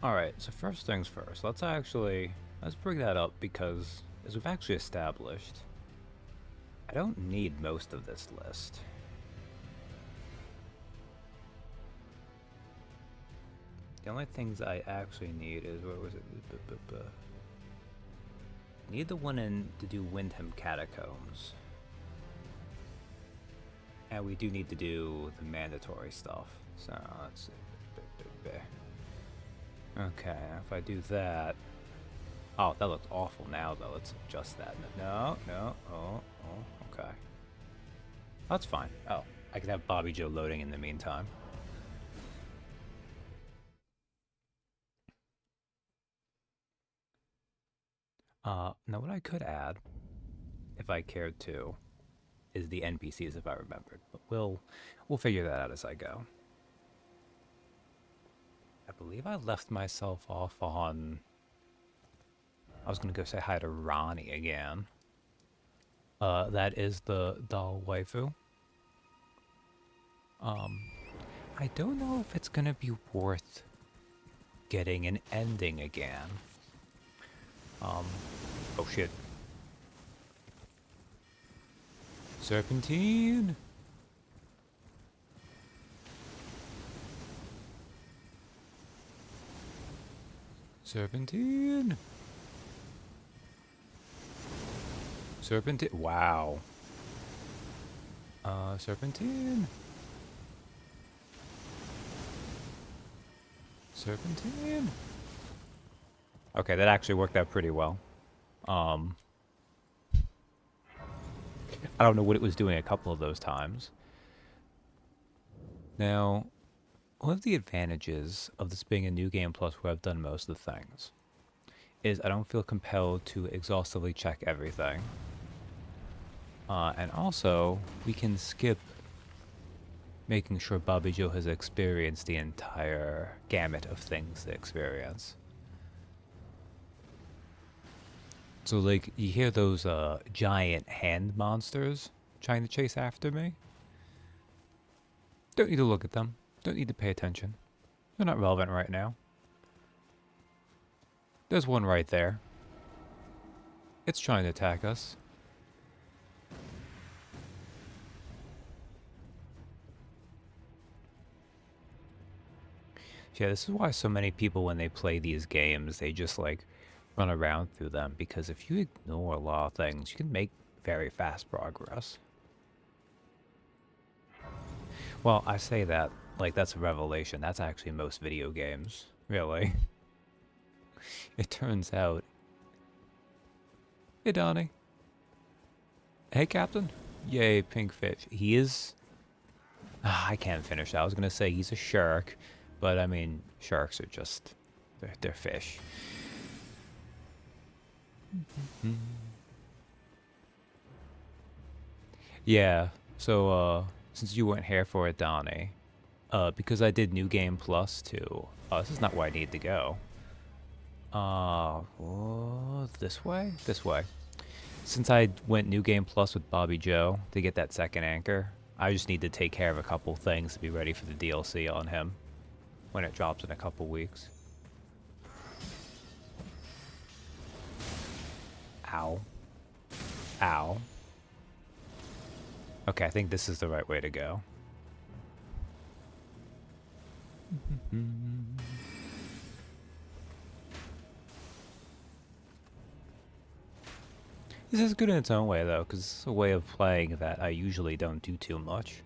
Alright, so first things first, let's bring that up because, as we've actually established, I don't need most of this list. The only things I actually need is, where was it? Need the one in to do Windham Catacombs. And we do need to do the mandatory stuff. So let's see. Okay, if I do that. Oh, that looks awful now though. Let's adjust that. No. Oh, okay. That's fine. Oh, I can have Bobby Joe loading in the meantime. Now what I could add, if I cared to, is the NPCs if I remembered. But we'll figure that out as I go. I believe I left myself off on. I was gonna go say hi to Ronnie again. That is the doll waifu. I don't know if it's gonna be worth getting an ending again. Oh shit. Serpentine! Serpentine! Serpentine! Wow. Serpentine! Serpentine! Okay, that actually worked out pretty well. I don't know what it was doing a couple of those times. Now, one of the advantages of this being a new game plus where I've done most of the things is I don't feel compelled to exhaustively check everything. And also, we can skip making sure Bobby Joe has experienced the entire gamut of things to experience. So, like, you hear those giant hand monsters trying to chase after me? Don't need to look at them. Don't need to pay attention. They're not relevant right now. There's one right there. It's trying to attack us. Yeah, this is why so many people, when they play these games, they just, like, run around through them. Because if you ignore a lot of things, you can make very fast progress. Well, I say that, like, that's a revelation. That's actually most video games, really. It turns out... Hey, Donnie. Hey, Captain. Yay, pink fish. He is... I can't finish that. I was going to say he's a shark, but, I mean, sharks are just... They're fish. Yeah, so, since you weren't here for it, Donnie, because I did New Game Plus too, this is not where I need to go. This way? This way. Since I went New Game Plus with Bobby Joe to get that second anchor, I just need to take care of a couple things to be ready for the DLC on him when it drops in a couple weeks. Ow. Ow. Okay, I think this is the right way to go. This is good in its own way, though, because it's a way of playing that I usually don't do too much.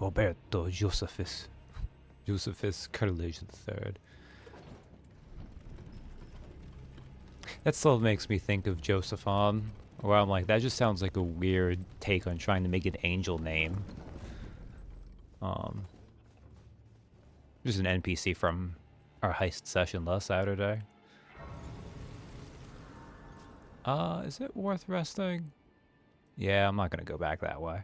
Roberto Josephus Curtilage III. That still makes me think of Josephon, where I'm like, that just sounds like a weird take on trying to make an angel name. Just an NPC from our heist session last Saturday. Is it worth resting? Yeah, I'm not gonna go back that way.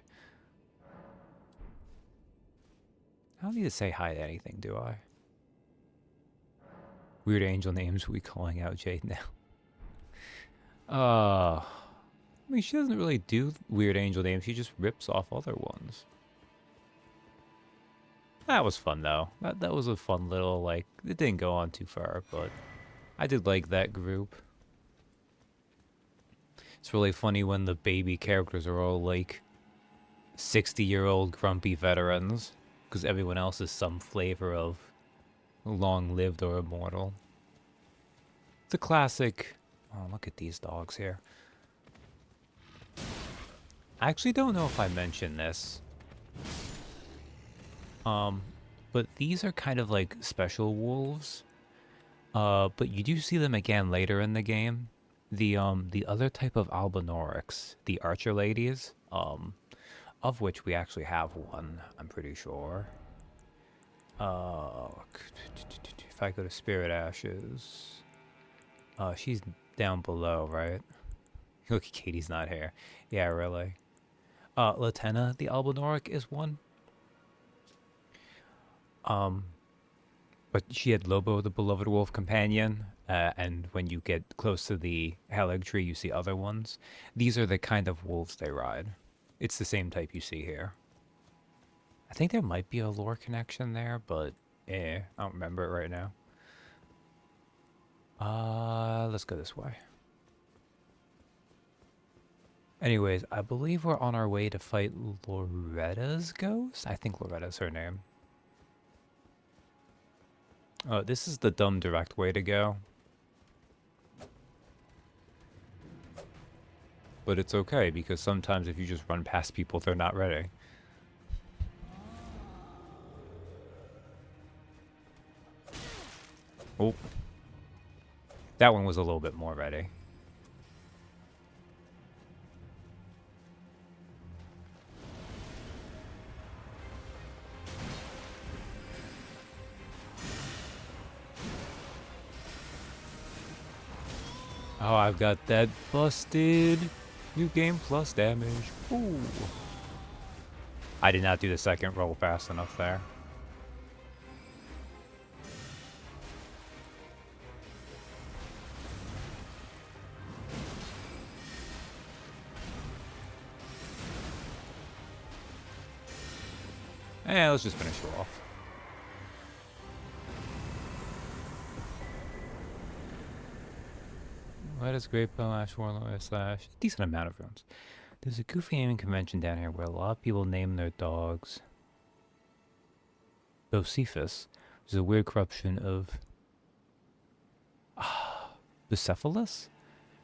I don't need to say hi to anything, do I? Weird angel names we calling out Jade now. I mean, she doesn't really do weird angel names. She just rips off other ones. That was fun though. That was a fun little like. It didn't go on too far, but I did like that group. It's really funny when the baby characters are all like 60-year-old grumpy veterans, because everyone else is some flavor of long-lived or immortal. The classic. Oh, look at these dogs here. I actually don't know if I mentioned this. But these are kind of like special wolves. But you do see them again later in the game. The other type of Albinorics, the archer ladies, of which we actually have one, I'm pretty sure. If I go to Spirit Ashes, she's down below, right? Look, Katie's not here. Yeah, really. Latenna, the Albinoric, is one. But she had Lobo, the beloved wolf companion, and when you get close to the Halig tree, you see other ones. These are the kind of wolves they ride. It's the same type you see here. I think there might be a lore connection there, but I don't remember it right now. Let's go this way. Anyways, I believe we're on our way to fight Loretta's ghost? I think Loretta's her name. Oh, this is the dumb direct way to go. But it's okay, because sometimes if you just run past people, they're not ready. Oh. That one was a little bit more ready. Oh, I've got that busted. New game plus damage. Ooh. I did not do the second roll fast enough there. Let's just finish her off. Let us great bow, ash warlord slash decent amount of runes. There's a goofy naming convention down here where a lot of people name their dogs Bocephus, which is a weird corruption of Bucephalus?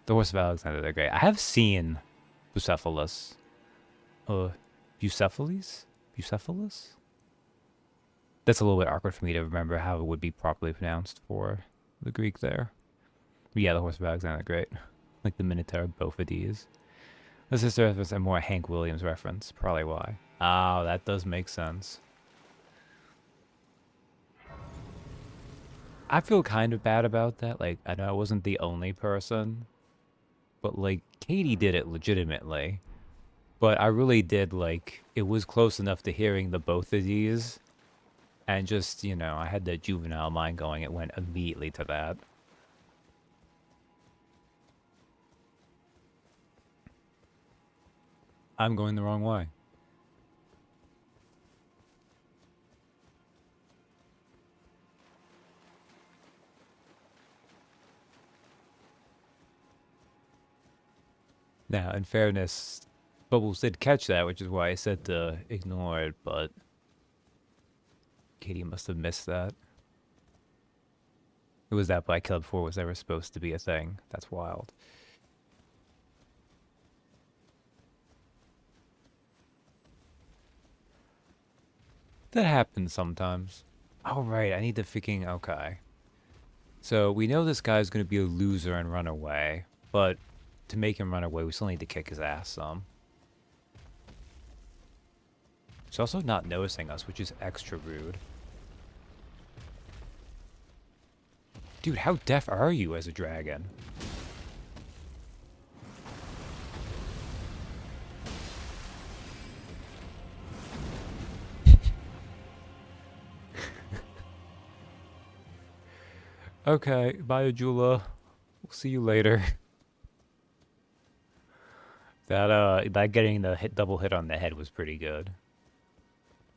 The Horse of Alexander the Great. I have seen Bucephalus. Bucephalus? Bucephalus? That's a little bit awkward for me to remember how it would be properly pronounced for the Greek there. But yeah, the Horse of Alexander the Great. Like the Minotaur Bophides. This is a more Hank Williams reference. Probably why. Oh, that does make sense. I feel kind of bad about that. Like, I know I wasn't the only person. But, like, Katie did it legitimately. But I really did, like, it was close enough to hearing the both of these. And just, you know, I had the juvenile mind going. It went immediately to that. I'm going the wrong way. Now, in fairness, Bubbles did catch that, which is why I said to ignore it, but Katie must have missed that. It was that Black Club 4 was ever supposed to be a thing. That's wild. That happens sometimes. Oh, right, I need to freaking... Okay. So, we know this guy's going to be a loser and run away, but to make him run away, we still need to kick his ass some. He's also not noticing us, which is extra rude. Dude, how deaf are you as a dragon? Okay, bye, Ajula. We'll see you later. That getting the double hit on the head was pretty good.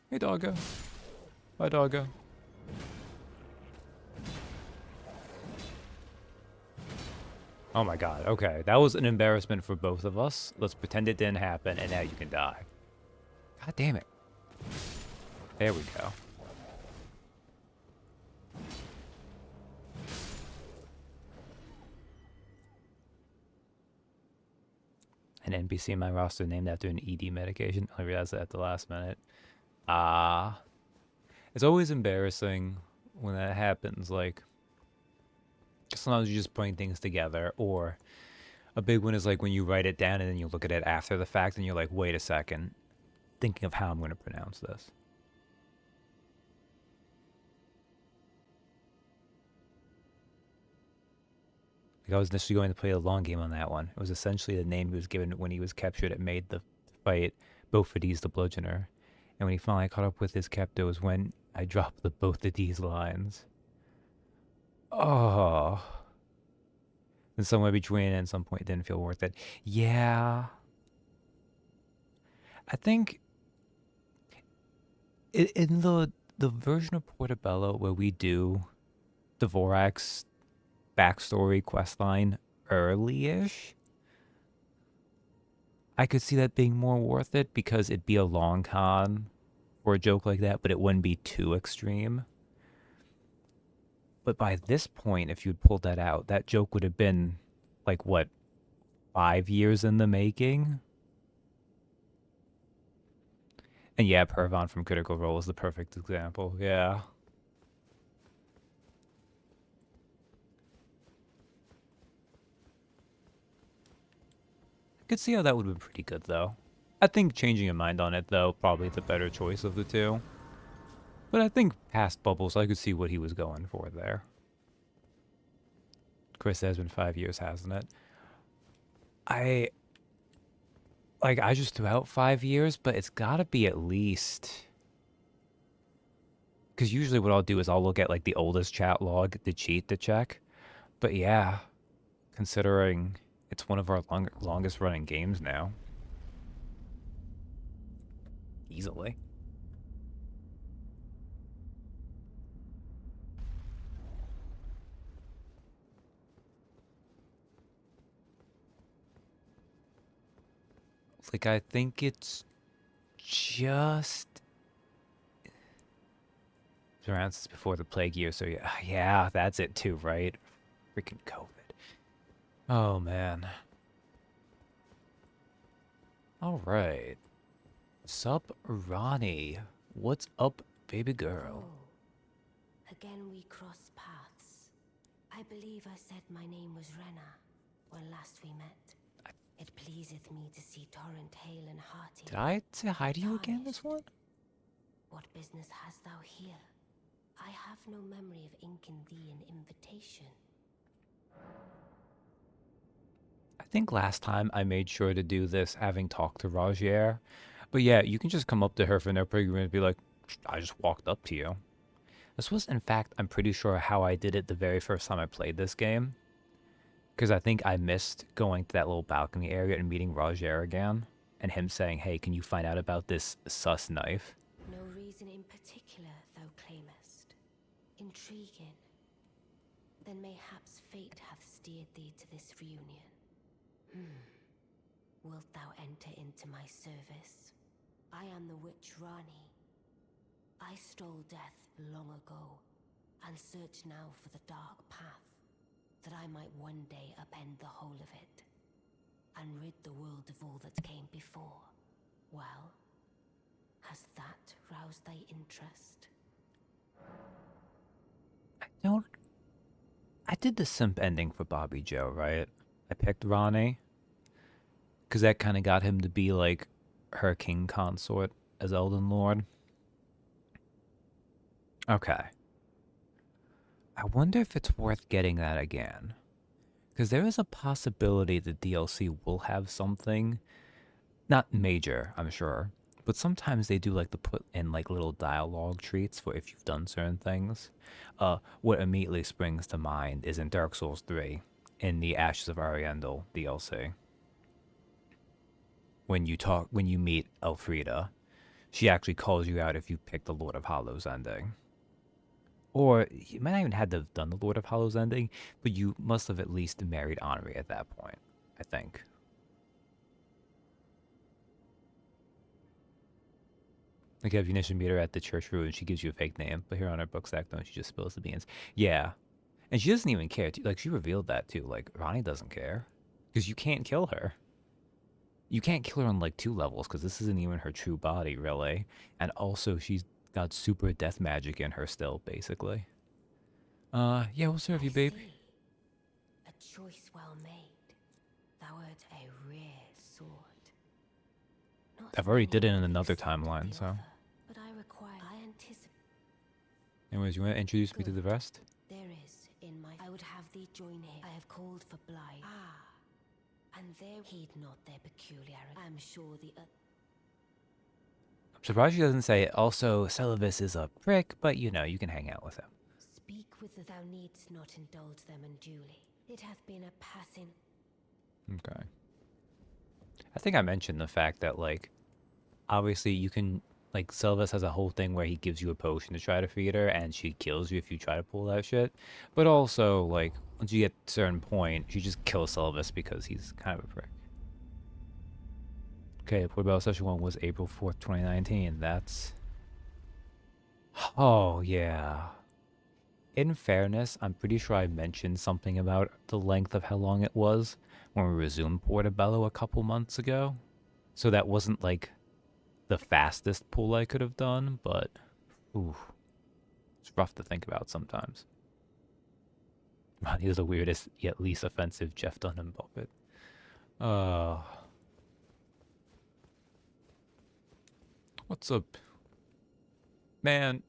Hey, doggo. Hi, doggo. Oh my god, okay. That was an embarrassment for both of us. Let's pretend it didn't happen, and now you can die. God damn it. There we go. An NPC in my roster named after an ED medication. I realized that at the last minute. It's always embarrassing when that happens. Like, sometimes you're just putting things together, or a big one is like when you write it down and then you look at it after the fact and you're like, wait a second, thinking of how I'm going to pronounce this. Like I was initially going to play a long game on that one. It was essentially the name he was given when he was captured. It made the fight Both-for-D's the Bludgeoner. And when he finally caught up with his captor was when I dropped the both of these lines. Oh. And somewhere between and some point it didn't feel worth it. Yeah. I think in the version of Portobello where we do Dvorak's backstory questline early-ish, I could see that being more worth it because it'd be a long con for a joke like that, but it wouldn't be too extreme. But by this point, if you'd pulled that out, that joke would have been, like, what, 5 years in the making? And yeah, Pervon from Critical Role is the perfect example, yeah. I could see how that would have been pretty good, though. I think changing your mind on it, though, probably the better choice of the two. But I think past Bubbles, I could see what he was going for there. Chris, it has been 5 years, hasn't it? I just threw out 5 years, but it's gotta be at least... Because usually what I'll do is I'll look at, like, the oldest chat log to cheat to check. But yeah, considering it's one of our longest running games now. Easily. Like, I think it's just around since before the plague year, so yeah, that's it too, right? Freaking COVID. Oh, man. All right. Sup, Ronnie? What's up, baby girl? Oh, again we cross paths. I believe I said my name was Rena when last we met. It pleaseth me to see Torrent hale and hearty. Did I say hi to you again this one? What business hast thou here? I have no memory of inking thee an invitation. I think last time I made sure to do this having talked to Rajier. But yeah, you can just come up to her for no program and be like, I just walked up to you. This was, in fact, I'm pretty sure how I did it the very first time I played this game. Because I think I missed going to that little balcony area and meeting Rajier again. And him saying, hey, can you find out about this sus knife? No reason in particular thou claimest. Intriguing. Then mayhaps fate hath steered thee to this reunion. Wilt thou enter into my service? I am the witch Rani. I stole death long ago, and search now for the dark path, that I might one day upend the whole of it, and rid the world of all that came before. Well, has that roused thy interest? I did the simp ending for Bobby Joe, right? I picked Ronnie. Because that kind of got him to be like her king consort as Elden Lord. Okay. I wonder if it's worth getting that again. Because there is a possibility the DLC will have something, not major, I'm sure, but sometimes they do like to put in like little dialogue treats for if you've done certain things. What immediately springs to mind is in Dark Souls 3, in the Ashes of Ariandel DLC. When you meet Elfrida, She actually calls you out if you pick the Lord of Hollows ending. Or you might not even had to have done the Lord of Hollows ending, but you must have at least married Honoré at that point, I think. Like, if you initially meet her at the church ruin, she gives you a fake name, but here on her book sack, don't she just spills the beans? Yeah. And she doesn't even care. Like, she revealed that, too. Like, Ronnie doesn't care. Because you can't kill her. You can't kill her on, like, 2 levels, because this isn't even her true body, really. And also, she's got super death magic in her still, basically. Yeah, we'll serve I you, babe. see. A choice well made. Thou art a rare sword. Not I've already many did it in have another accepted timeline, the so. offer, but I anticipate. Anyways, you want to introduce me to the Good. rest? There is in my. I would have thee join here. I have called for Blythe. Ah, and there heed not their peculiarity. I am sure the. I'm surprised she doesn't say, also, Celivis is a prick, but you know, you can hang out with him. Speak with the. Thou needst not indulge them unduly. It hath been a passing. Okay. I think I mentioned the fact that, like, obviously you can, like, Sylvis has a whole thing where he gives you a potion to try to feed her, and she kills you if you try to pull that shit. But also, like, once you get to a certain point, she just kills Sylvis because he's kind of a prick. Okay, Portobello Session 1 was April 4th, 2019. That's... Oh, yeah. In fairness, I'm pretty sure I mentioned something about the length of how long it was when we resumed Portobello a couple months ago. So that wasn't, like, the fastest pull I could have done, but ooh, it's rough to think about sometimes. Ronnie is the weirdest yet least offensive Jeff Dunham puppet. What's up, man?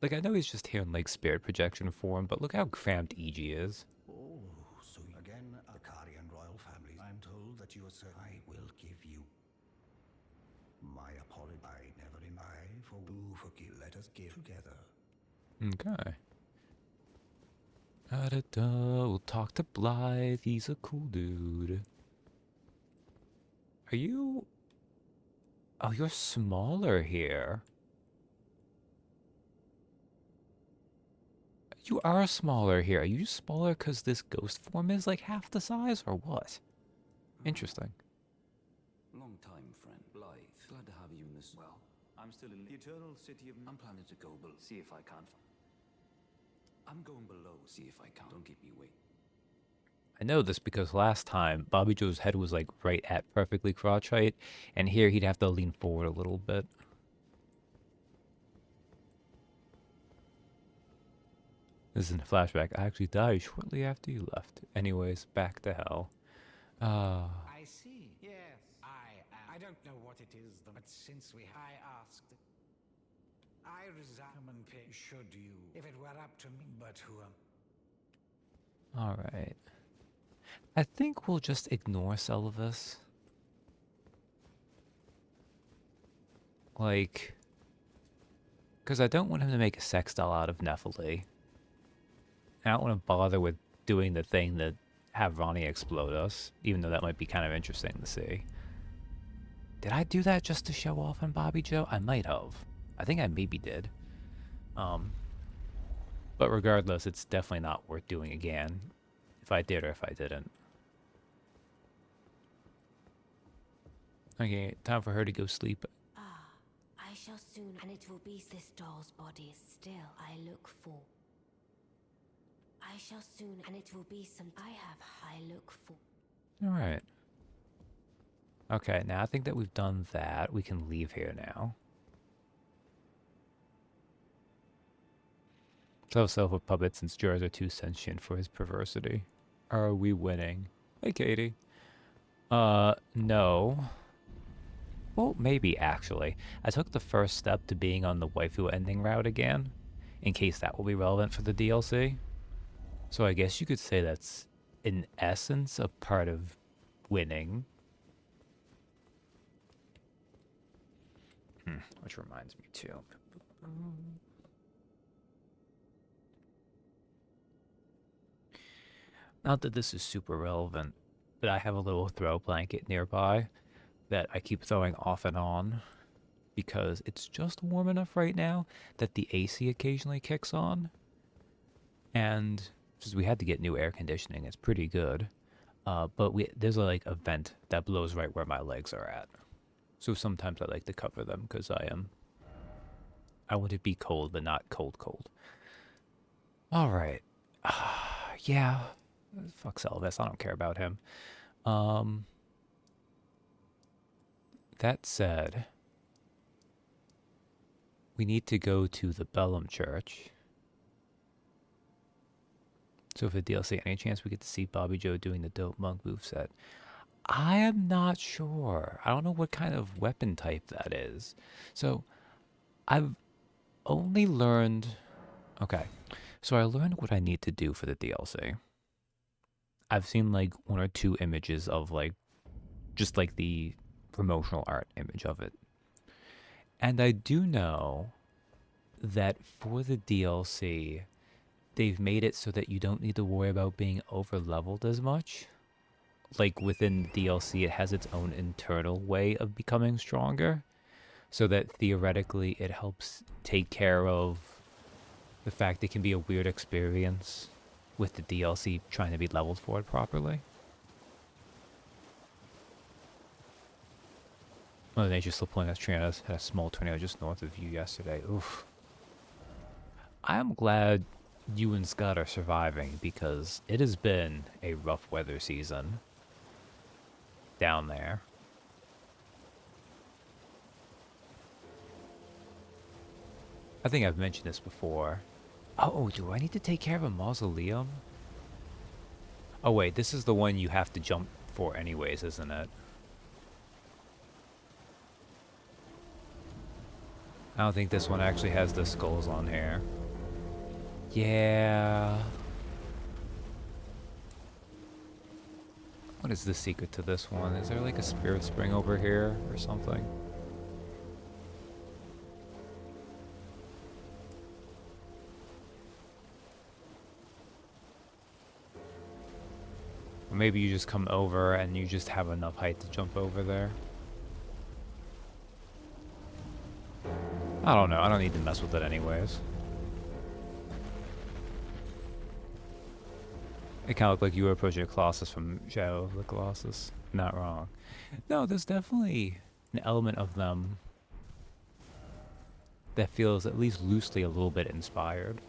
Like, I know he's just here in like spirit projection form, but look how cramped E.G. is. Oh, so again, Akari and royal families. I'm told that you are sir. I will give you my apology. I never in I for who forgive. Let us give together. Okay. Da-da-da, we'll talk to Blythe. He's a cool dude. Are you... Oh, you're smaller here. You are smaller here. Are you smaller because this ghost form is like half the size, or what? Interesting. Long time, friend. Blythe. Glad to have you in this. Well, I'm still in the eternal city of... I'm planning to go below, see if I can't... I'm going below, see if I can. Don't keep me waiting. I know this because last time, Bobby Joe's head was like right at perfectly crotch height, and here he'd have to lean forward a little bit. This isn't a flashback. I actually died shortly after you left. Anyways, back to hell. I see. Yes, I don't know what it is, but since I asked, I resign and pay. Should you, if it were up to me, but who? All right. I think we'll just ignore Celivis. Like, because I don't want him to make a sex doll out of Nephili. I don't want to bother with doing the thing that have Ronnie explode us, even though that might be kind of interesting to see. Did I do that just to show off on Bobby Joe? I might have. I think I maybe did. But regardless, it's definitely not worth doing again, if I did or if I didn't. Okay, time for her to go sleep. Ah, I shall soon, and it will be this doll's body still I look for. I shall soon, and it will be some I have high look for. All right. Okay, now I think that we've done that. We can leave here now. So with puppets since jars are too sentient for his perversity. Are we winning? Hey, Katie. No. Well, maybe, actually. I took the first step to being on the waifu ending route again, in case that will be relevant for the DLC. So I guess you could say that's, in essence, a part of winning. Which reminds me, too. Not that this is super relevant, but I have a little throw blanket nearby that I keep throwing off and on. because it's just warm enough right now that the AC occasionally kicks on. And since we had to get new air conditioning, it's pretty good. But there's like a vent that blows right where my legs are at. So sometimes I like to cover them because I want to be cold, but not cold cold. All right. Yeah. Fuck Elvis. I don't care about him. Um, that said, we need to go to the Bellum Church. So for DLC, any chance we get to see Bobby Joe doing the dope monk moveset? I am not sure. I don't know what kind of weapon type that is. So I've only learned... Okay. So I learned what I need to do for the DLC. I've seen like 1 or 2 images of like just like the promotional art image of it. And I do know that for the DLC, they've made it so that you don't need to worry about being over leveled as much. Like within the DLC, it has its own internal way of becoming stronger, so that theoretically it helps take care of the fact it can be a weird experience with the DLC trying to be leveled for it properly. Mother Nature's still pulling us. Trina had a small tornado just north of you yesterday. Oof. I'm glad you and Scott are surviving because it has been a rough weather season down there. I think I've mentioned this before. Oh, do I need to take care of a mausoleum? Oh wait, this is the one you have to jump for anyways, isn't it? I don't think this one actually has the skulls on here. Yeah. What is the secret to this one? Is there like a spirit spring over here or something? Or maybe you just come over and you just have enough height to jump over there. I don't know. I don't need to mess with it anyways. It kind of looked like you were approaching a Colossus from Shadow of the Colossus. Not wrong. No, there's definitely an element of them that feels at least loosely a little bit inspired.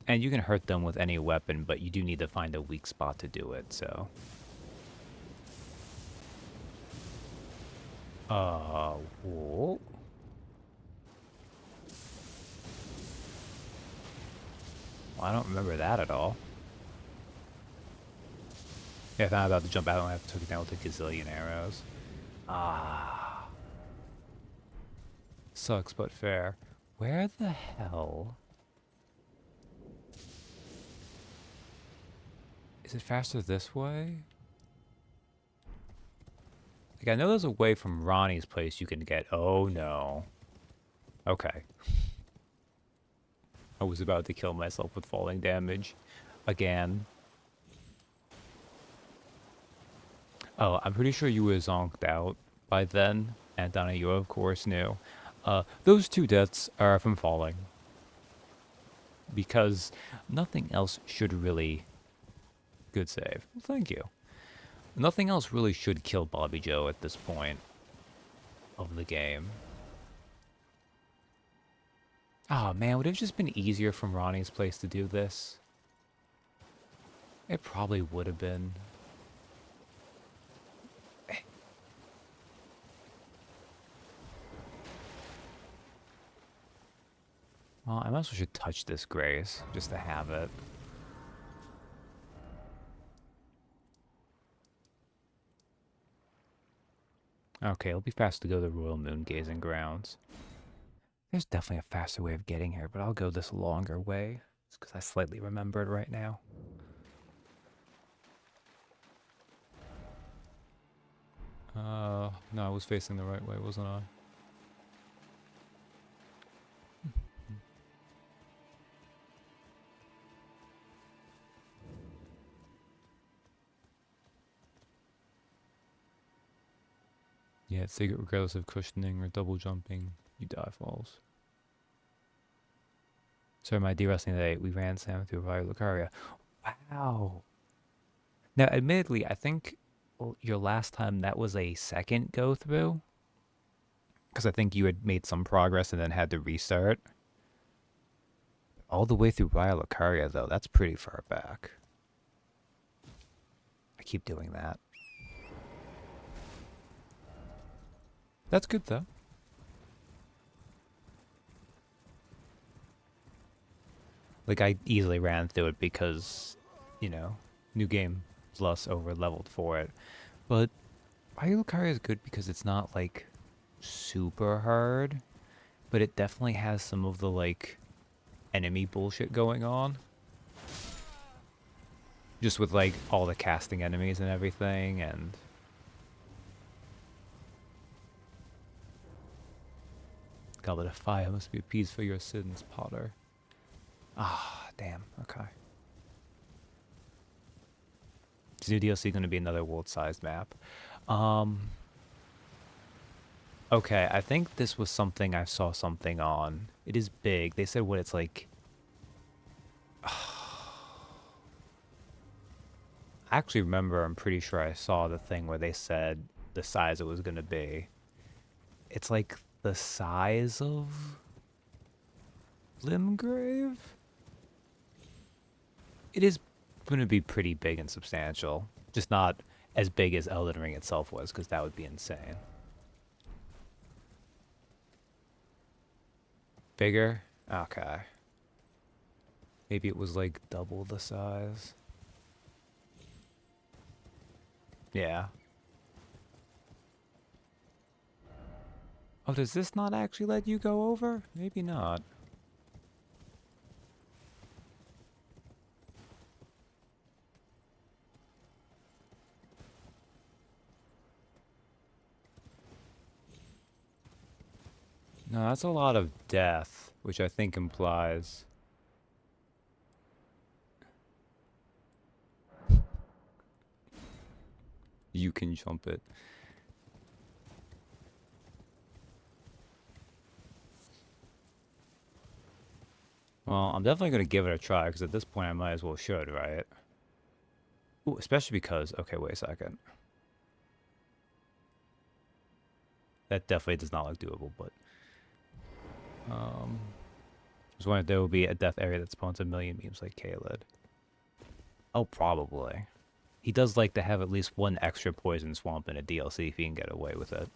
And you can hurt them with any weapon, but you do need to find a weak spot to do it, so... Whoa. Well, I don't remember that at all. Yeah, if I'm about to jump out, I have to take it down with a gazillion arrows. Ah. Sucks, but fair. Where the hell... Is it faster this way? Like, I know there's a way from Ronnie's place you can get... Oh, no. Okay. I was about to kill myself with falling damage. Again. Oh, I'm pretty sure you were zonked out by then. And Donna, you of course knew. Those 2 deaths are from falling. Because nothing else should really... Good save. Well, thank you. Nothing else really should kill Bobby Joe at this point of the game. Oh man, would it have just been easier from Ronnie's place to do this? It probably would have been. Well, I might as well should touch this Grace, just to have it. Okay, it'll be fast to go to the Royal Moon Gazing Grounds. There's definitely a faster way of getting here, but I'll go this longer way. Just because I slightly remember it right now. No, I was facing the right way, wasn't I? Yeah, it's secret regardless of cushioning or double jumping. You die falls. Sorry, my de-wrestling today. We ran Sam through Via Lucaria. Wow. Now, admittedly, I think your last time that was a second go through. Because I think you had made some progress and then had to restart. All the way through Via Lucaria, though, that's pretty far back. I keep doing that. That's good, though. Like, I easily ran through it because, you know, new game plus over leveled for it. But Via Lucaria is good because it's not, like, super hard. But it definitely has some of the, like, enemy bullshit going on. Just with, like, all the casting enemies and everything, and... Goblet of fire must be appeased for your sins, Potter. Ah, damn, okay. Is new DLC going to be another world-sized map? Okay, I think this was something I saw something on. It is big. They said what it's like... I actually remember, I'm pretty sure I saw the thing where they said the size it was going to be. It's like the size of Limgrave? It is going to be pretty big and substantial. Just not as big as Elden Ring itself was, because that would be insane. Bigger? Okay. Maybe it was like double the size. Yeah. Oh, does this not actually let you go over? Maybe not. No, that's a lot of death, which I think implies... you can jump it. Well, I'm definitely going to give it a try, because at this point I might as well should, right? Ooh, especially because... Okay, wait a second. That definitely does not look doable, but... I was wondering if there will be a death area that spawns a million memes like Kaled. Oh, probably. He does like to have at least one extra poison swamp in a DLC if he can get away with it.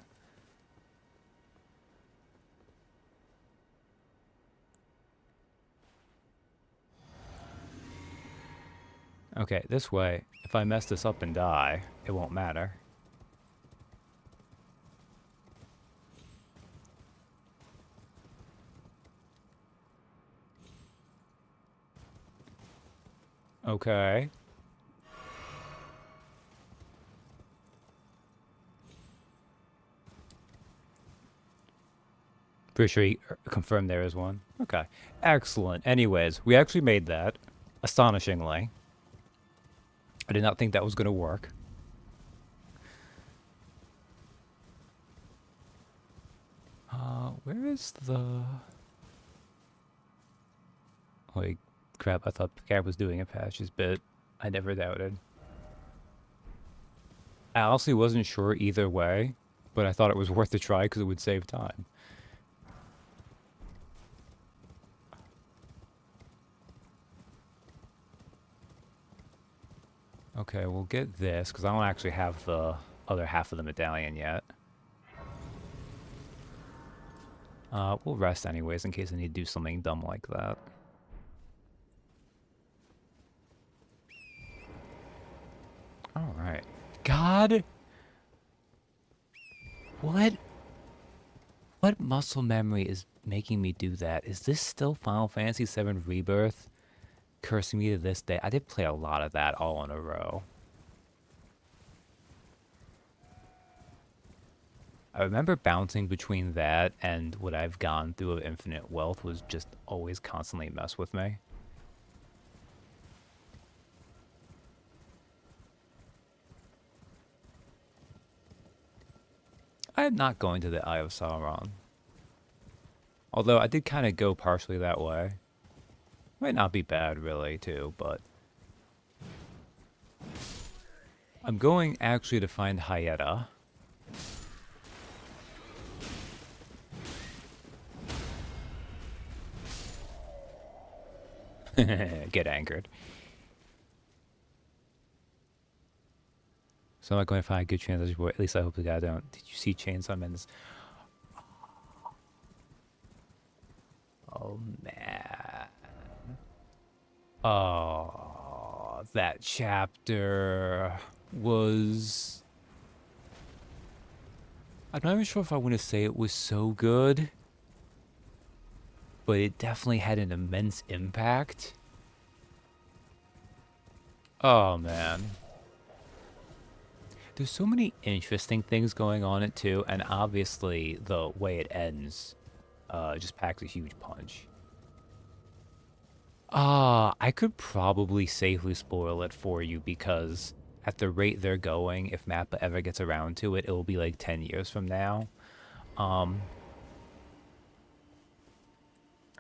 Okay, this way, if I mess this up and die, it won't matter. Okay. Pretty sure he confirmed there is one. Okay. Excellent. Anyways, we actually made that. Astonishingly. I did not think that was going to work. Where is the... Holy crap, I thought Gab was doing a patches bit. I never doubted. I honestly wasn't sure either way, but I thought it was worth a try because it would save time. Okay, we'll get this, because I don't actually have the other half of the medallion yet. We'll rest anyways, in case I need to do something dumb like that. Alright. God! What muscle memory is making me do that? Is this still Final Fantasy VII Rebirth? Cursing me to this day. I did play a lot of that all in a row. I remember bouncing between that and what I've gone through of Infinite Wealth was just always constantly mess with me. I I'm not going to the Eye of Sauron. Although I did kind of go partially that way. Might not be bad, really, too, but... I'm going actually to find Hyetta. Get angered. So I'm not going to find a good translation, at least I hope the guy don't. Did you see Chainsaw Man's... Oh, man. Oh, that chapter was... I'm not even sure if I want to say it was so good, but it definitely had an immense impact. Oh, man. There's so many interesting things going on it too, and obviously the way it ends just packs a huge punch. I could probably safely spoil it for you because at the rate they're going, if Mappa ever gets around to it, it will be like 10 years from now.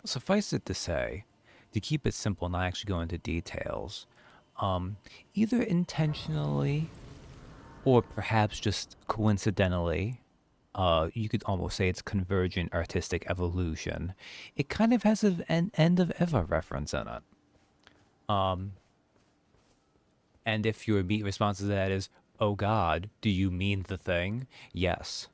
Suffice it to say, to keep it simple, not actually go into details, either intentionally or perhaps just coincidentally, you could almost say it's convergent artistic evolution. It kind of has an end of Eva reference in it. And if your immediate response to that is, oh God, do you mean the thing? Yes.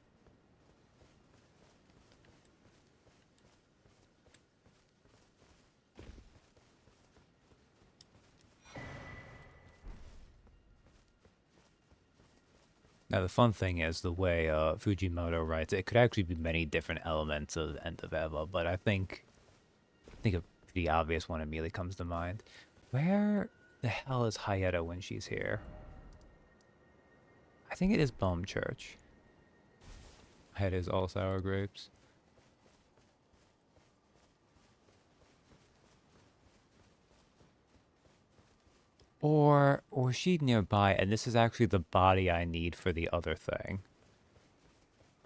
Now, the fun thing is the way Fujimoto writes it could actually be many different elements of End of Eva, but I think a pretty obvious one immediately comes to mind. Where the hell is Hyetta when she's here? I think it is Bum Church. Hyetta is all sour grapes. Or is she nearby, and this is actually the body I need for the other thing.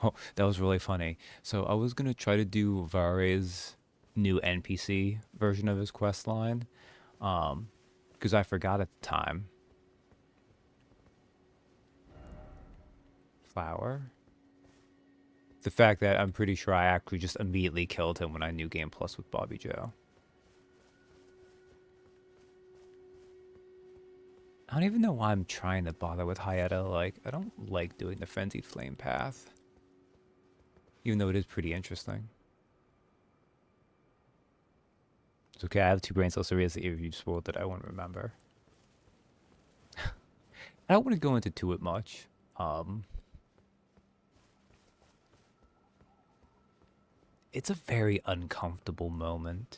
Oh, that was really funny. So I was gonna try to do Vare's new NPC version of his quest line, because I forgot at the time. Flower? The fact that I'm pretty sure I actually just immediately killed him when I knew Game Plus with Bobby Joe. I don't even know why I'm trying to bother with Hyetta. Like, I don't like doing the Frenzied Flame path. Even though it is pretty interesting. It's okay, I have 2 brain cells, so seriously, if you spoiled that I won't remember. I don't want to go into it much. It's a very uncomfortable moment.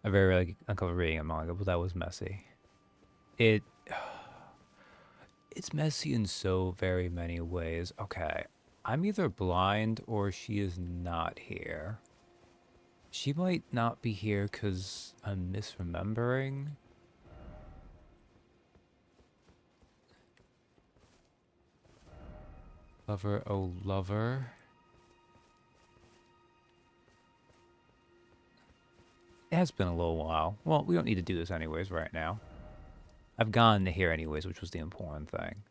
A very like, uncomfortable reading a manga, but that was messy. It's messy in so very many ways. Okay, I'm either blind or she is not here. She might not be here because I'm misremembering. Lover, oh lover. It has been a little while. Well, we don't need to do this anyways right now. I've gone to here anyways, which was the important thing.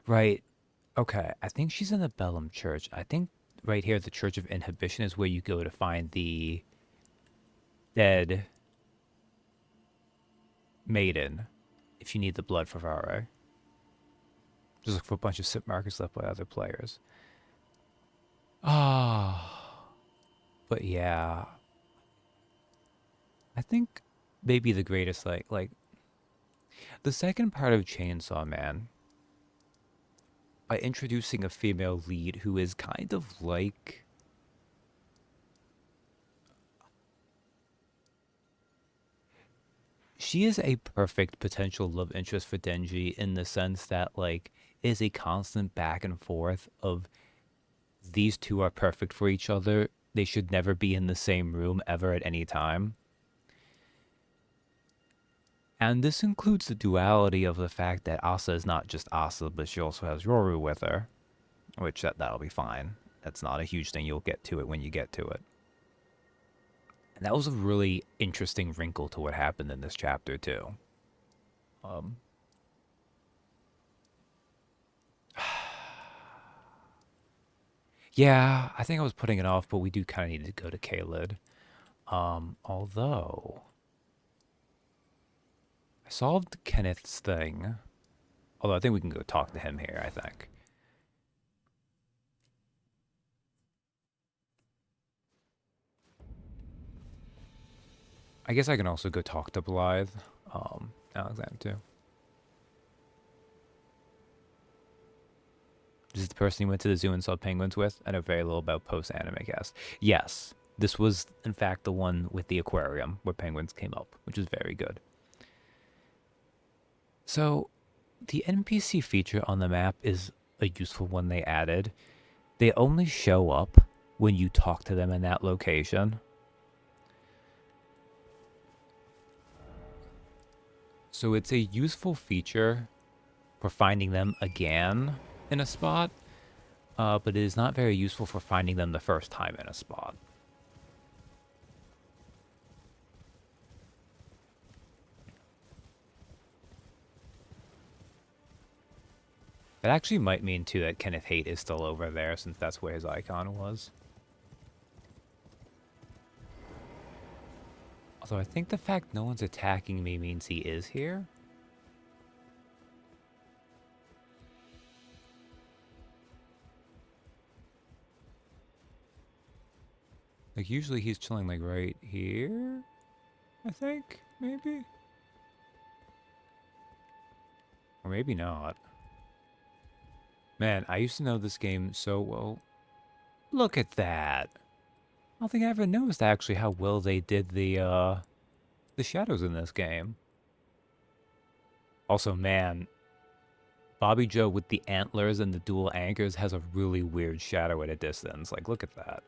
Right. Okay, I think she's in the Bellum Church. I think right here, the Church of Inhibition is where you go to find the dead maiden if you need the blood for Vare. Just look for a bunch of sip markers left by other players. Ah. But yeah. I think maybe the greatest, like, the second part of Chainsaw Man, by introducing a female lead who is kind of like... She is a perfect potential love interest for Denji in the sense that, like, it is a constant back and forth of these two are perfect for each other. They should never be in the same room ever at any time. And this includes the duality of the fact that Asa is not just Asa, but she also has Roru with her, which that'll be fine. That's not a huge thing. You'll get to it when you get to it. And that was a really interesting wrinkle to what happened in this chapter, too. Yeah, I think I was putting it off, but we do kind of need to go to Kaled. Although I solved Kenneth's thing. Although I think we can go talk to him here, I think. I guess I can also go talk to Blythe, Alexander too. This is the person you went to the zoo and saw penguins with? I know very little about post-anime cast. Yes, this was, in fact, the one with the aquarium where penguins came up, which is very good. So, the NPC feature on the map is a useful one they added. They only show up when you talk to them in that location. So it's a useful feature for finding them again in a spot, but it is not very useful for finding them the first time in a spot. That actually might mean, too, that Kenneth Haight is still over there, since that's where his icon was. Although I think the fact no one's attacking me means he is here. Like, usually he's chilling, like, right here, I think, maybe? Or maybe not. Man, I used to know this game so well. Look at that! I don't think I ever noticed, actually, how well they did the shadows in this game. Also, man, Bobby Joe with the antlers and the dual anchors has a really weird shadow at a distance. Like, look at that.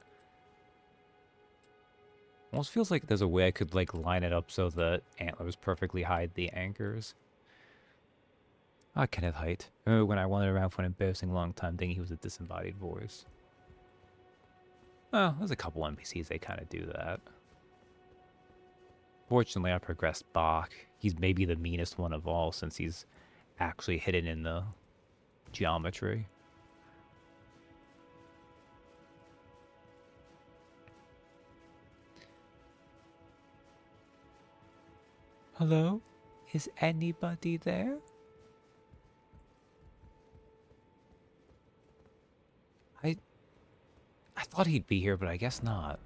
Almost feels like there's a way I could, like, line it up so the antlers perfectly hide the anchors. Ah, Kenneth Haight. Remember when I wandered around for an embarrassing long time thinking he was a disembodied voice? Well, there's a couple NPCs they kind of do that. Fortunately, I progressed Bach. He's maybe the meanest one of all since he's actually hidden in the geometry. Hello? Is anybody there? I thought he'd be here, but I guess not.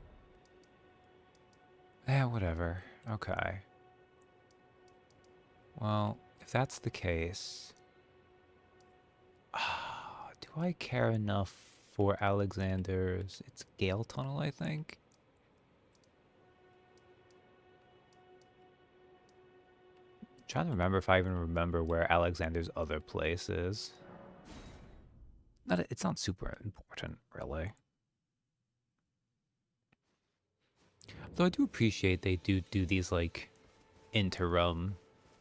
Yeah, whatever. Okay. Well, if that's the case... do I care enough for Alexander's... It's Gale Tunnel, I think? I'm trying to remember if I even remember where Alexander's other place is. It's not super important, really. Though I do appreciate they do these, like, interim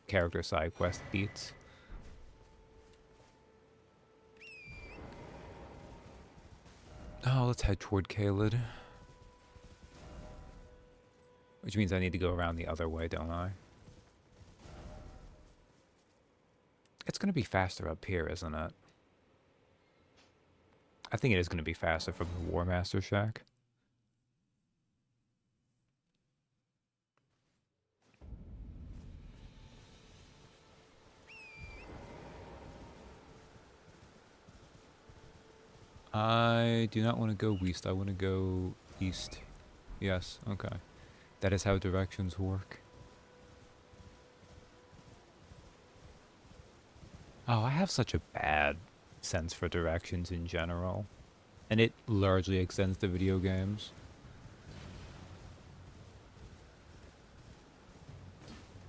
character side quest beats. Oh, let's head toward Kaled. Which means I need to go around the other way, don't I? It's going to be faster up here, isn't it? I think it is going to be faster from the War Master Shack. I do not want to go west. I want to go east. Yes, okay. That is how directions work. Oh, I have such a bad sense for directions in general. And it largely extends to video games.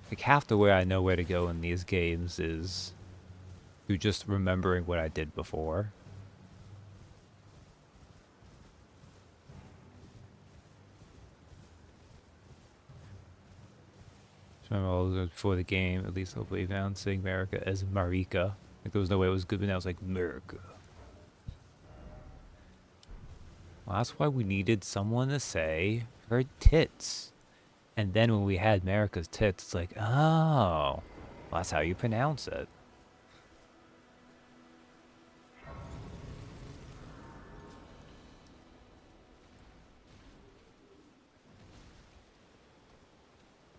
Like, half the way I know where to go in these games is through just remembering what I did before. Remember all those before the game, at least hopefully announcing America as Marika. Like there was no way it was good, but now it's like America. Well, that's why we needed someone to say her tits. And then when we had America's tits, it's like, oh, well, that's how you pronounce it.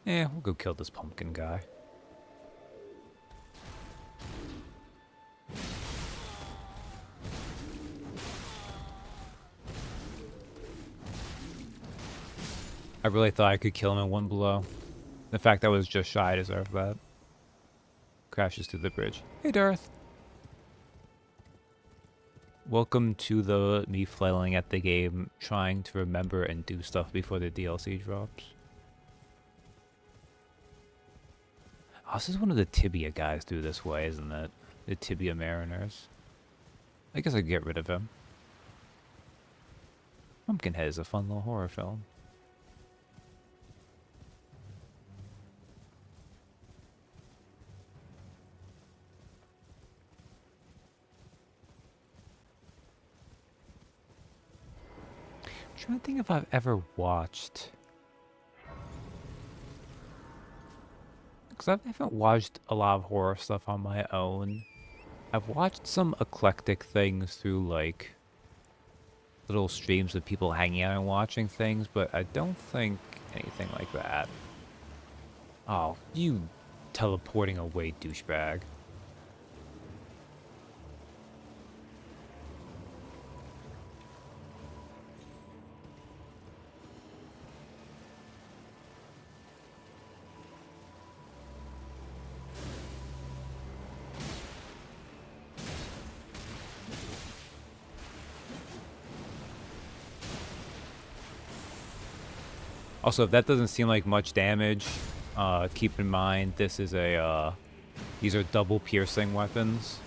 Yeah, we'll go kill this pumpkin guy. I really thought I could kill him in one blow. The fact that I was just shy deserved that. Crashes through the bridge. Hey, Darth. Welcome to the me flailing at the game, trying to remember and do stuff before the DLC drops. Oh, this is one of the Tibia guys through this way, isn't it? The Tibia Mariners. I guess I could get rid of him. Pumpkinhead is a fun little horror film. I'm trying to think if I've ever watched... Because I haven't watched a lot of horror stuff on my own. I've watched some eclectic things through, like, little streams of people hanging out and watching things, but I don't think anything like that. Oh, you teleporting away, douchebag. Also, if that doesn't seem like much damage, keep in mind this is a, these are double piercing weapons.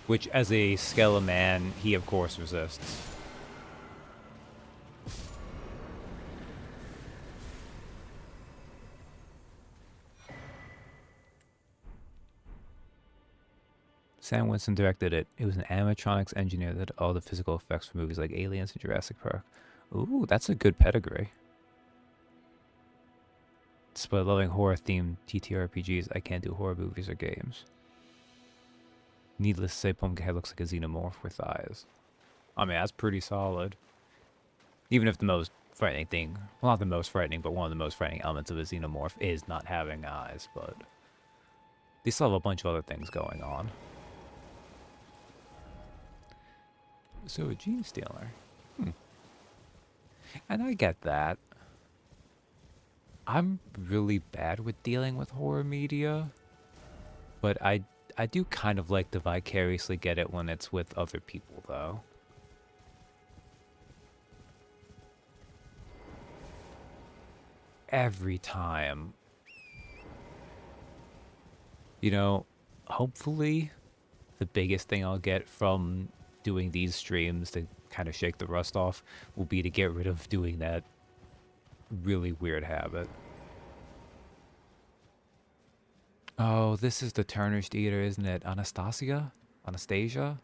Which, as a Skeleman, he of course resists. Sam Winston directed it. It was an animatronics engineer that did all the physical effects for movies like Aliens and Jurassic Park. Ooh, that's a good pedigree. Despite loving horror-themed TTRPGs, I can't do horror movies or games. Needless to say, Pumpkinhead looks like a xenomorph with eyes. I mean, that's pretty solid. Even if the most frightening thing, well, not the most frightening, but one of the most frightening elements of a xenomorph is not having eyes, but they still have a bunch of other things going on. So a gene stealer. And I get that. I'm really bad with dealing with horror media, but I do kind of like to vicariously get it when it's with other people, though. Every time. You know, hopefully the biggest thing I'll get from doing these streams to kind of shake the rust off will be to get rid of doing that really weird habit. Oh, this is the Turner's Theater, isn't it? Anastasia? Anastasia?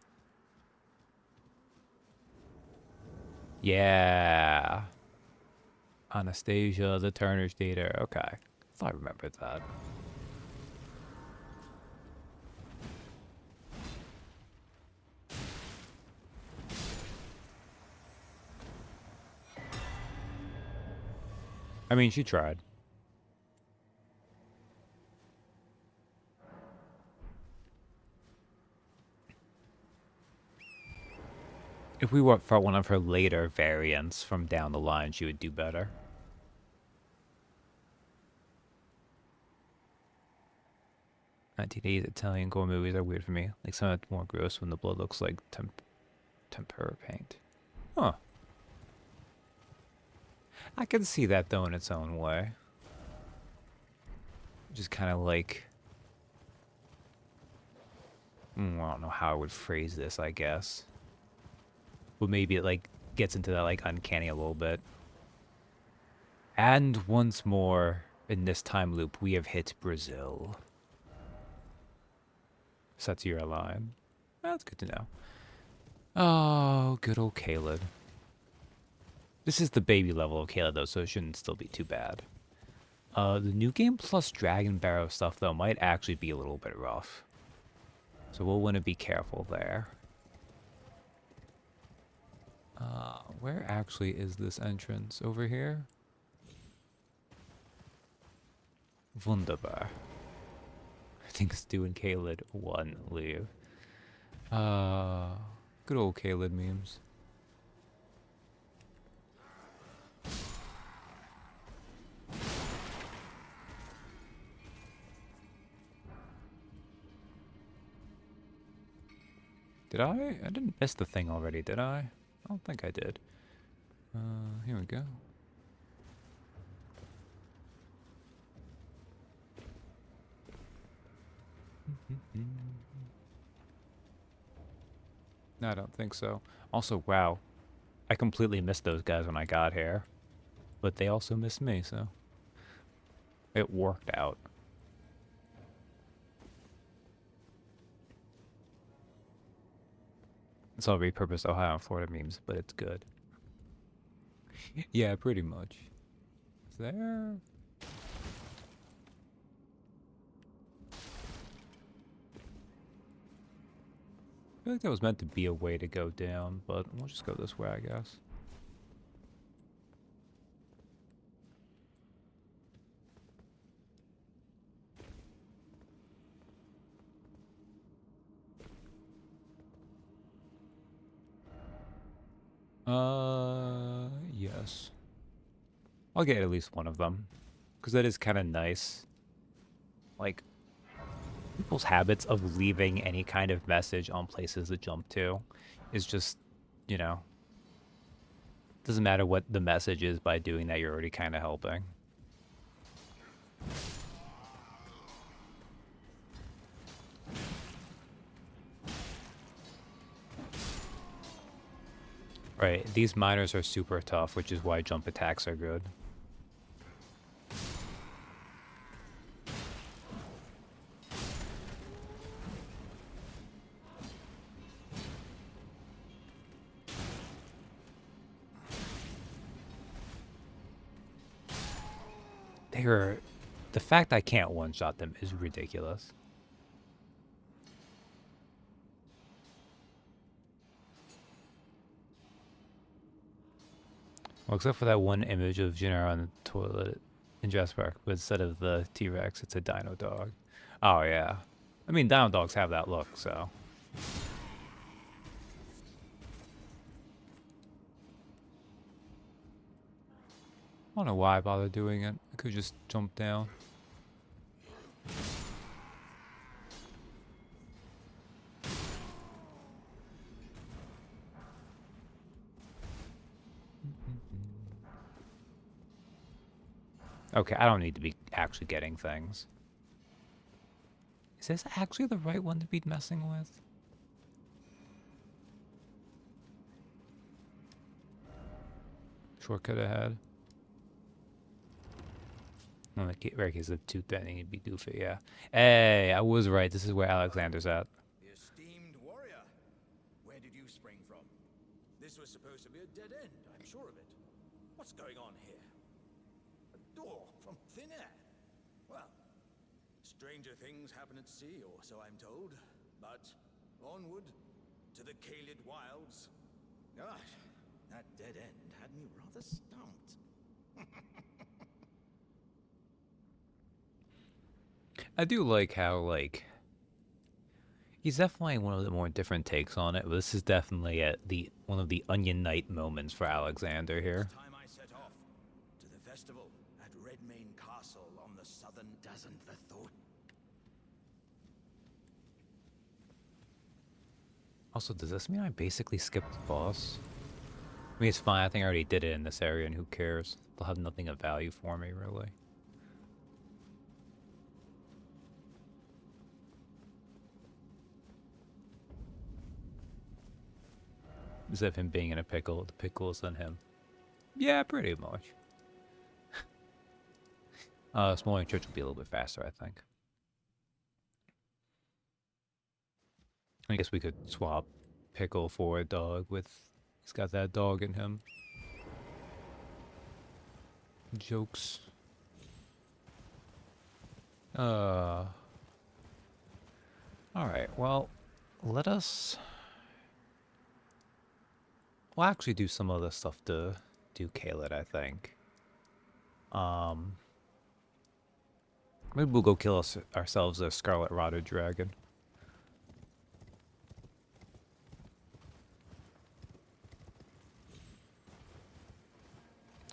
Yeah. Anastasia, the Turner's Theater. Okay. I thought I remembered that. I mean, she tried. If we fought one of her later variants from down the line, she would do better. '80s Italian gore movies are weird for me. Like some of it's more gross when the blood looks like tempera paint. Huh. I can see that though in its own way. Just kind of like... I don't know how I would phrase this, I guess. But maybe it like gets into that like uncanny a little bit. And once more, in this time loop, we have hit Brazil. Sets your line. That's good to know. Oh, good old Caleb. This is the baby level of Caleb, though, so it shouldn't still be too bad. The new game plus Dragon Barrow stuff, though, might actually be a little bit rough. So we'll want to be careful there. Where actually is this entrance? Over here? Wunderbar. I think Stu and Caleb one leave. Good old Caleb memes. Did I? I didn't miss the thing already, did I? I don't think I did. Here we go. No, I don't think so. Also, wow. I completely missed those guys when I got here. But they also missed me, so... it worked out. It's all repurposed Ohio and Florida memes, but it's good. Yeah, pretty much. Is there... I feel like that was meant to be a way to go down, but we'll just go this way, I guess. Yes. I'll get at least one of them. Because that is kind of nice. Like, people's habits of leaving any kind of message on places to jump to is just, you know, doesn't matter what the message is. By doing that, you're already kind of helping. Right, these miners are super tough, which is why jump attacks are good. The fact I can't one-shot them is ridiculous. Well, except for that one image of Gennaro on the toilet in Jurassic Park, but instead of the T-Rex, it's a dino dog. Oh, yeah. I mean, dino dogs have that look, so... I don't know why I bothered doing it. I could just jump down. Okay, I don't need to be actually getting things. Is this actually the right one to be messing with? Shortcut ahead. No, the rare case of too threatening to be goofy, yeah. Hey, I was right. This is where Alexander's at. The esteemed warrior. Where did you spring from? This was supposed to be a dead end, I'm sure of it. What's going on here? A door from thin air. Well, stranger things happen at sea, or so I'm told. But onward to the Kaled wilds. Gosh, that dead end had me rather stumped. I do like how, like, he's definitely one of the more different takes on it, but this is definitely one of the Onion Knight moments for Alexander here. Time I set off to the festival at Redmane Castle on the southern. Doesn't the thought? Also, does this mean I basically skipped the boss? I mean, it's fine. I think I already did it in this area, and who cares? They'll have nothing of value for me, really. As if him being in a pickle, the pickle is on him. Yeah, pretty much. Smoldering Church will be a little bit faster, I think. I guess we could swap Pickle for a dog with... He's got that dog in him. Jokes. Alright, well, let us... We'll actually do some other stuff to do Caelid, I think. Maybe we'll go kill ourselves a Scarlet Rotted Dragon.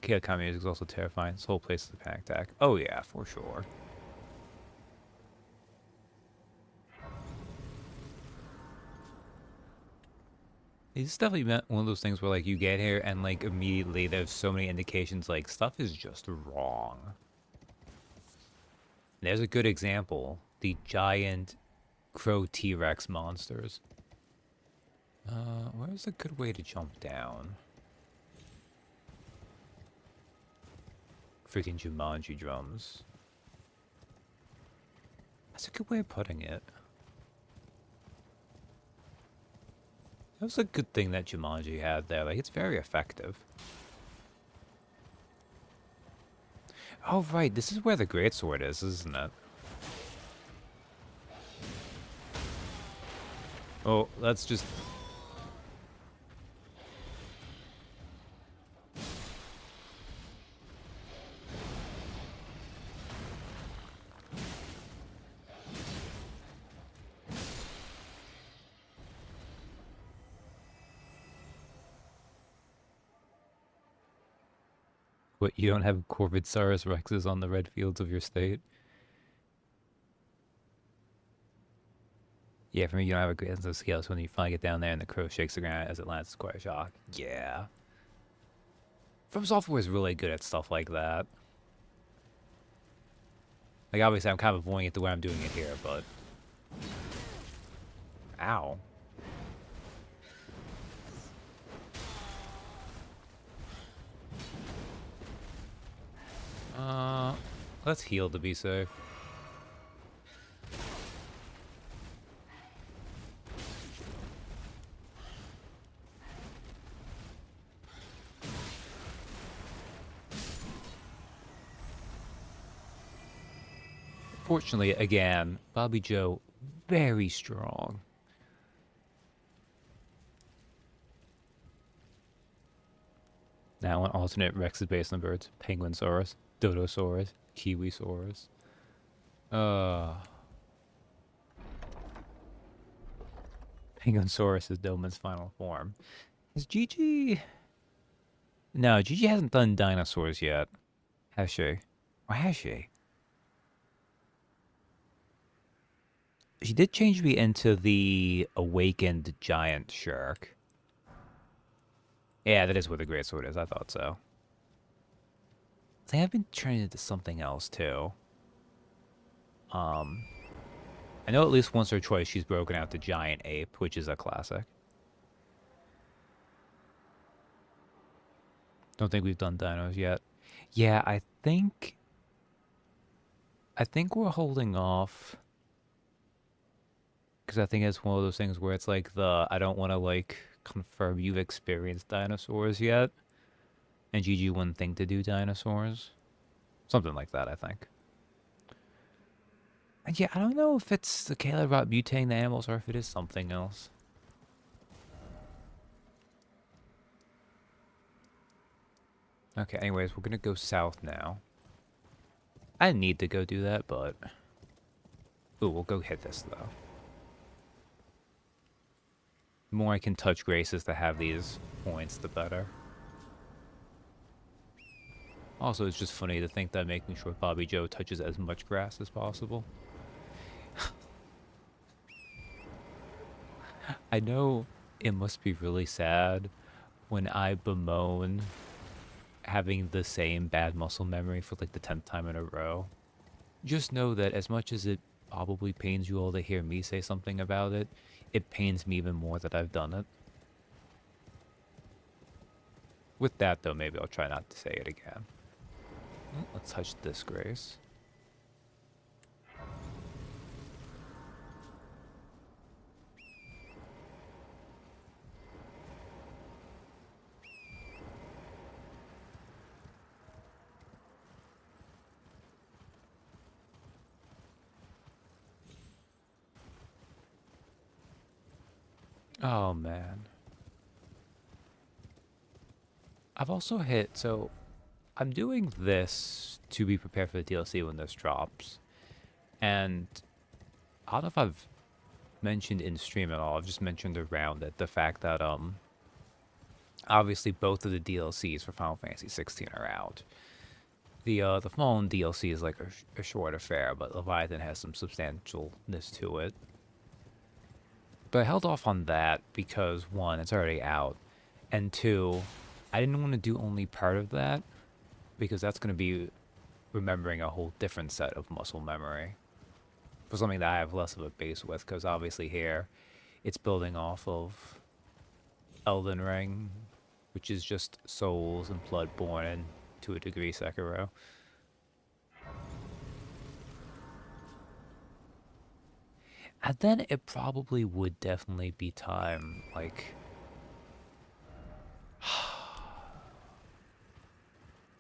Caelid combat music is also terrifying. This whole place is a panic attack. Oh yeah, for sure. It's definitely one of those things where like you get here and like immediately there's so many indications like stuff is just wrong. There's a good example. The giant crow T-Rex monsters. Where's a good way to jump down? Freaking Jumanji drums. That's a good way of putting it. That was a good thing that Jumanji had there. Like, it's very effective. Oh, right. This is where the greatsword is, isn't it? Oh, that's just... What, you don't have Corvidsaurus Rexes on the red fields of your state? Yeah, for me, you don't have a great sense of scale, so when you finally get down there and the crow shakes the ground as it lands, it's quite a shock. Yeah. From Software is really good at stuff like that. Like, obviously, I'm kind of avoiding it the way I'm doing it here, but... Ow. Let's heal to be safe. Fortunately, again, Bobby Joe, very strong. Now an alternate Rex's based on birds. Penguinsaurus, Dodosaurus, Kiwisaurus. Penguinsaurus is Doman's final form. Is Gigi... No, Gigi hasn't done dinosaurs yet. Has she? Or has she? She did change me into the awakened giant shark. Yeah, that is where the greatsword is. I thought so. They have been turned into something else too. I know at least once or twice she's broken out the giant ape, which is a classic. Don't think we've done dinos yet. Yeah, I think we're holding off. Because I think it's one of those things where it's like I don't want to like confirm you've experienced dinosaurs yet. And Gigi wouldn't think to do dinosaurs. Something like that, I think. And yeah, I don't know if it's the Caelid Rot mutating the animals or if it is something else. Okay, anyways, we're gonna go south now. I didn't need to go do that, but... Ooh, we'll go hit this, though. The more I can touch Graces to have these points, the better. Also, it's just funny to think that making sure Bobby Joe touches as much grass as possible. I know it must be really sad when I bemoan having the same bad muscle memory for like the 10th time in a row. Just know that as much as it probably pains you all to hear me say something about it, it pains me even more that I've done it. With that though, maybe I'll try not to say it again. Let's touch this Grace. Oh, man. I've also hit, so I'm doing this to be prepared for the DLC when this drops. And I don't know if I've mentioned in stream at all. I've just mentioned around it the fact that obviously both of the DLCs for Final Fantasy 16 are out. The phone DLC is like a short affair, but Leviathan has some substantialness to it. But I held off on that because one, it's already out, and two, I didn't want to do only part of that because that's going to be remembering a whole different set of muscle memory for something that I have less of a base with. Because obviously here, it's building off of Elden Ring, which is just Souls and Bloodborne and to a degree Sekiro. And then it probably would definitely be time, like,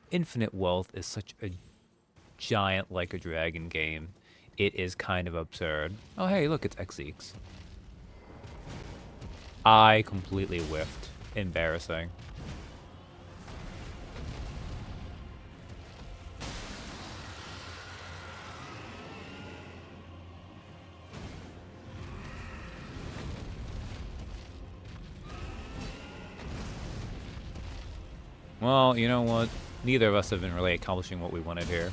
Infinite Wealth is such a giant like a dragon game. It is kind of absurd. Oh hey, look, it's Xeeks. I completely whiffed. Embarrassing. Well, you know what? Neither of us have been really accomplishing what we wanted here.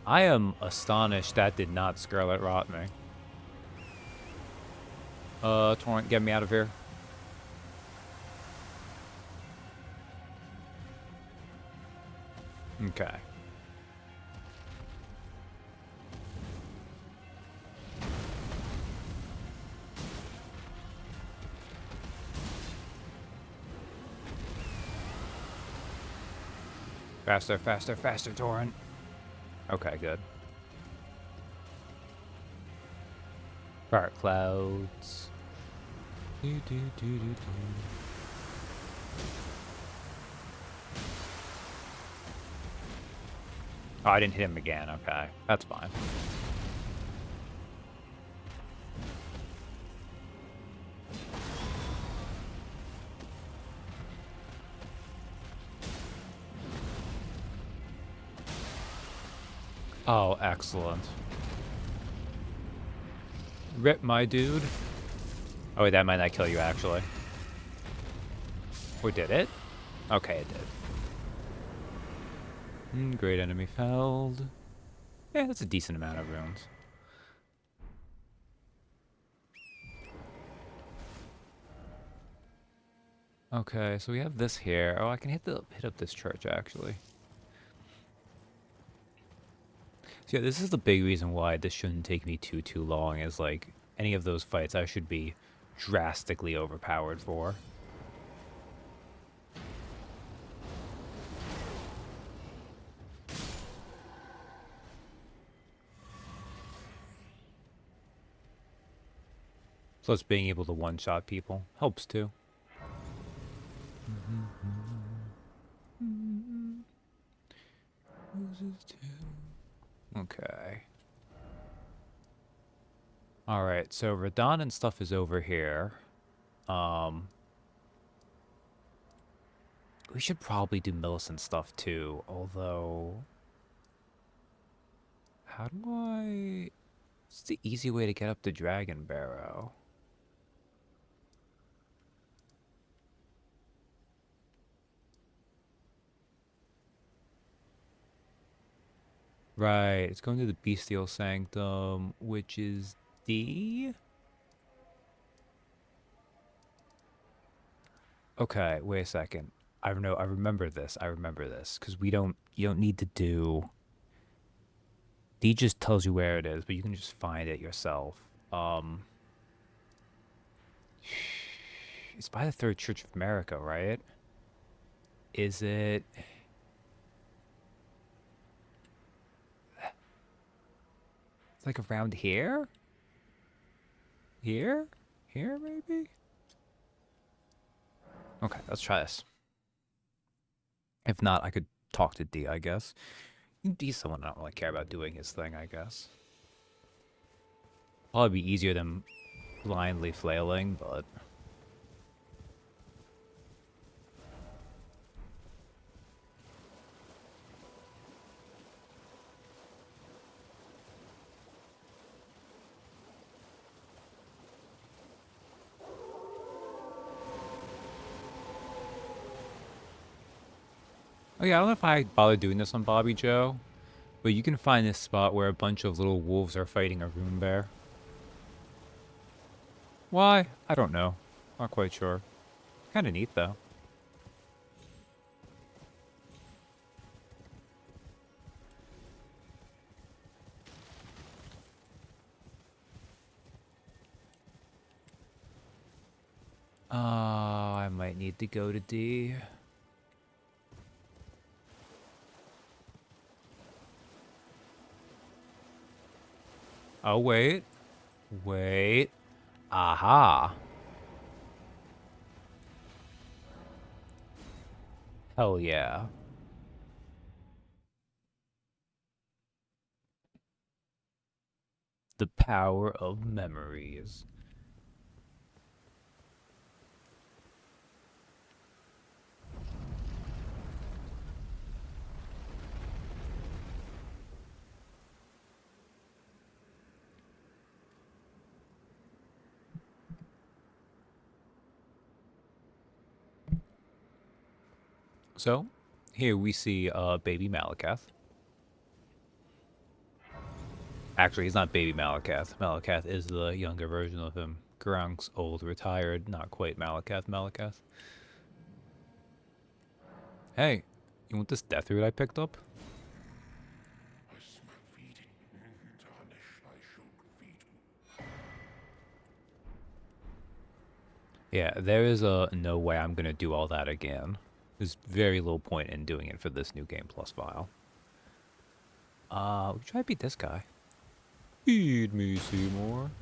I am astonished that did not Scarlet Rot me. Torrent, get me out of here. Okay. Faster, faster, faster, Torrent. Okay, good. Dark clouds. Do, do, do, do, do. Oh, I didn't hit him again. Okay, that's fine. Oh, excellent. Rip, my dude. Oh, wait, that might not kill you, actually. Or did it? Okay, it did. Great enemy felled. Yeah, that's a decent amount of runes. Okay, so we have this here. Oh, I can hit up this church, actually. So yeah, this is the big reason why this shouldn't take me too long, is like any of those fights I should be drastically overpowered for. Plus being able to one-shot people helps too. Okay. Alright, so Radon and stuff is over here. We should probably do Millicent stuff too, although... How do I... What's the easy way to get up to Dragon Barrow? Right, it's going to the Bestial Sanctum, which is D? Okay, wait a second. I know, I remember this, because you don't need to do... D just tells you where it is, but you can just find it yourself. It's by the Third Church of America, right? Is it... It's like around here? Here? Here, maybe? Okay, let's try this. If not, I could talk to D, I guess. He's someone I don't really care about doing his thing, I guess. Probably be easier than blindly flailing, but... Oh yeah, I don't know if I bother doing this on Bobby Joe, but you can find this spot where a bunch of little wolves are fighting a rune bear. Why? I don't know. Not quite sure. Kinda neat, though. I might need to go to D. Oh, wait. Wait. Aha. Hell yeah. The power of memories. So, here we see baby Malakath. Actually, he's not baby Malakath. Malakath is the younger version of him. Grunk's old, retired, not quite Malakath. Hey, you want this death root I picked up? Yeah, there is no way I'm gonna do all that again. There's very little point in doing it for this new Game Plus file. We try to beat this guy. Feed me, Seymour.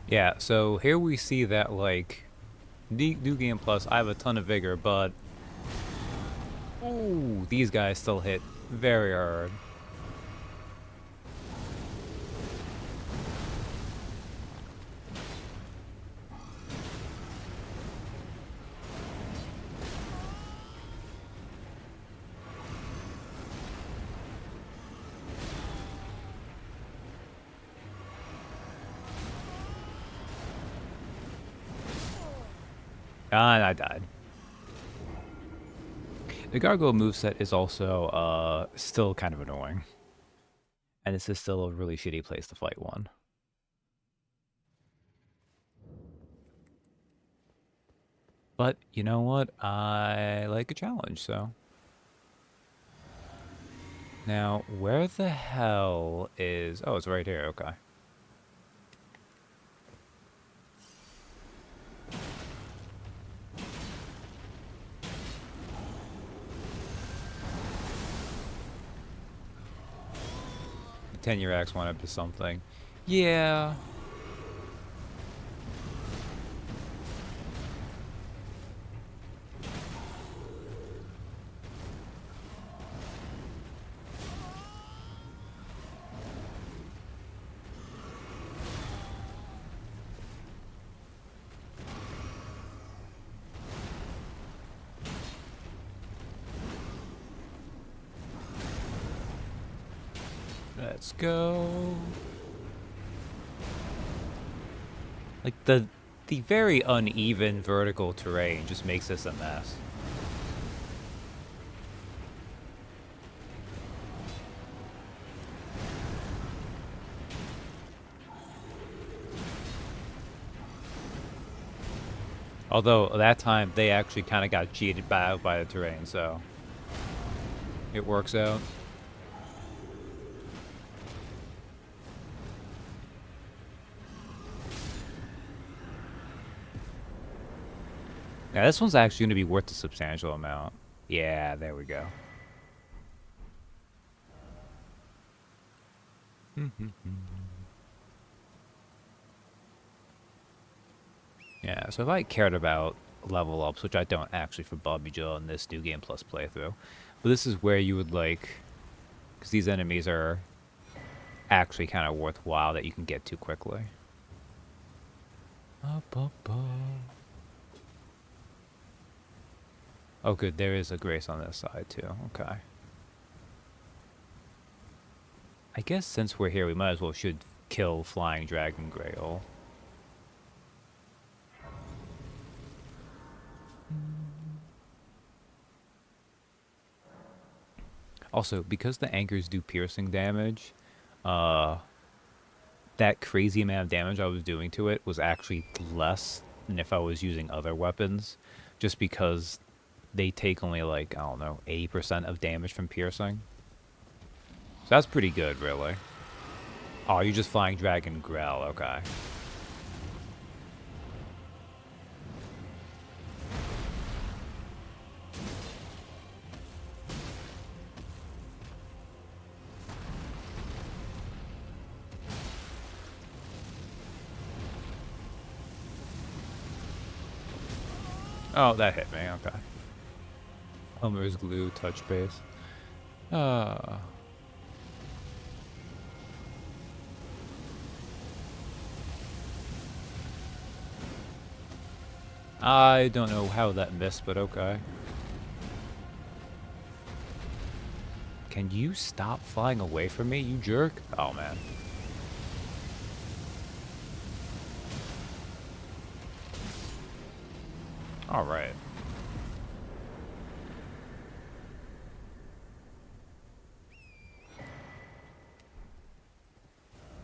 Yeah, so here we see that, like, new Game Plus, I have a ton of vigor, but... Ooh, these guys still hit very hard. And I died. The Gargoyle moveset is also still kind of annoying. And this is still a really shitty place to fight one. But you know what? I like a challenge, so. Now, where the hell is... Oh, it's right here, okay. The 10-year axe went up to something. Yeah. Let's go. Like, the very uneven vertical terrain just makes this a mess. Although, that time, they actually kind of got cheated by the terrain, so... It works out. Yeah, this one's actually going to be worth a substantial amount. Yeah, there we go. Yeah, so if I cared about level ups, which I don't actually for Bobby Joe in this New Game Plus playthrough, but this is where you would like, because these enemies are actually kind of worthwhile that you can get to quickly. Oh, good, there is a grace on this side too. Okay. I guess since we're here, we might as well should kill Flying Dragon Grail. Also, because the anchors do piercing damage, that crazy amount of damage I was doing to it was actually less than if I was using other weapons, just because they take only like, I don't know, 80% of damage from piercing. So that's pretty good, really. Oh, you're just Flying Dragon Grell, okay. Oh, that hit me, okay. Elmer's glue, touch base. I don't know how that missed, but okay. Can you stop flying away from me, you jerk? Oh, man. Alright.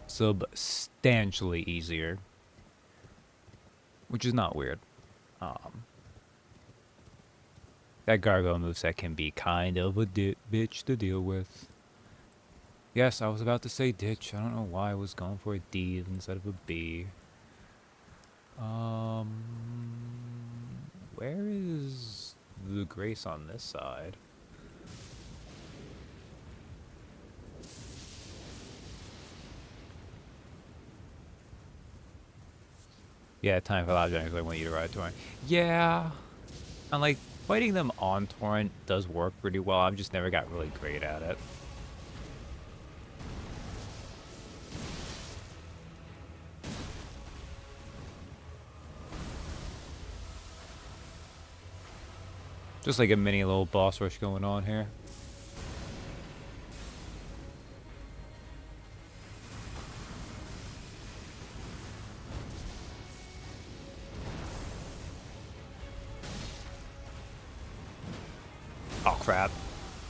Substantially easier. Which is not weird. That gargoyle moveset can be kind of a bitch to deal with. Yes, I was about to say ditch. I don't know why I was going for a D instead of a B. Where is the grace on this side? Yeah, time for loud I want you to ride torrent. Yeah, and like fighting them on torrent does work pretty well. I've just never got really great at it. Just like a mini little boss rush going on here. Oh crap.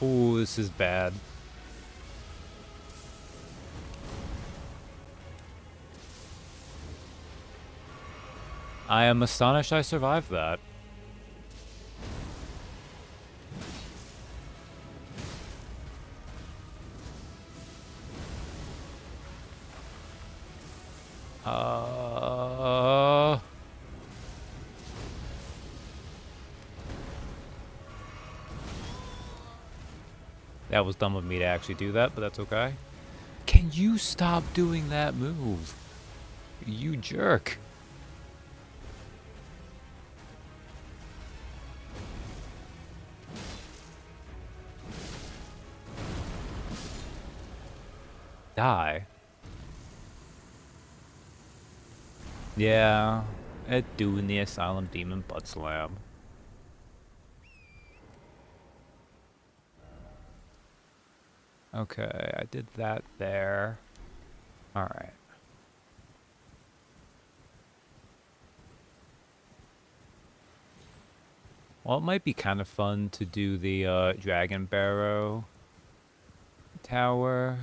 Ooh, this is bad. I am astonished I survived that. That was dumb of me to actually do that, but that's okay. Can you stop doing that move? You jerk. Die. Yeah, it doing the Asylum Demon butt slam. Okay, I did that there. Alright. Well, it might be kind of fun to do the Dragon Barrow tower.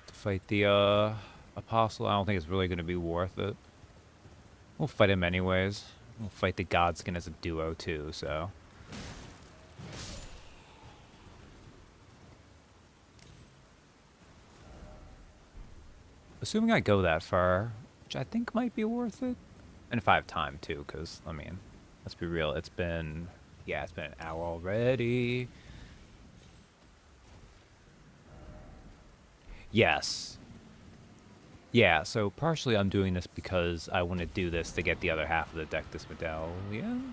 To fight the Apostle. I don't think it's really going to be worth it. We'll fight him anyways. We'll fight the Godskin as a duo too, so. Assuming I go that far, which I think might be worth it. And if I have time too, because, I mean, let's be real, it's been an hour already. Yes. Yeah, so partially I'm doing this because I want to do this to get the other half of the deck, this medallion.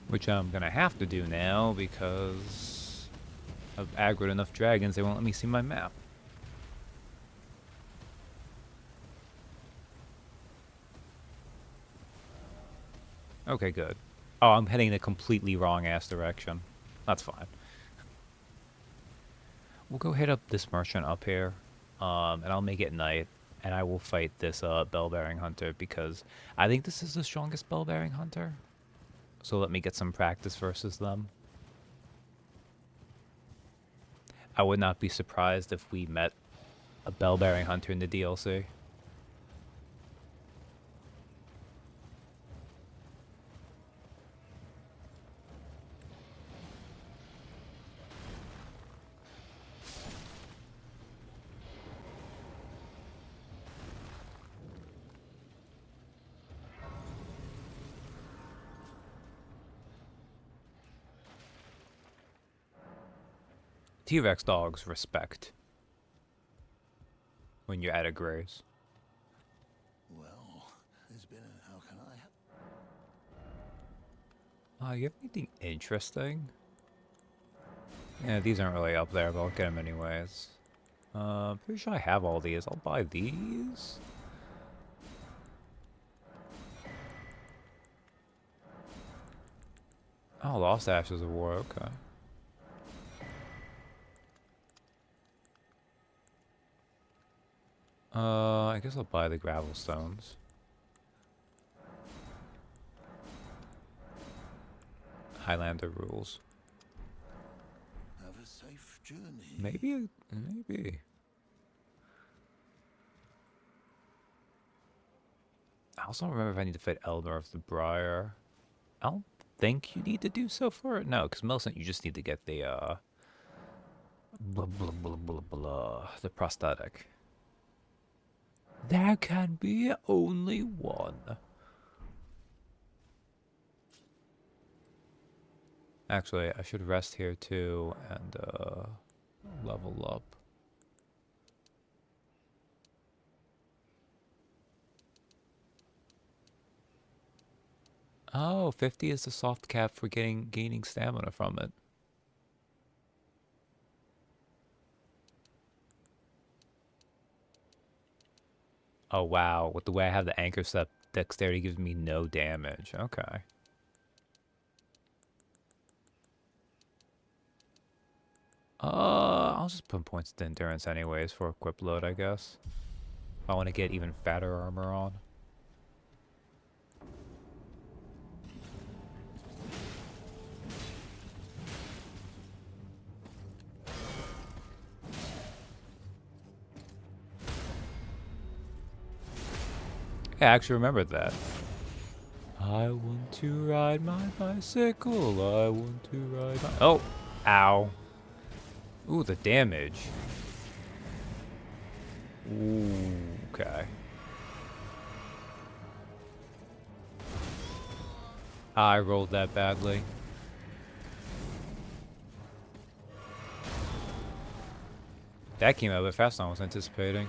Which I'm going to have to do now because I've aggroed enough dragons, they won't let me see my map. Okay, good. Oh, I'm heading the completely wrong ass direction. That's fine. We'll go hit up this merchant up here, and I'll make it night, and I will fight this bell-bearing hunter because I think this is the strongest bell-bearing hunter. So let me get some practice versus them. I would not be surprised if we met a bell-bearing hunter in the DLC. T-Rex dogs respect when you're at a graze. Well, there's been a... How can I... You have anything interesting? Yeah, these aren't really up there, but I'll get them anyways. Pretty sure I have all these. I'll buy these. Oh, Lost Ashes of War, okay. I guess I'll buy the gravel stones. Highlander rules. Have a safe journey. Maybe. I also don't remember if I need to fight Elder of the Briar. I don't think you need to do so for it. No, because Millicent, you just need to get the, the prosthetic. There can be only one. Actually, I should rest here too and level up. Oh, 50 is the soft cap for gaining stamina from it. Oh wow, with the way I have the anchor step, dexterity gives me no damage. Okay. I'll just put points to endurance anyways for equip load, I guess. If I want to get even fatter armor on. Yeah, I actually remembered that. I want to ride my bicycle. I want to ride my... Oh! Ow. Ooh, the damage. Ooh, okay. I rolled that badly. That came out a bit faster than I was anticipating.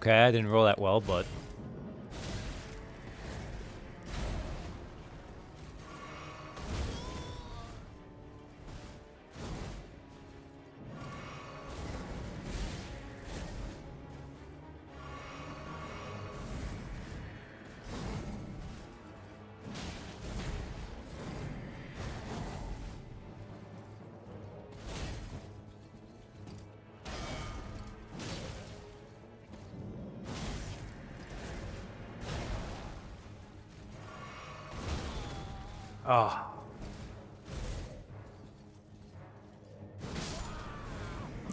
Okay, I didn't roll that well, but... Oh.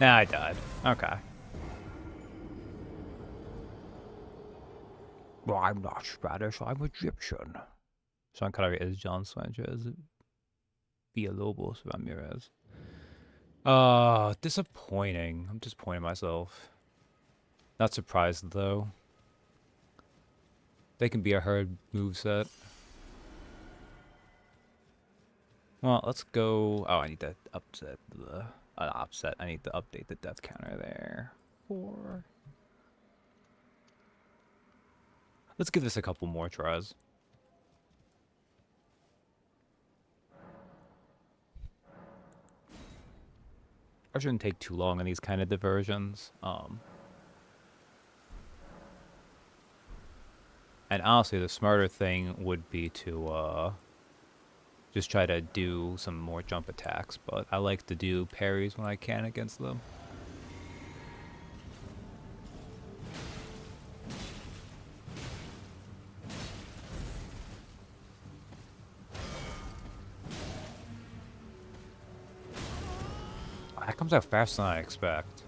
Nah, I died. Okay. Well, I'm not Spanish, I'm Egyptian. Sean Connery is John Sanchez. Villalobos Ramirez. Disappointing. I'm disappointing myself. Not surprised, though. They can be a hard moveset. Well, let's go... Oh, I need to upset the... offset. I need to update the death counter there. 4. Let's give this a couple more tries. I shouldn't take too long on these kind of diversions. And honestly, the smarter thing would be to just try to do some more jump attacks, but I like to do parries when I can against them. That comes out faster than I expect.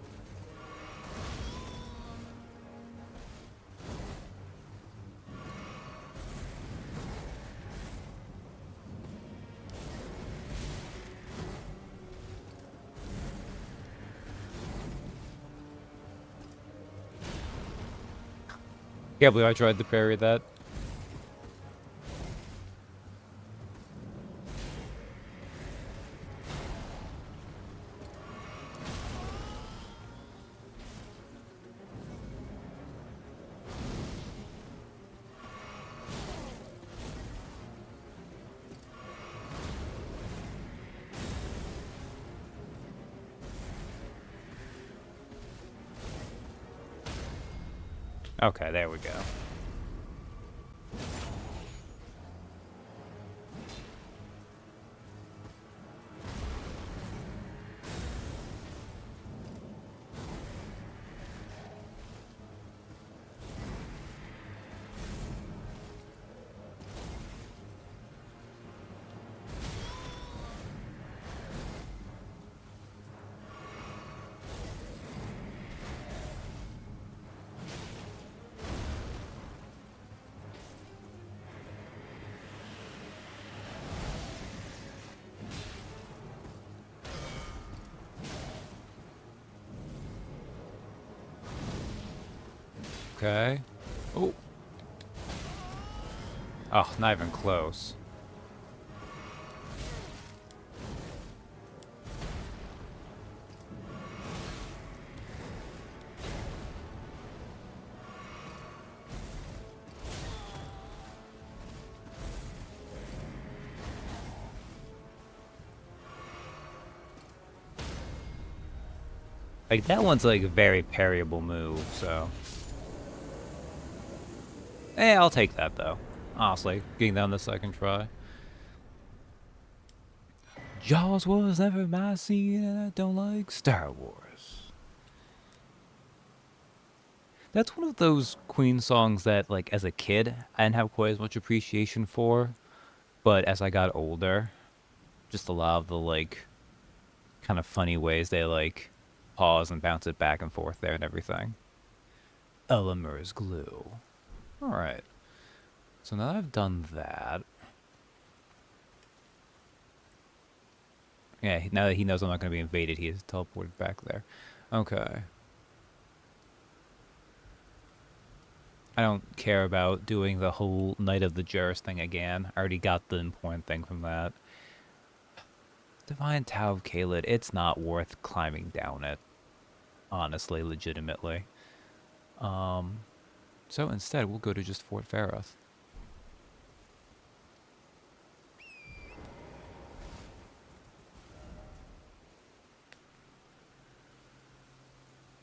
Can't believe I tried to parry that. Okay, there we go. Okay. Oh. Oh, not even close. Like, that one's like a very parryable move, so... I'll take that, though. Honestly, getting down the second try. Jaws was never my scene, and I don't like Star Wars. That's one of those Queen songs that, like, as a kid, I didn't have quite as much appreciation for. But as I got older, just a lot of the, like, kind of funny ways they, like, pause and bounce it back and forth there and everything. Elimer's glue. Alright. So now that I've done that... Yeah, now that he knows I'm not going to be invaded, he is teleported back there. Okay. I don't care about doing the whole Knight of the Juris thing again. I already got the important thing from that. Divine Tau of Kaled, it's not worth climbing down it. Honestly, legitimately. So instead, we'll go to just Fort Faroth.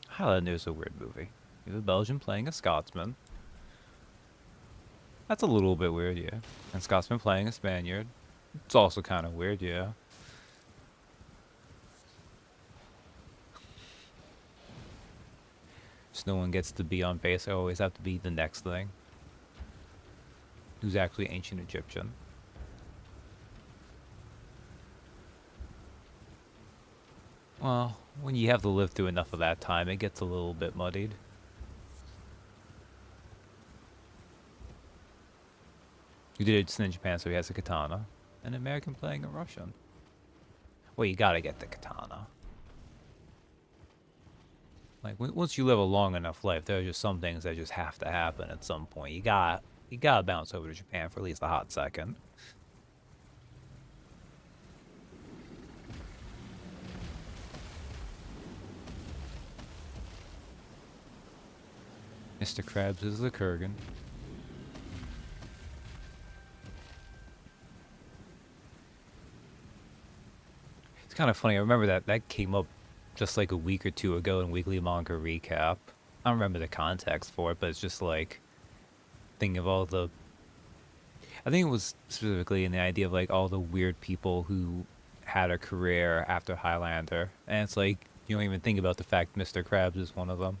Highlander is a weird movie. You have a Belgian playing a Scotsman. That's a little bit weird, yeah. And Scotsman playing a Spaniard. It's also kind of weird, yeah. Just no one gets to be on base. I always have to be the next thing. Who's actually ancient Egyptian. Well, when you have to live through enough of that time, it gets a little bit muddied. You did it in Japan, so he has a katana. An American playing a Russian. Well, you gotta get the katana. Like, once you live a long enough life, there are just some things that just have to happen at some point. You gotta bounce over to Japan for at least a hot second. Mr. Krabs is the Kurgan. It's kind of funny. I remember that came up just like a week or two ago in Weekly Manga Recap. I don't remember the context for it, but it's just like thinking of all the... I think it was specifically in the idea of like all the weird people who had a career after Highlander. And it's like, you don't even think about the fact Mr. Krabs is one of them.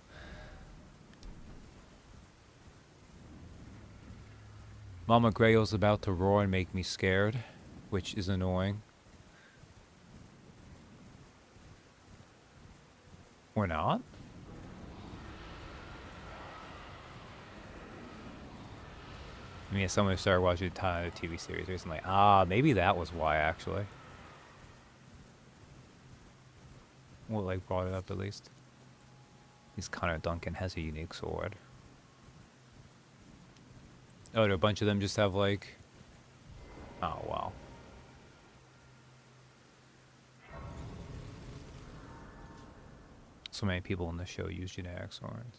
Mama Grayo's about to roar and make me scared, which is annoying. Or not? I mean, someone started watching a TV series recently. Ah, maybe that was why, actually. Well, like, brought it up at least. At least Connor Duncan has a unique sword. Oh, do a bunch of them just have, like... Oh, wow. So many people in the show use generic swords.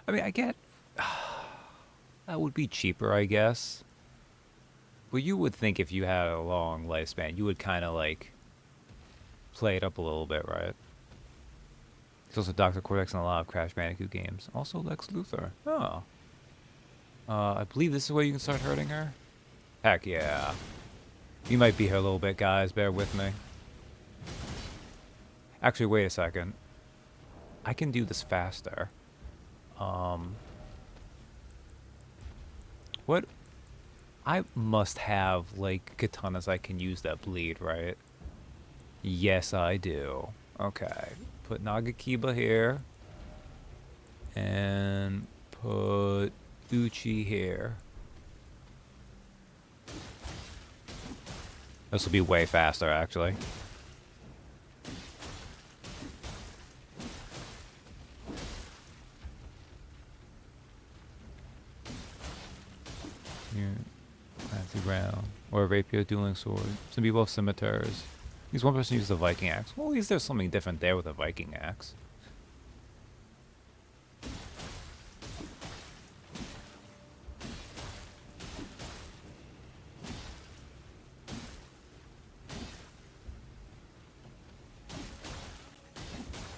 I mean, I get... that would be cheaper, I guess. But you would think if you had a long lifespan, you would kind of, like... play it up a little bit, right? There's also Dr. Cortex in a lot of Crash Bandicoot games. Also Lex Luthor. Oh. I believe this is where you can start hurting her. Heck yeah. You might be here a little bit, guys. Bear with me. Actually, wait a second. I can do this faster. What? I must have, like, katanas I can use that bleed, right? Yes, I do. Okay. Put Nagakiba here. And put Uchi here. This will be way faster, actually. Fancy round. Or a rapier dueling sword. Some people have scimitars. At least one person uses a Viking axe. Well, at least there's something different there with a Viking axe.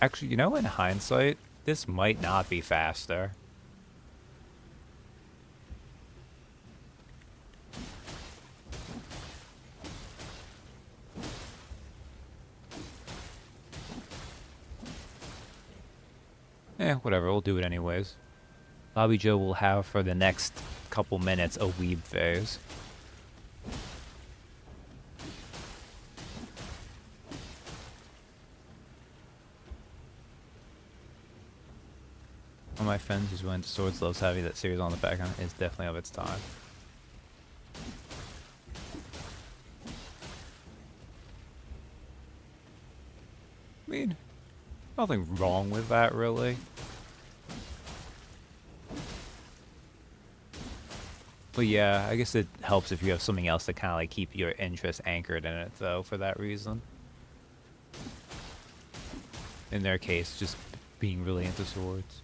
Actually, you know, in hindsight, this might not be faster. Whatever, we'll do it anyways. Bobby Joe will have for the next couple minutes a weeb phase. One of my friends who's went to Swords loves having that series on the background. It's definitely of its time. I mean, nothing wrong with that, really. But yeah, I guess it helps if you have something else to kind of like keep your interest anchored in it, though, for that reason. In their case, just being really into swords.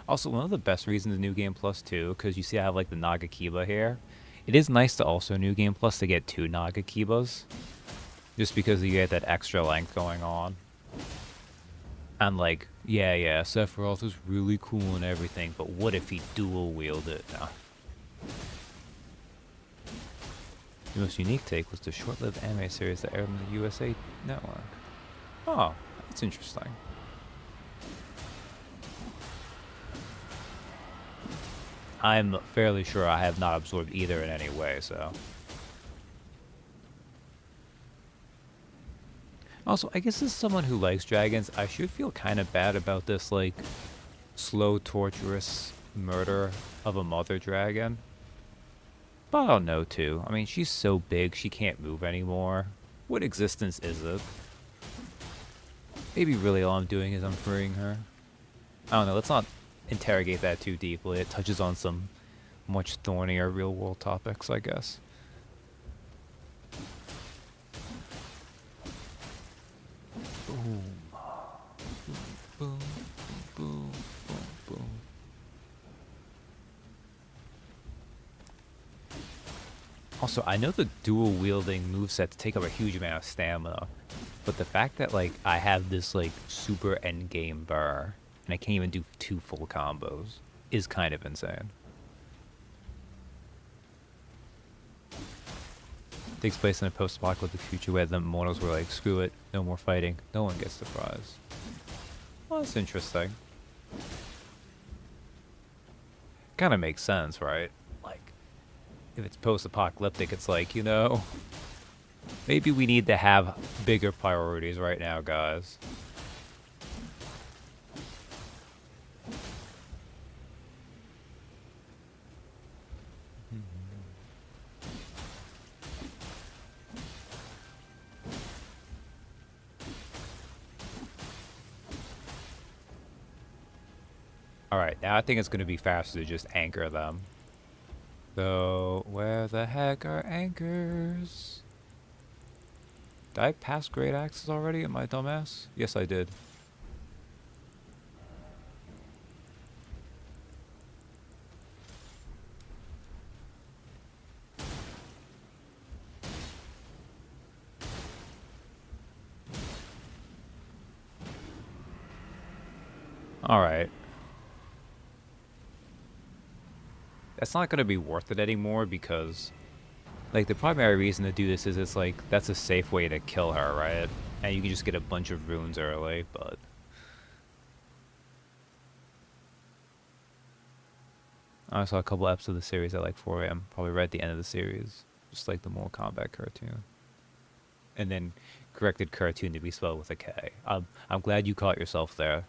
Also, one of the best reasons to New Game Plus too, because you see I have like the Nagakiba here. It is nice to also New Game Plus to get 2 Nagakibas. Just because you get that extra length going on. And like, yeah, Sephiroth is really cool and everything, but what if he dual wield it? No. The most unique take was the short-lived anime series that aired on the USA Network. Oh, that's interesting. I'm fairly sure I have not absorbed either in any way, so. Also, I guess as someone who likes dragons, I should feel kind of bad about this, like, slow, torturous murder of a mother dragon. But I don't know, too. I mean, she's so big, she can't move anymore. What existence is it? Maybe really all I'm doing is I'm freeing her. I don't know, let's not interrogate that too deeply. It touches on some much thornier real-world topics, I guess. Boom. Boom, boom, boom, boom. Also, I know the dual-wielding movesets take up a huge amount of stamina, but the fact that, like, I have this, like, super endgame bar, and I can't even do 2 full combos, is kind of insane. Takes place in a post-apocalyptic future where the mortals were like, screw it, no more fighting, no one gets the prize. Well, that's interesting. Kind of makes sense, right? Like, if it's post-apocalyptic, it's like, you know, maybe we need to have bigger priorities right now, guys. Alright, now I think it's going to be faster to just anchor them. So, where the heck are anchors? Did I pass Great Axes already? Am I a dumbass? Yes, I did. Alright. That's not going to be worth it anymore because, like, the primary reason to do this is it's like, that's a safe way to kill her, right? And you can just get a bunch of runes early, but... I saw a couple episodes of the series at like 4 a.m. Probably right at the end of the series. Just like the Mortal Kombat cartoon. And then corrected cartoon to be spelled with a K. I'm glad you caught yourself there.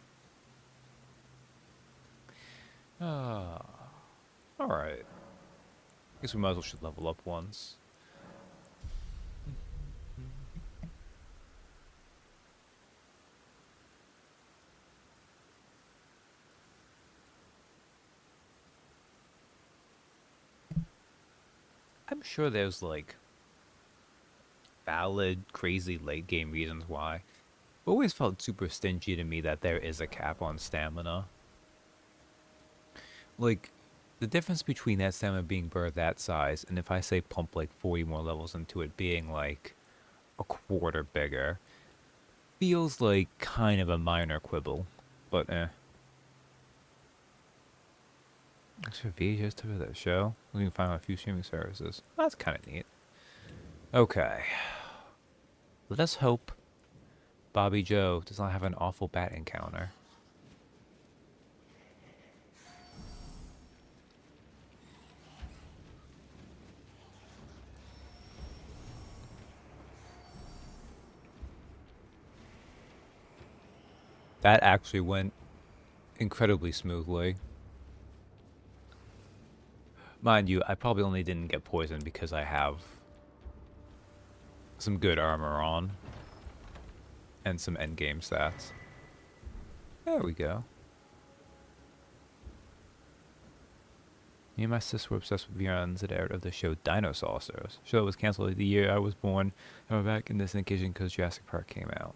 Alright. Guess we might as well should level up once. I'm sure there's like valid, crazy late game reasons why. It always felt super stingy to me that there is a cap on stamina. Like, the difference between that stamina being bird that size and if I say pump like 40 more levels into it being like a quarter bigger feels like kind of a minor quibble, but eh. Extra videos to that show. We can find on a few streaming services. That's kind of neat. Okay. Let us hope Bobby Joe does not have an awful bat encounter. That actually went incredibly smoothly. Mind you, I probably only didn't get poisoned because I have some good armor on. And some endgame stats. There we go. Me and my sister were obsessed with reruns that aired of the show Dino Saucers. Show that was canceled the year I was born. And we're back in this occasion because Jurassic Park came out.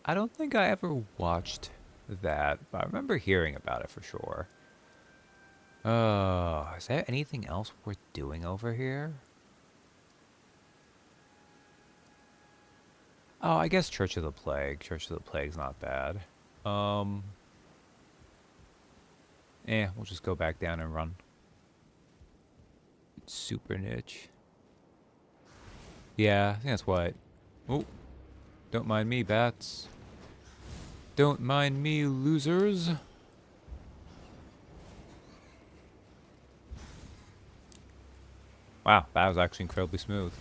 I don't think I ever watched that, but I remember hearing about it for sure. Is there anything else worth doing over here? Oh, I guess Church of the Plague. Church of the Plague's not bad. We'll just go back down and run. Super niche. Yeah, I think that's what. Oh, don't mind me, bats. Don't mind me, losers. Wow, that was actually incredibly smooth.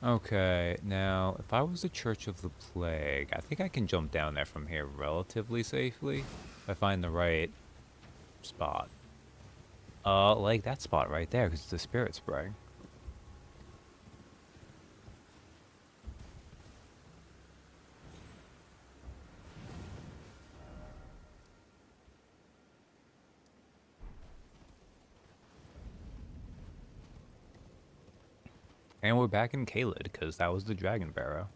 Okay, now, if I was the Church of the Plague, I think I can jump down there from here relatively safely. If I find the right spot. Like that spot right there, because it's a Spirit Spring. And we're back in Caelid, because that was the Dragon Barrow.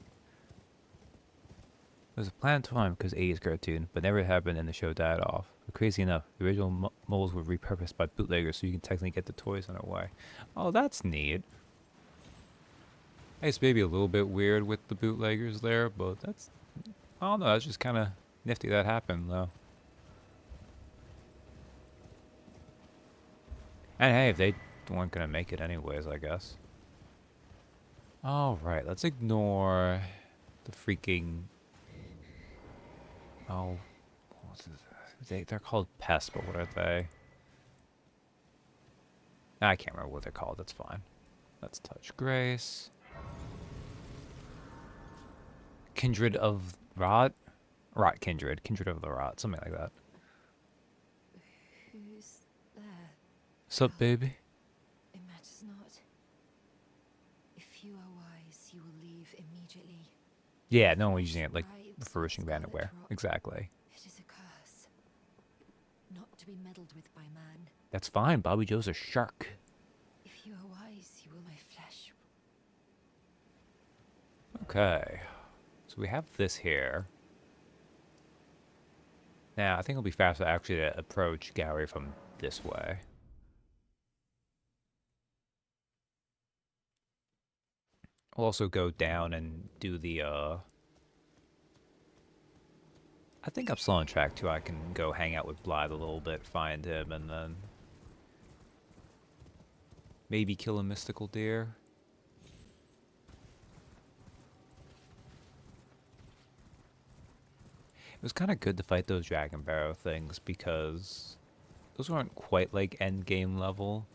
It was a planned time because 80s cartoon, but never happened and the show died off. But crazy enough, the original molds were repurposed by bootleggers so you can technically get the toys on their way. Oh, that's neat. It's maybe a little bit weird with the bootleggers there, but that's... I don't know, that's just kind of nifty that happened, though. And hey, if they weren't going to make it anyways, I guess. Alright, let's ignore the freaking... Oh, they're called pests, but what are they? I can't remember what they're called, that's fine. Let's touch Grace. Kindred of Rot? Rot Kindred. Kindred of the Rot, something like that. Who's there? Sup, baby? It matters not. If you are wise, you will leave immediately. Yeah, no one's using it like refurbishing banditware. Exactly. It is a curse. Not to be meddled with by man. That's fine, Bobby Joe's a shark. If you are wise, you will my flesh. Okay. So we have this here. Now, I think it'll be faster actually to approach Gowry from this way. We'll also go down and do the, I think I'm still on track too. I can go hang out with Blythe a little bit, find him, and then maybe kill a mystical deer. It was kind of good to fight those Dragon Barrow things because those weren't quite like end game level,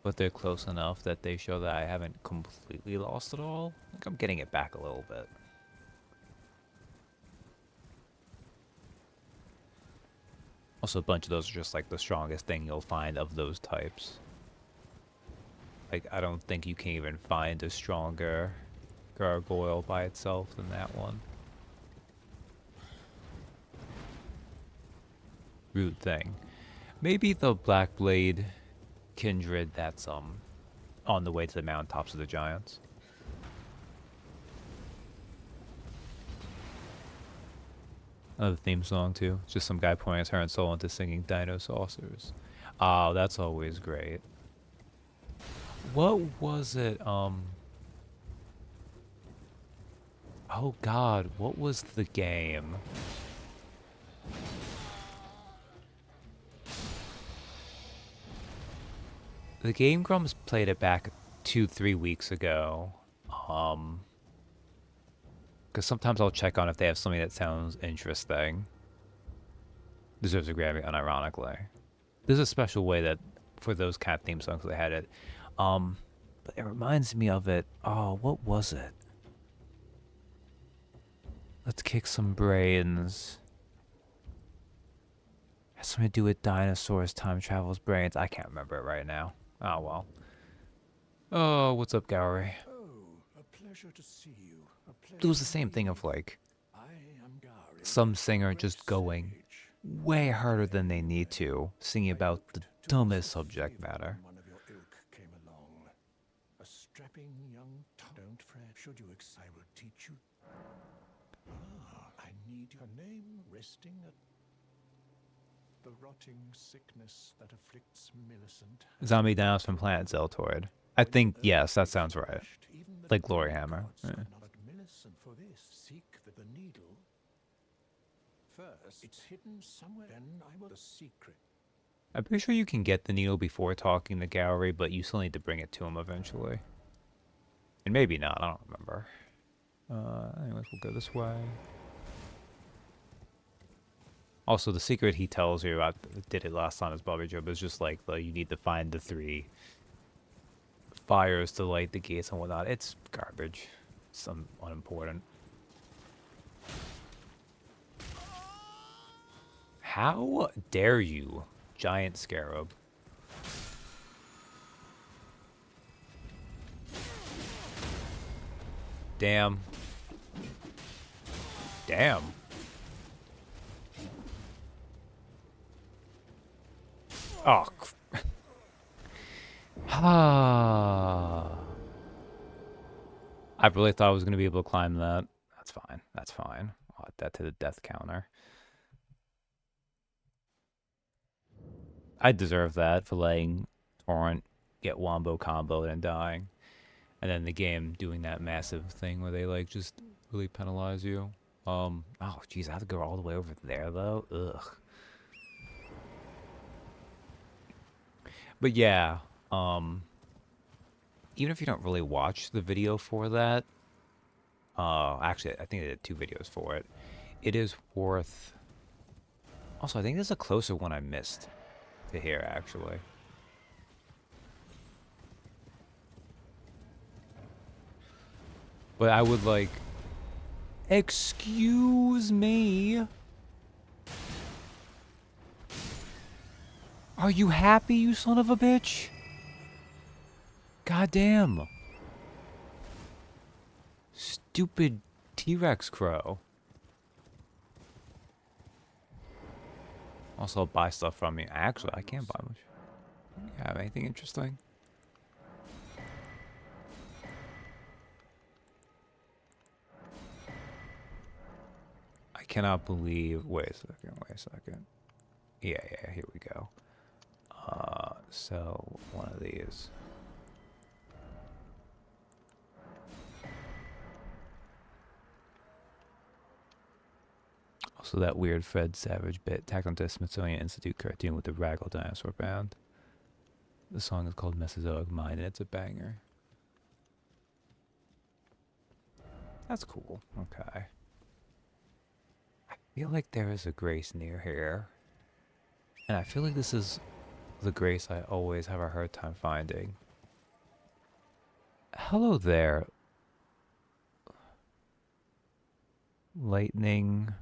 but they're close enough that they show that I haven't completely lost it all. I think I'm getting it back a little bit. Also, a bunch of those are just like the strongest thing you'll find of those types. Like, I don't think you can even find a stronger gargoyle by itself than that one. Rude thing. Maybe the Black Blade kindred that's on the way to the mountaintops of the giants. Another theme song too. It's just some guy pouring his heart and soul into singing Dino Saucers. Oh, that's always great. What was it? Oh God, what was the game? The Game Grumps played it back 2-3 weeks ago. Because sometimes I'll check on if they have something that sounds interesting. Deserves a Grammy, unironically. There's a special way that for those kind of theme songs they had it. But it reminds me of it. Oh, what was it? Let's kick some brains. Has something to do with dinosaurs, time travels, brains. I can't remember it right now. Oh well. Oh, what's up, Gowry? Oh, a pleasure to see you. It was the same thing of like some singer just going way harder than they need to, singing about the dumbest subject matter. One of your ilk came along. A strapping young don't fret. Should you I will teach you. I need your name resting at the rotting sickness that afflicts Millicent. Zombie Dinos from Planet Zeltoid. I think, yes, that sounds right. Like Glory Hammer. Yeah. But Millicent, for this, seek the needle. First, it's hidden somewhere. Then I will the secret. I'm pretty sure you can get the needle before talking to Gowry, but you still need to bring it to him eventually. And maybe not, I don't remember. Anyways, we'll go this way. Also, the secret he tells you, I did it last time as Bobby Joe, but it's just like, you need to find the 3 fires to light the gates and whatnot. It's garbage. Some unimportant. How dare you, giant scarab? Damn. Damn. Oh. Ah. I really thought I was going to be able to climb that. That's fine. That's fine. I'll add that to the death counter. I deserve that for letting Torrent get wombo comboed and dying. And then the game doing that massive thing where they like just really penalize you. Oh geez, I have to go all the way over there though. Ugh. But yeah, even if you don't really watch the video for that, actually I think they did 2 videos for it. It is worth. Also, I think there's a closer one I missed to here actually. But I would like. Excuse me. Are you happy, you son of a bitch? Goddamn. Stupid T-Rex crow. Also, buy stuff from me. Actually, I can't buy much. You have anything interesting? I cannot believe. Wait a second. Yeah, here we go. So one of these. Also, that weird Fred Savage bit tacked onto a Smithsonian Institute cartoon with the Raggle Dinosaur Band. The song is called Mesozoic Mind, and it's a banger. That's cool. Okay. I feel like there is a Grace near here. And I feel like this is the Grace I always have a hard time finding. Hello there. Lightning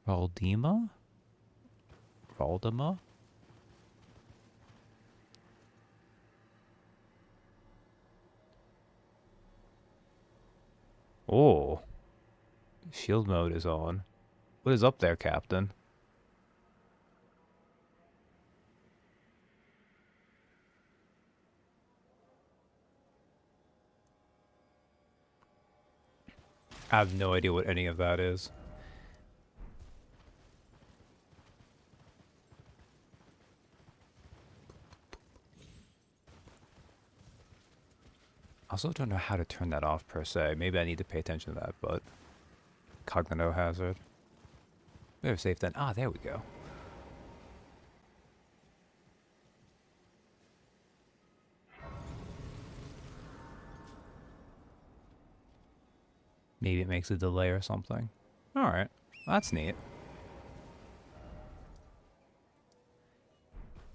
Valdema? Valdema? Oh. Shield mode is on. What is up there, Captain? I have no idea what any of that is. I also don't know how to turn that off per se. Maybe I need to pay attention to that, but cognitive hazard. Better safe than. Ah, there we go. Maybe it makes a delay or something. Alright, that's neat.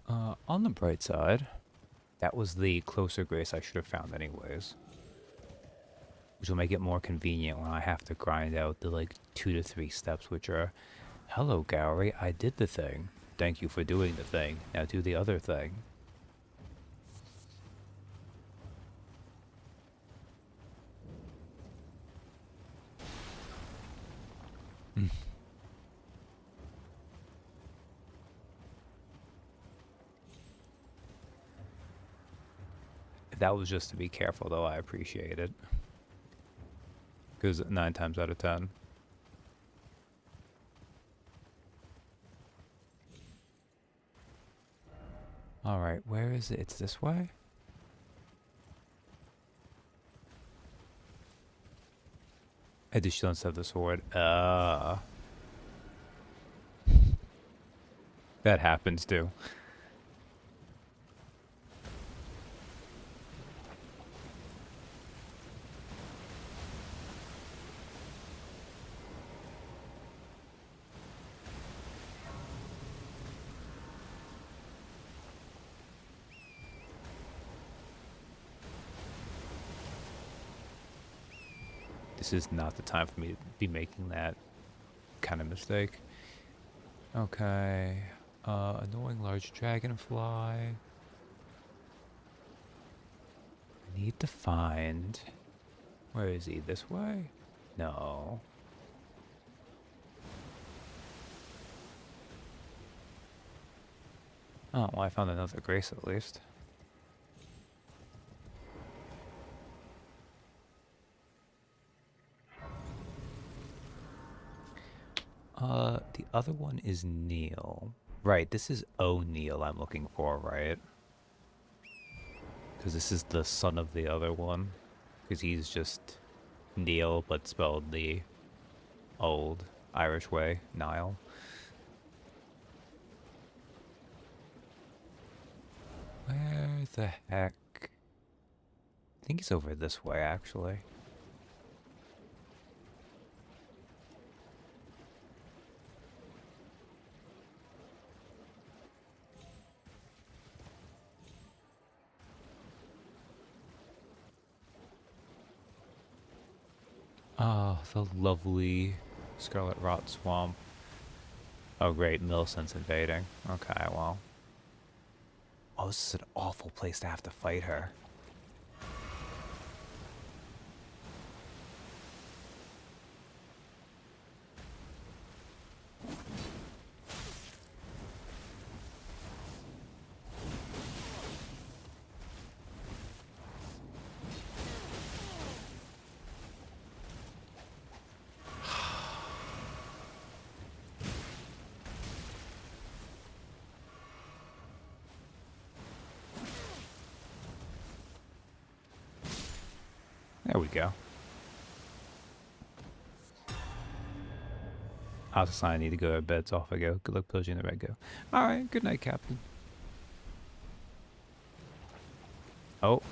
On the bright side, that was the closer Grace I should have found anyways. Which will make it more convenient when I have to grind out the like 2 to 3 steps, which are, hello Gowry, I did the thing. Thank you for doing the thing. Now do the other thing. If that was just to be careful though, I appreciate it. Because 9 times out of 10. Alright, where is it? It's this way? I just don't have the sword. That happens too. This is not the time for me to be making that kind of mistake. Okay. Annoying large dragonfly. I need to find... Where is he? This way? No. Oh, well, I found another grace at least. The other one is Neil. Right, this is O'Neill I'm looking for, right? Because this is the son of the other one. Because he's just Neil, but spelled the old Irish way, Niall. Where the heck? I think he's over this way, actually. Ah, the lovely Scarlet Rot Swamp. Oh great, Millicent's invading. Okay, well. Oh, this is an awful place to have to fight her. There we go. I was I need to go to bed, so off I go. Good luck, Pilgy and the Red go. Alright, good night, Captain. Oh.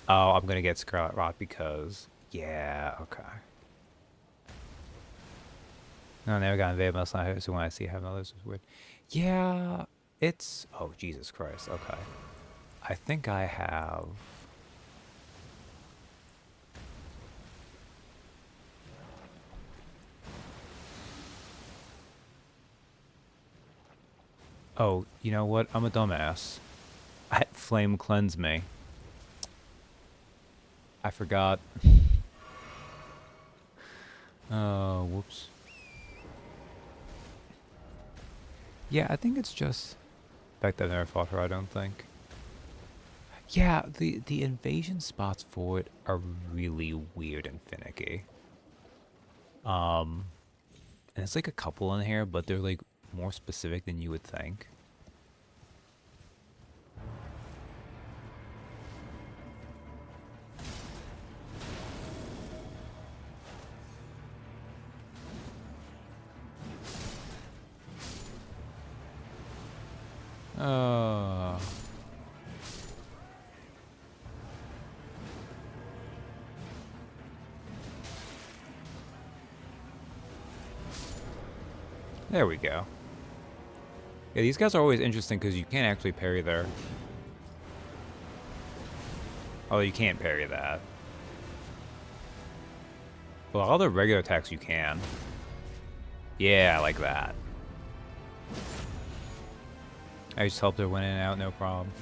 Oh, I'm gonna get Scarlet Rot because... Yeah, okay. No, I never got invaded by Slime, so when I see having others is weird. Yeah, it's... Oh, Jesus Christ, okay. I think I have... Oh, you know what? I'm a dumbass. Flame cleanse me. I forgot. Oh, whoops. Yeah, I think it's just... In fact, I've never fought her, I don't think. Yeah, the invasion spots for it are really weird and finicky. And it's like a couple in here, but they're like more specific than you would think. There we go. Yeah, these guys are always interesting because you can't actually parry there. Oh, you can't parry that. Well, all the regular attacks you can. Yeah, like that. I just helped her win in and out, no problem.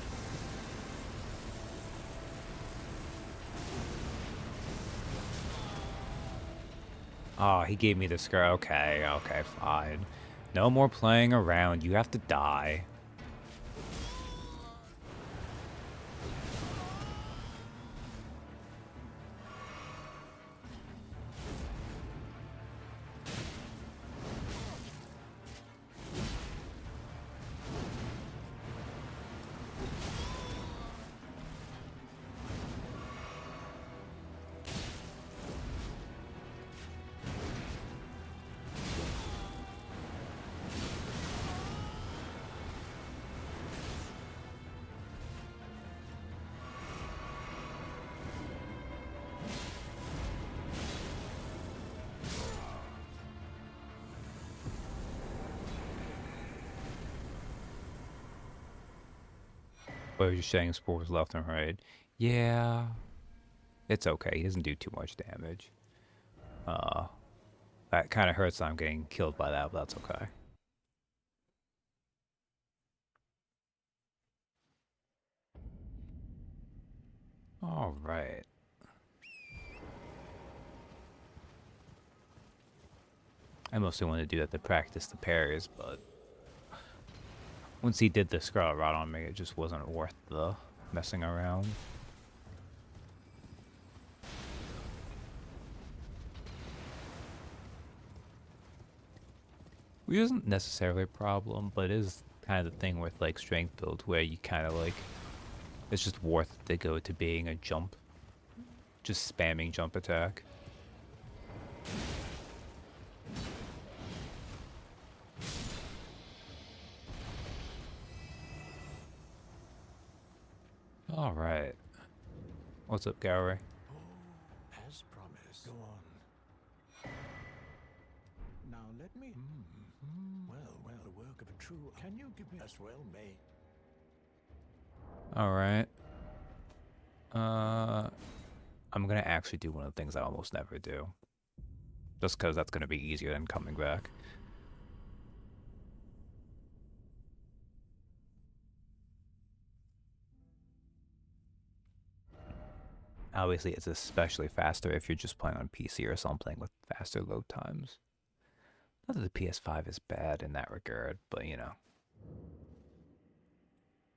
Oh, he gave me the scar. Okay, okay, fine. No more playing around. You have to die. But you're shedding spores left and right. Yeah. It's okay. He doesn't do too much damage. That kind of hurts that I'm getting killed by that, but that's okay. All right. I mostly wanted to do that to practice the parries, but once he did the Scarlet Rot on me, it just wasn't worth the messing around. Which isn't necessarily a problem, but it is kind of the thing with like strength builds where you kind of like, it's just worth it to go to being a jump. Just spamming jump attack. All right. What's up, Gowry? As promised. Go on. Now let me. Well, the work of a true. Can you give me as well, may? All right. I'm gonna actually do one of the things I almost never do. Just because that's gonna be easier than coming back. Obviously, it's especially faster if you're just playing on PC or something with faster load times. Not that the PS5 is bad in that regard, but you know.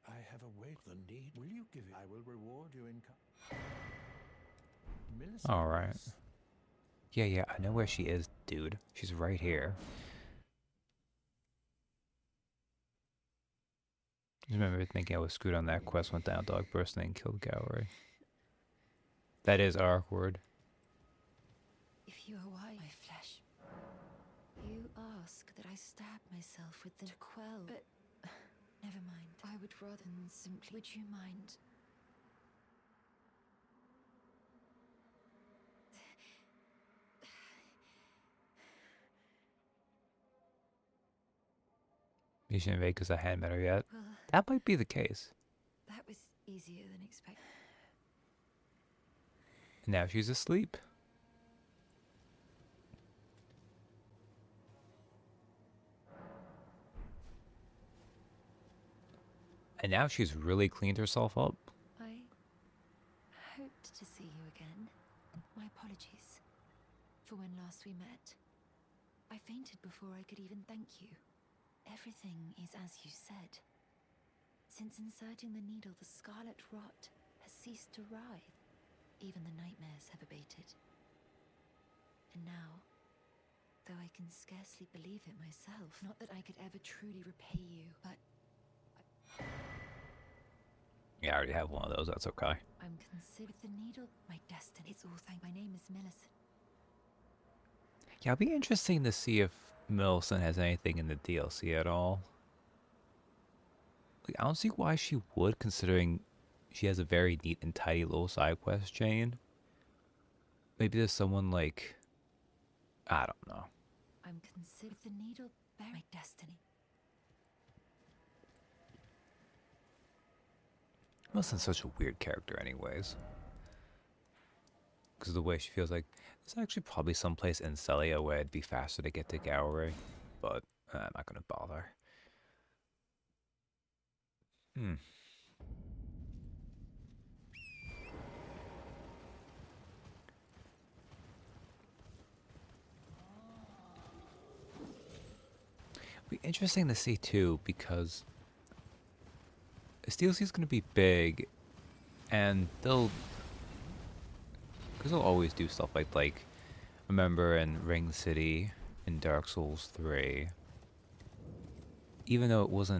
I have awaited the need. Will you give it? I will reward you in. All right. Yeah, I know where she is, dude. She's right here. I remember thinking I was screwed on that quest, went down dog person and killed Gowry. That is awkward. If you are why my flesh, you ask that I stab myself with the quell, but never mind. I would rather than simply. Would you mind? You shouldn't invade because I hadn't met her yet. Well, That might be the case. that was easier than expected. And now she's asleep. And now she's really cleaned herself up. I hoped to see you again. My apologies for when last we met. I fainted before I could even thank you. Everything is as you said. Since inserting the needle, the scarlet rot has ceased to writhe. Even the nightmares have abated. And now, though I can scarcely believe it myself, not that I could ever truly repay you, but Yeah, I already have one of those. That's okay. I'm considered the needle my destiny. It's all thanks. My name is Millicent. Yeah, it'll be interesting to see if Millicent has anything in the DLC at all. Like, I don't see why she would, considering she has a very neat and tidy little side quest chain. Maybe there's someone like, I don't know. I'm considered the needle bearer my destiny. Millicent's such a weird character anyways. Because of the way she feels like, there's actually probably someplace in Celia where it'd be faster to get to Gowry. But I'm not going to bother. Be interesting to see too, because this DLC is going to be big, and because they'll always do stuff like remember in Ring City in Dark Souls 3, even though it was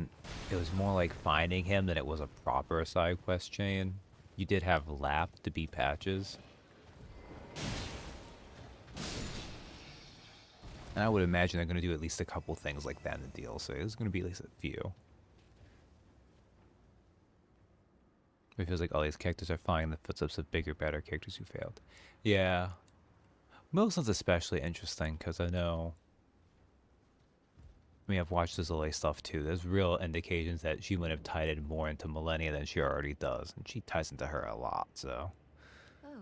more like finding him than it was a proper side quest chain. You did have Lap to beat patches. And I would imagine they're going to do at least a couple things like that in the DLC. There's going to be at least a few. It feels like all these characters are following the footsteps of bigger, better characters who failed. Yeah. Millicent's especially interesting because I mean, I've watched the Zilay stuff too. There's real indications that she would have tied in more into Millennia than she already does. And she ties into her a lot, so. Oh,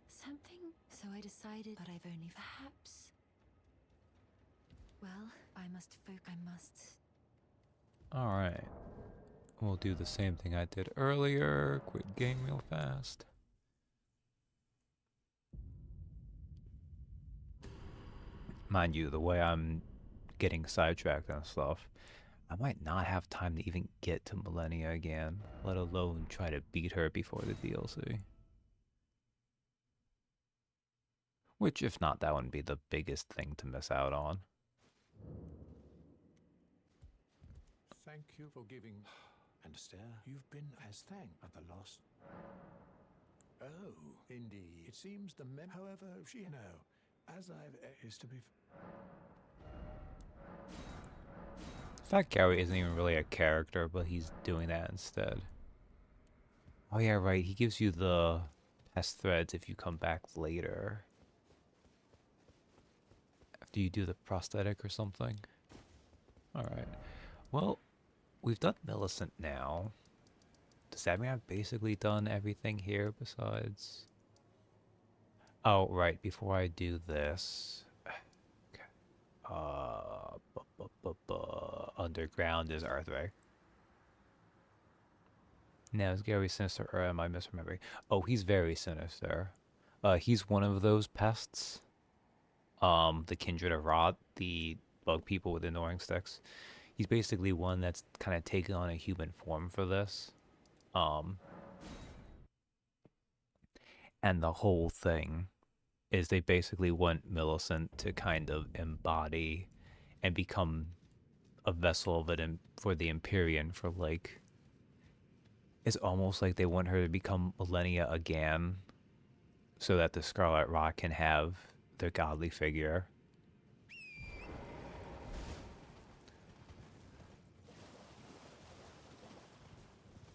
Something? So I decided, but I've only perhaps. Well, I must Alright. We'll do the same thing I did earlier. Quit game real fast. Mind you, the way I'm getting sidetracked and stuff, I might not have time to even get to Millennia again, let alone try to beat her before the DLC. Which, if not, that wouldn't be the biggest thing to miss out on. Thank you for giving. Understand? You've been as thanked at the loss. Oh, indeed. It seems the however, she no, as I've is to be. Fat Gary isn't even really a character, but he's doing that instead. Oh yeah, right. He gives you the pest threads if you come back later. After you do the prosthetic or something. Alright. Well, we've done Millicent now. Does that mean I've basically done everything here besides... Oh, right. Before I do this... Underground is Earthray. Now, is Gary sinister or am I misremembering? Oh, he's very sinister. He's one of those pests. The Kindred of Rot, the bug people with annoying sticks. He's basically one that's kind of taken on a human form for this. And the whole thing is they basically want Millicent to kind of embody and become a vessel of it for the Empyrean for like... It's almost like they want her to become Millennia again so that the Scarlet Rot can have their godly figure.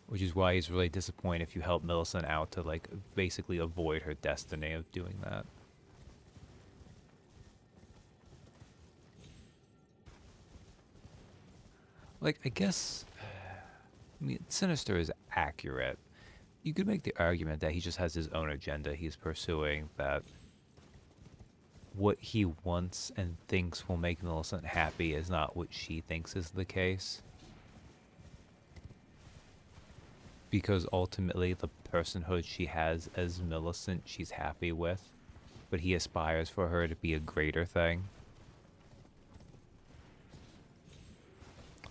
Which is why he's really disappointed if you help Millicent out to like basically avoid her destiny of doing that. Like, I guess... I mean, Sinister is accurate. You could make the argument that he just has his own agenda he's pursuing, that what he wants and thinks will make Millicent happy is not what she thinks is the case. Because ultimately the personhood she has as Millicent she's happy with, but he aspires for her to be a greater thing.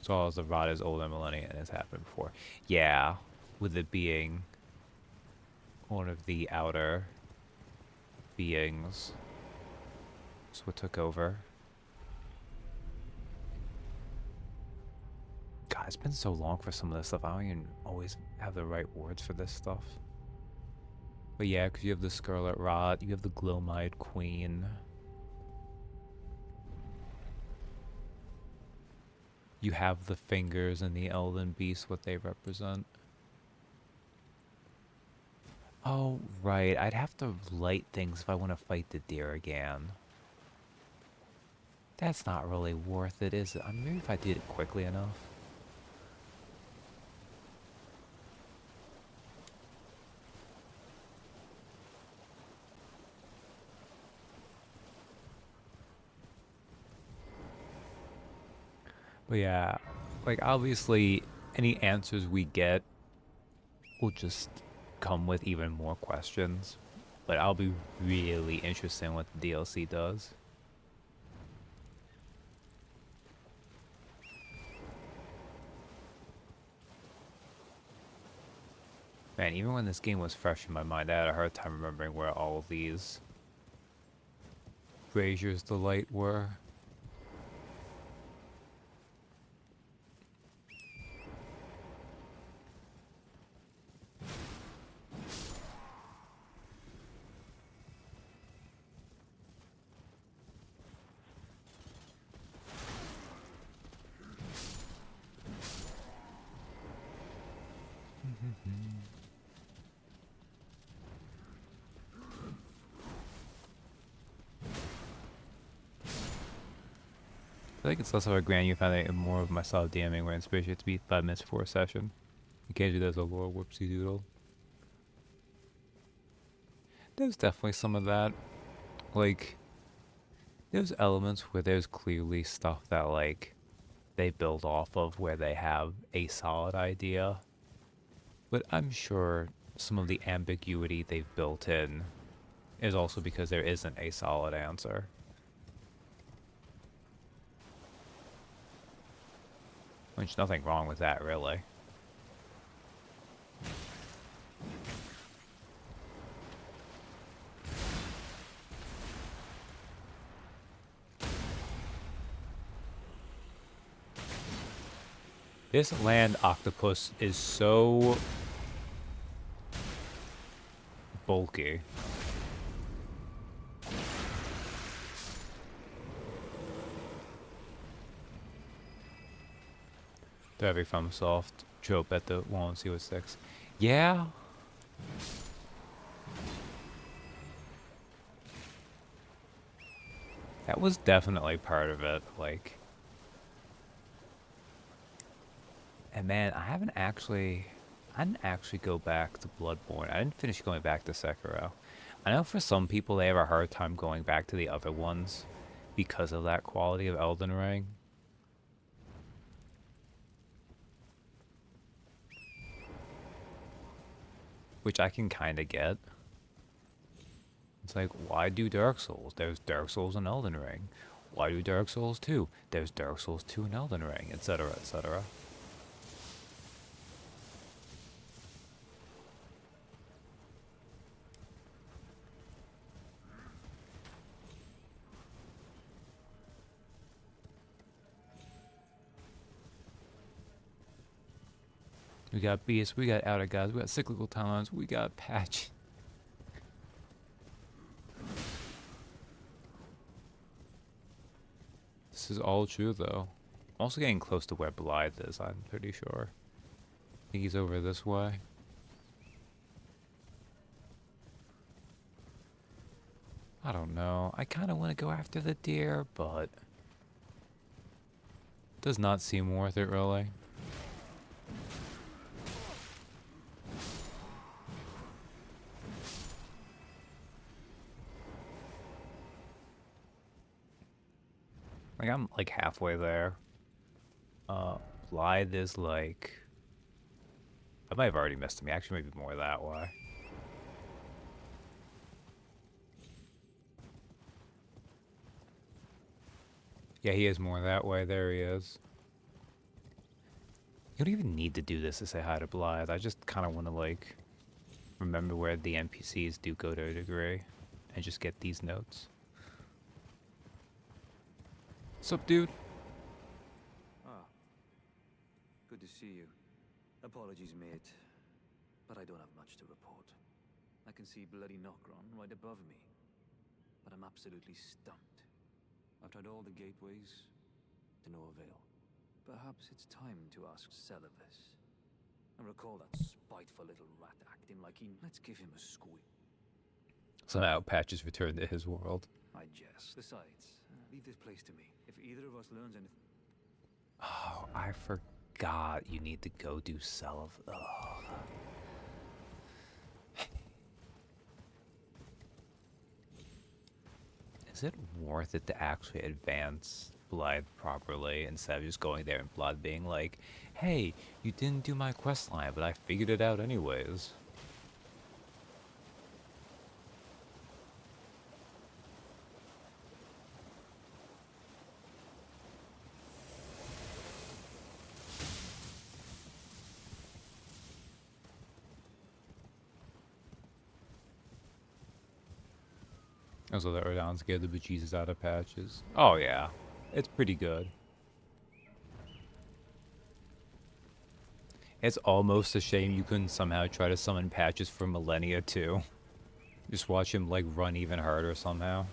As well as the Rod is older Millennia and has happened before. Yeah, with it being one of the outer beings. That's what took over. God, it's been so long for some of this stuff. I don't even always have the right words for this stuff. But yeah, because you have the Scarlet Rot, you have the Glomide Queen. You have the fingers and the Elden Beast, what they represent. Oh, right. I'd have to light things if I want to fight the deer again. That's not really worth it, is it? I mean, maybe if I did it quickly enough. But yeah, like obviously any answers we get will just come with even more questions. But I'll be really interested in what the DLC does. Man, even when this game was fresh in my mind, I had a hard time remembering where all of these Brazier's Delight were. I think it's less of a grand you find out and more of my solid DMing where inspiration has to be 5 minutes before a session. Occasionally there's a lore whoopsie doodle. There's definitely some of that. Like, there's elements where there's clearly stuff that, like, they build off of where they have a solid idea. But I'm sure some of the ambiguity they've built in is also because there isn't a solid answer. Which, nothing wrong with that, really. This land octopus is so bulky. The every FromSoft trope at the 1-6. Yeah. That was definitely part of it, like. And man, I didn't actually go back to Bloodborne. I didn't finish going back to Sekiro. I know for some people they have a hard time going back to the other ones because of that quality of Elden Ring. Which I can kind of get. It's like, why do Dark Souls? There's Dark Souls and Elden Ring. Why do Dark Souls 2? There's Dark Souls 2 and Elden Ring, etc., etc. We got Beast, we got Outer Gods, we got Cyclical Timelines, we got Patch. This is all true, though. I'm also getting close to where Blythe is, I'm pretty sure. I think he's over this way. I don't know. I kind of want to go after the deer, but... does not seem worth it, really. Like, I'm, like, halfway there. Blythe is, like... I might have already missed him. He actually might be more that way. Yeah, he is more that way. There he is. You don't even need to do this to say hi to Blythe. I just kind of want to, like, remember where the NPCs do go to a degree. And just get these notes. Sup, dude? Ah, good to see you. Apologies, mate, but I don't have much to report. I can see bloody Nokron right above me, but I'm absolutely stumped. I've tried all the gateways, to no avail. Perhaps it's time to ask Celibus. I recall that spiteful little rat acting like he... Let's give him a squeak. Somehow Patches returned to his world. I jest. Besides, leave this place to me. If either of us learns anything... Oh, I forgot you need to go do Ugh. Is it worth it to actually advance Blythe properly instead of just going there and Blythe being like, hey, you didn't do my quest line, but I figured it out anyways? Also, the Erdon scared the bejesus out of Patches. Oh yeah, it's pretty good. It's almost a shame you couldn't somehow try to summon Patches for Millennia too. Just watch him like run even harder somehow.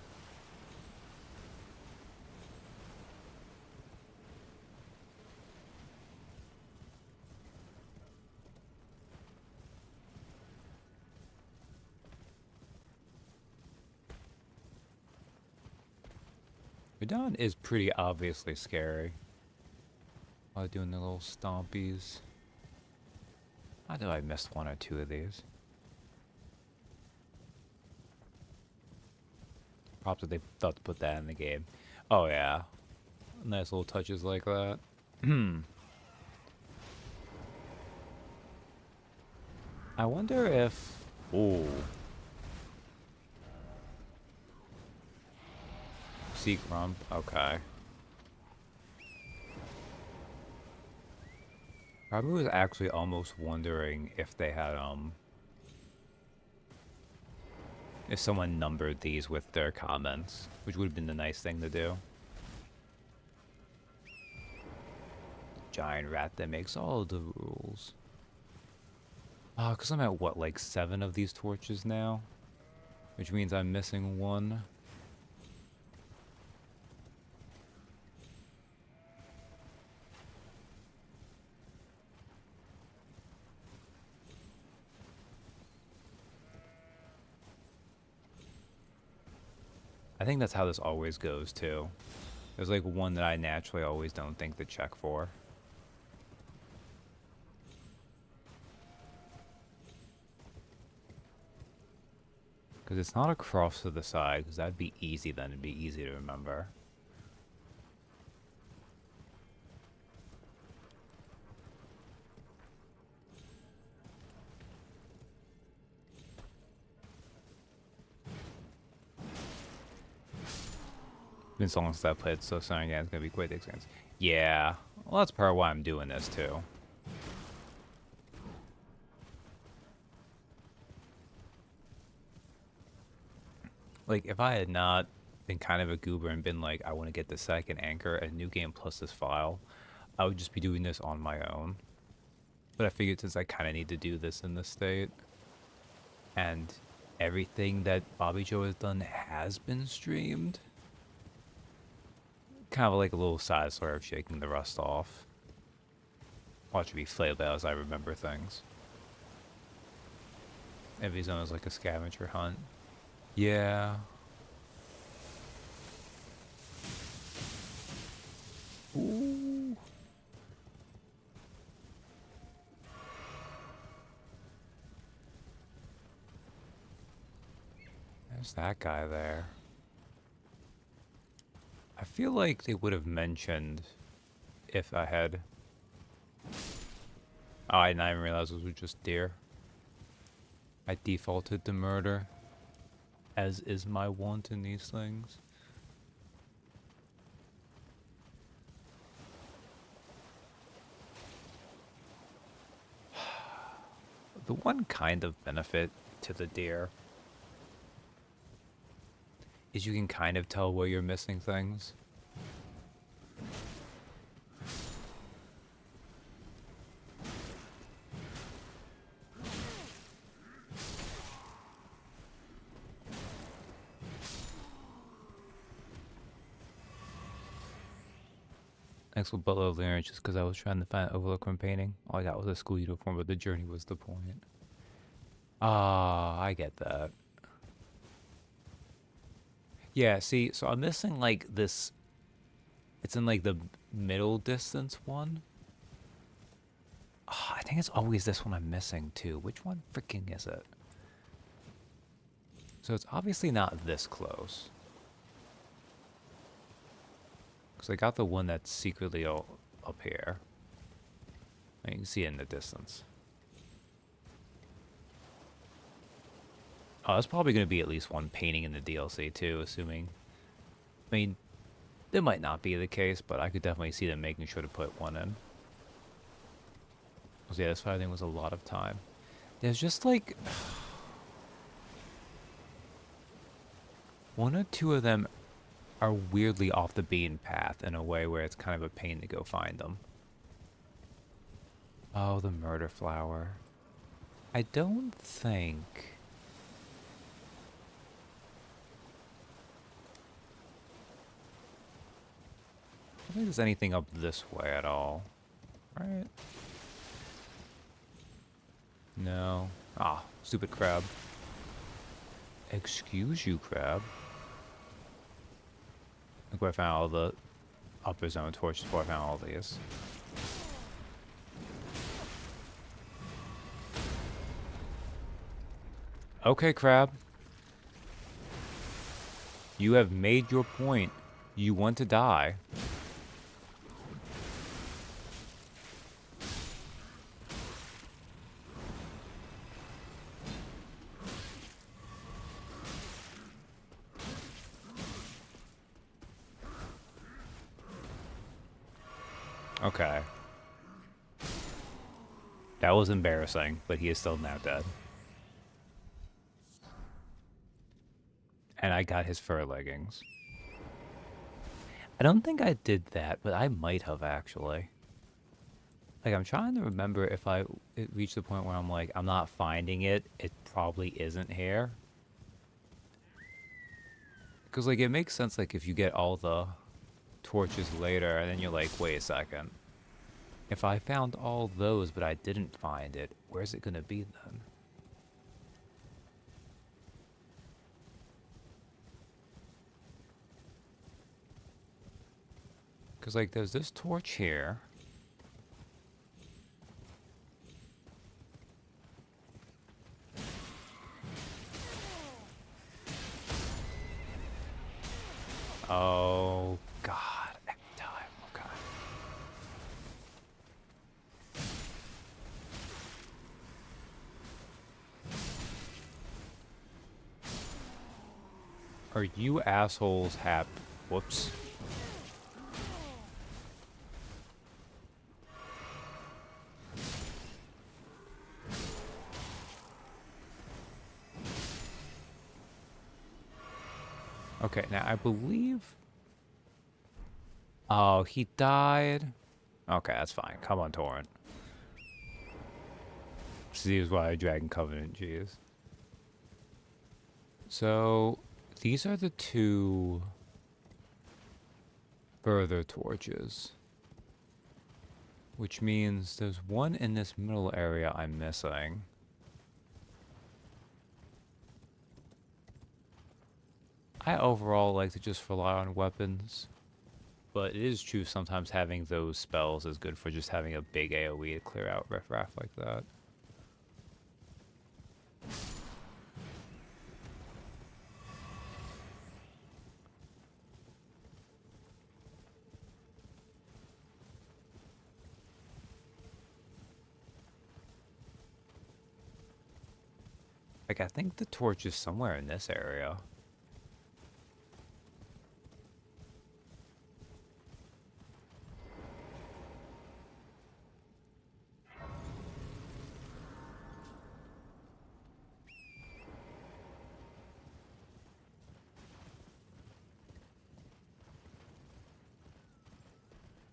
Erdon is pretty obviously scary. While doing the little stompies. I know I missed one or two of these. Props that they thought to put that in the game. Oh yeah. Nice little touches like that. I wonder if... Ooh. Sea Grump, okay. I was actually almost wondering if they had, if someone numbered these with their comments, which would have been the nice thing to do. Giant rat that makes all the rules. Because I'm at, what, like 7 of these torches now? Which means I'm missing one. I think that's how this always goes, too. There's like one that I naturally always don't think to check for. Because it's not across to the side, because that'd be easy then. It'd be easy to remember. Been so long since I played, so starting again, it's gonna be quite expensive. Yeah, well, that's part of why I'm doing this too. Like, if I had not been kind of a goober and been like, I want to get the second anchor and new game plus this file, I would just be doing this on my own. But I figured since I kind of need to do this in this state, and everything that Bobby Joe has done has been streamed, kind of like a little side story of shaking the rust off. Watch me flail out as I remember things. Every zone is like a scavenger hunt. Yeah. Ooh. There's that guy there. I feel like they would have mentioned if I had... Oh, I didn't even realize those were just deer. I defaulted to murder, as is my want in these things. The one kind of benefit to the deer is you can kind of tell where you're missing things. Next will Butler Lyric just because I was trying to find Overlook from painting. All I got was a school uniform, but the journey was the point. Ah, I get that. Yeah, see, so I'm missing like this. It's in like the middle distance one. I think it's always this one I'm missing too. Which one freaking is it? So it's obviously not this close. Because I got the one that's secretly up here. You can see it in the distance. Oh, there's probably going to be at least one painting in the DLC too, assuming... I mean, it might not be the case, but I could definitely see them making sure to put one in. So yeah, this fighting was a lot of time. There's just like... one or two of them are weirdly off the beaten path in a way where it's kind of a pain to go find them. Oh, the murder flower. I don't think... I don't think there's anything up this way at all. Right? No. Ah, stupid crab. Excuse you, crab. Look where I found all the upper zone torches before I found all these. Okay, crab. You have made your point. You want to die. Okay. That was embarrassing, but he is still now dead. And I got his fur leggings. I don't think I did that, but I might have actually. Like, I'm trying to remember if it reached the point where I'm like, I'm not finding it. It probably isn't here. Because, like, it makes sense, like, if you get all the torches later, and then you're like, wait a second. If I found all those, but I didn't find it, where's it gonna be then? Because, like, there's this torch here. Oh, God. Every time. Okay. Are you assholes happy? Whoops. Okay, now I believe... Oh, he died? Okay, that's fine. Come on, Torrent. See why Dragon Covenant, jeez. So, these are the two further torches. Which means there's one in this middle area I'm missing. I overall like to just rely on weapons. But it is true sometimes having those spells is good for just having a big AoE to clear out riffraff like that. Like, I think the torch is somewhere in this area.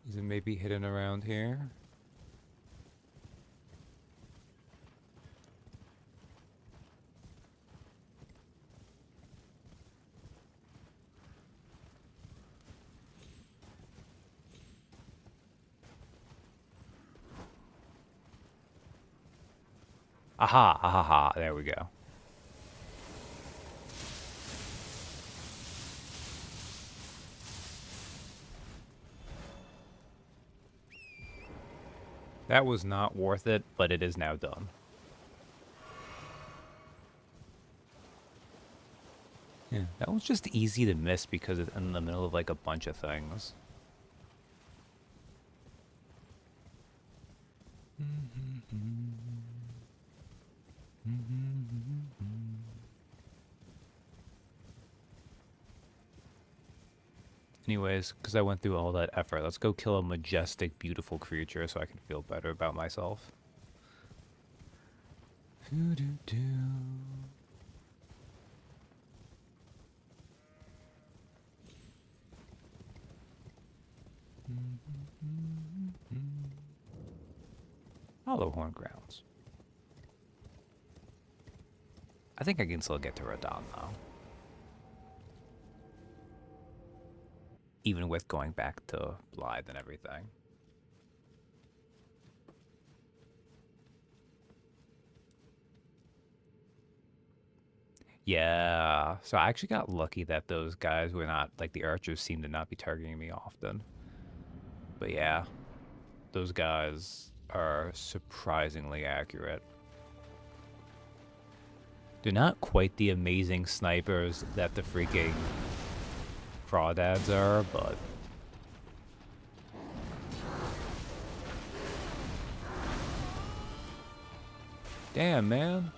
Is it maybe hidden around here? Aha, aha, aha, there we go. That was not worth it, but it is now done. Yeah, that was just easy to miss because it's in the middle of like a bunch of things. Anyways, because I went through all that effort, let's go kill a majestic, beautiful creature so I can feel better about myself. Hollow Horn Grounds. I think I can still get to Radon, though. Even with going back to Blythe and everything. Yeah, so I actually got lucky that those guys were not, like the archers seemed to not be targeting me often. But yeah, those guys are surprisingly accurate. They're not quite the amazing snipers that the freaking crawdads are, but damn, man.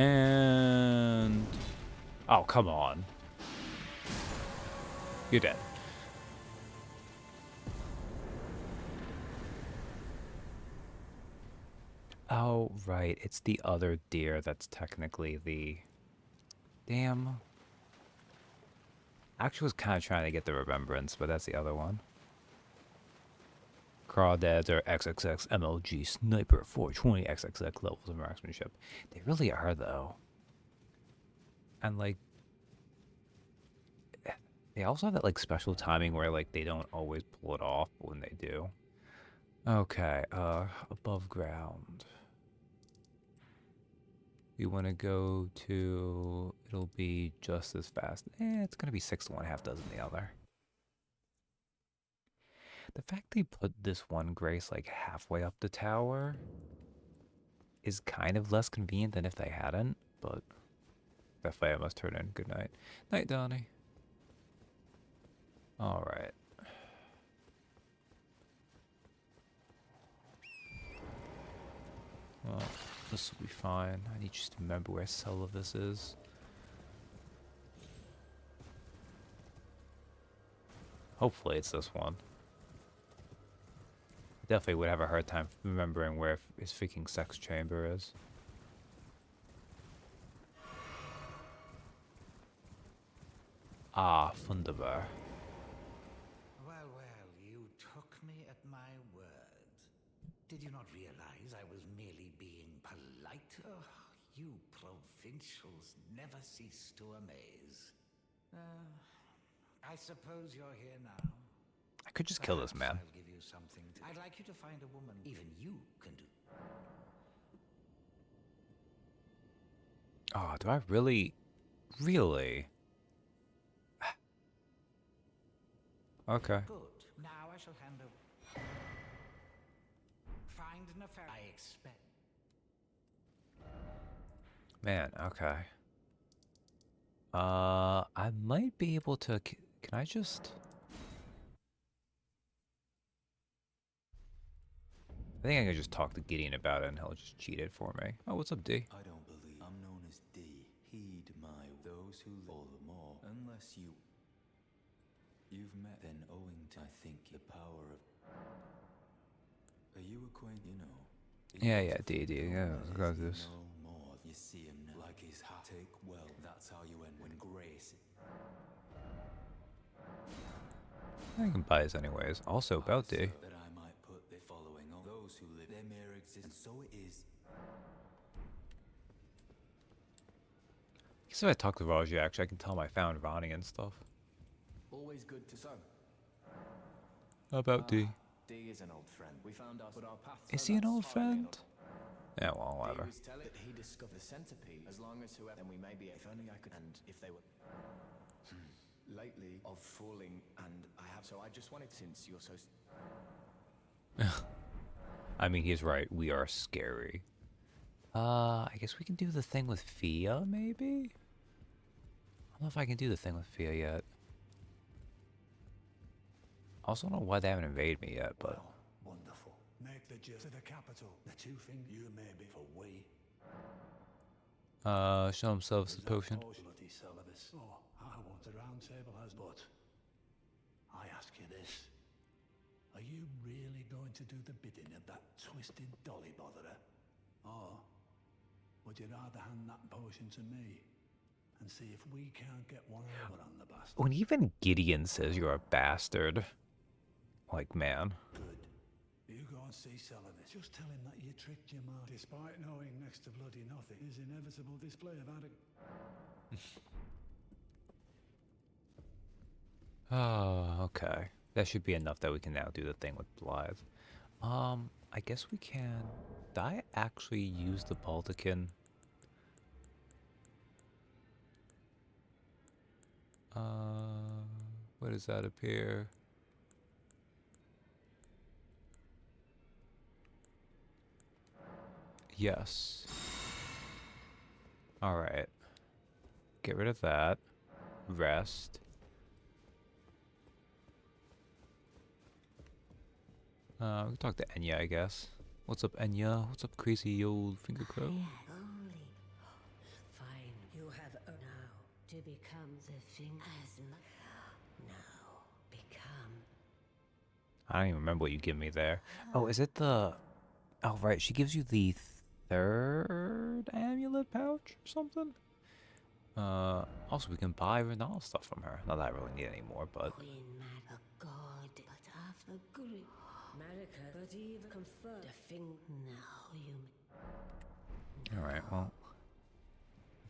And oh, come on. You're dead. Oh, right. It's the other deer that's technically the... Damn. Actually was kind of trying to get the remembrance, but that's the other one. Crawdads are XXX MLG Sniper 420 XXX levels of marksmanship. They really are, though. And, like... They also have that, like, special timing where, like, they don't always pull it off, but when they do. Okay, above ground. We want to go to... It'll be just as fast. It's going to be 6 to 1, half dozen the other. The fact they put this one Grace, like, halfway up the tower is kind of less convenient than if they hadn't, but... That fight I must turn in. Good night. Night, Donnie. Alright. Well, this will be fine. I need just to remember where Cell of this is. Hopefully it's this one. I definitely would have a hard time remembering where his freaking sex chamber is. Ah, wunderbar. Well, well, you took me at my word. Did you not realize I was merely being polite? Oh, you provincials never cease to amaze. I suppose you're here now. I could just kill this man. I'll give you something to... I'd like you to find a woman even you can do. Oh, do I really? Really? Okay. Good. Now I shall hand over. Find an affair. I expect. Man, okay. I might be able to... Can I just... I think I can just talk to Gideon about it and he'll just cheat it for me. Oh, what's up, D? I don't believe I'm known as D. Heed my those who live all the more. Unless you've met, then owing to I think the power of. Are you acquainted? You know. Yeah, D. Yeah, let's go through this. No more. You see him now, like his hat. Take well. That's how you end when grace. I can buy this anyways. Also about D. That I might put the following on those who live their mere existence. So it is. I guess if I talk to Raji, actually, I can tell him I found Ronnie and stuff. Always good to so. How about D? D is an old friend. We found out, but our paths. Is he an old friend? Yeah, well, He whatever. was telling that he discovered the centipede. As long as whoever, then we may be. If only I could. And if they were. Lately, of falling, and I have. So I just wanted, since you're so. I mean, he's right. We are scary. I guess we can do the thing with Fia, maybe? I don't know if I can do the thing with Fia yet. I also don't know why they haven't invaded me yet, but... Wonderful. Make the journey to the capital. The two things you may be for we. Show himself the potion. Bloody Celibus. Oh, I want the round table has, but I ask you this. Are you really going to do the bidding of that twisted dolly botherer? Or would you rather hand that potion to me and see if we can't get one over on the bastard? When even Gideon says you're a bastard, like, man. Good. You go and see Celibus. Just tell him that you tricked your man. Despite knowing next to bloody nothing, his inevitable display of Oh, okay. That should be enough that we can now do the thing with Blythe. I guess we can... Did I actually use the Baltican? What does that appear? Yes. Alright. Get rid of that. Rest. We can talk to Enya, I guess. What's up, Enya? What's up, crazy old finger crow? Only. Fine. You have now to become the thing as now become. I don't even remember what you give me there. Oh, is it the... Oh, right. She gives you the third amulet pouch or something? Also, we can buy Renal stuff from her. Not that I really need any more, but... Queen Mad, a god, but after grip. Marika, but even confer the thing now you. Alright, well...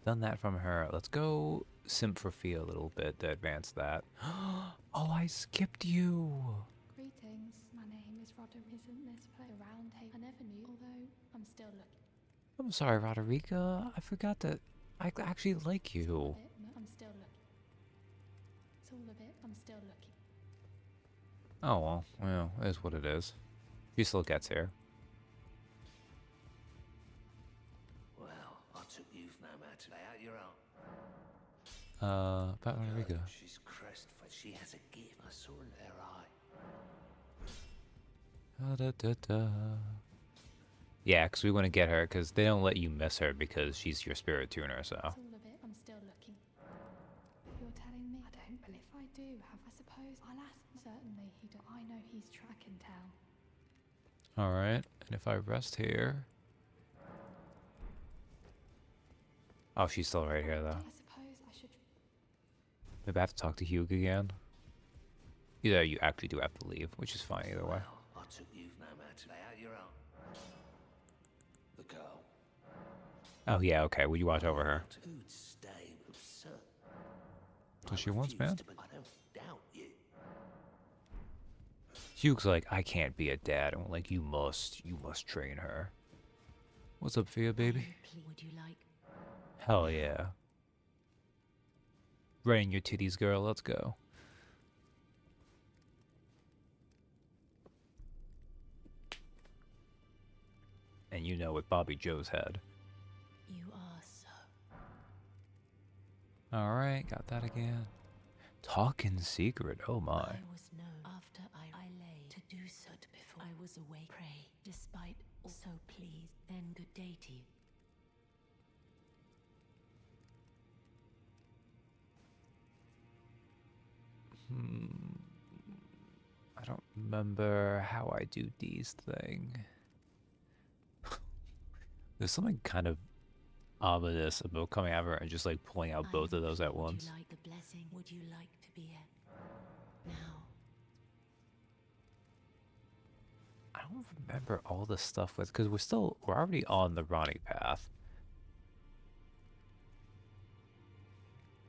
Done that from her. Let's go simp for Fia a little bit to advance that. Oh, I skipped you! Greetings, my name is Rodder. Isn't this place around here? I never knew, although I'm still looking. I'm sorry, Roderica. I forgot that I actually like you. I'm still looking. It's all a bit, I'm still looking. Oh, well, it is what it is. She still gets here. Well, I took you no matter. Lay out your own. About Roderica. She's crestfallen. She has a gift. I saw in her eye. Da, da, da. Yeah, because we want to get her, because they don't let you miss her because she's your spirit tuner, so. It's all a bit, I'm still looking. You're telling me I don't, but if I do have, I suppose I'll ask. Certainly he does. I know he's tracking town. Alright, and if I rest here... Oh, she's still right here, though. I suppose I should... Maybe I have to talk to Hugh again. Either you actually do have to leave, which is fine either way. Well, I took you no matter. Lay out your own. The girl. Oh yeah, okay, will you watch over her? Who'd stay with Sir? That's what she wants, man. I don't doubt you. Hugh's like, I can't be a dad. And we're like, you must train her. What's up, Fia, baby? Would you like? Hell yeah. Right in your titties, girl, let's go. And you know what Bobby Joe's had. You are so. Alright, got that again. Talk in secret, oh my. I was known after I lay to do so before I was away. Pray, despite also pleased. Then good day to you. I don't remember how I do D's thing. There's something kind of ominous about coming over and just like pulling out both of those at once. Would you like the blessing? Would you like to be a... Now. I don't remember all the stuff with, because we're already on the Ronnie path.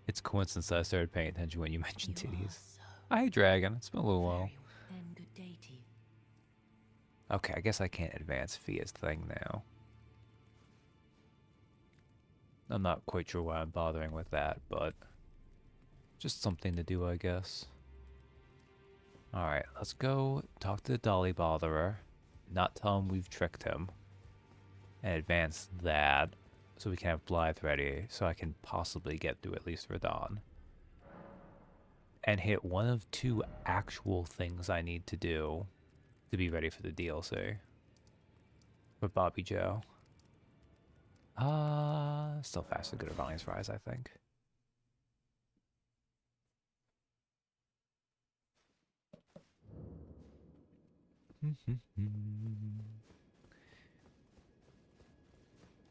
It's coincidence that I started paying attention when you mentioned You are titties. so. Hi, Dragon. It's been a little while. Very well. Then good day to you. Okay, I guess I can't advance Fia's thing now. I'm not quite sure why I'm bothering with that, but just something to do, I guess. Alright, let's go talk to the Dolly Botherer, not tell him we've tricked him, and advance that so we can have Blythe ready so I can possibly get through at least Radon. And hit one of two actual things I need to do to be ready for the DLC. With Bobby Joe. Still faster good at Ronnie's Fries, I think.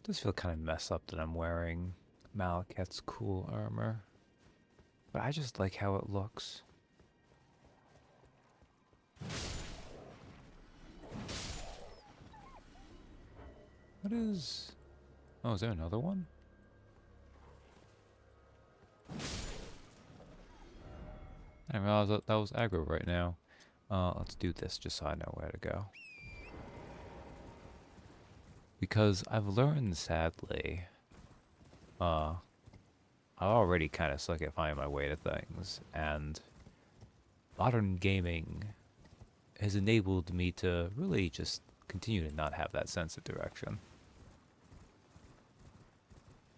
Does feel kind of messed up that I'm wearing Malekith's cool armor. But I just like how it looks. What is... Oh, is there another one? I didn't realize that was aggro right now. Let's do this just so I know where to go. Because I've learned, sadly, I already kind of suck at finding my way to things, and modern gaming has enabled me to really just continue to not have that sense of direction.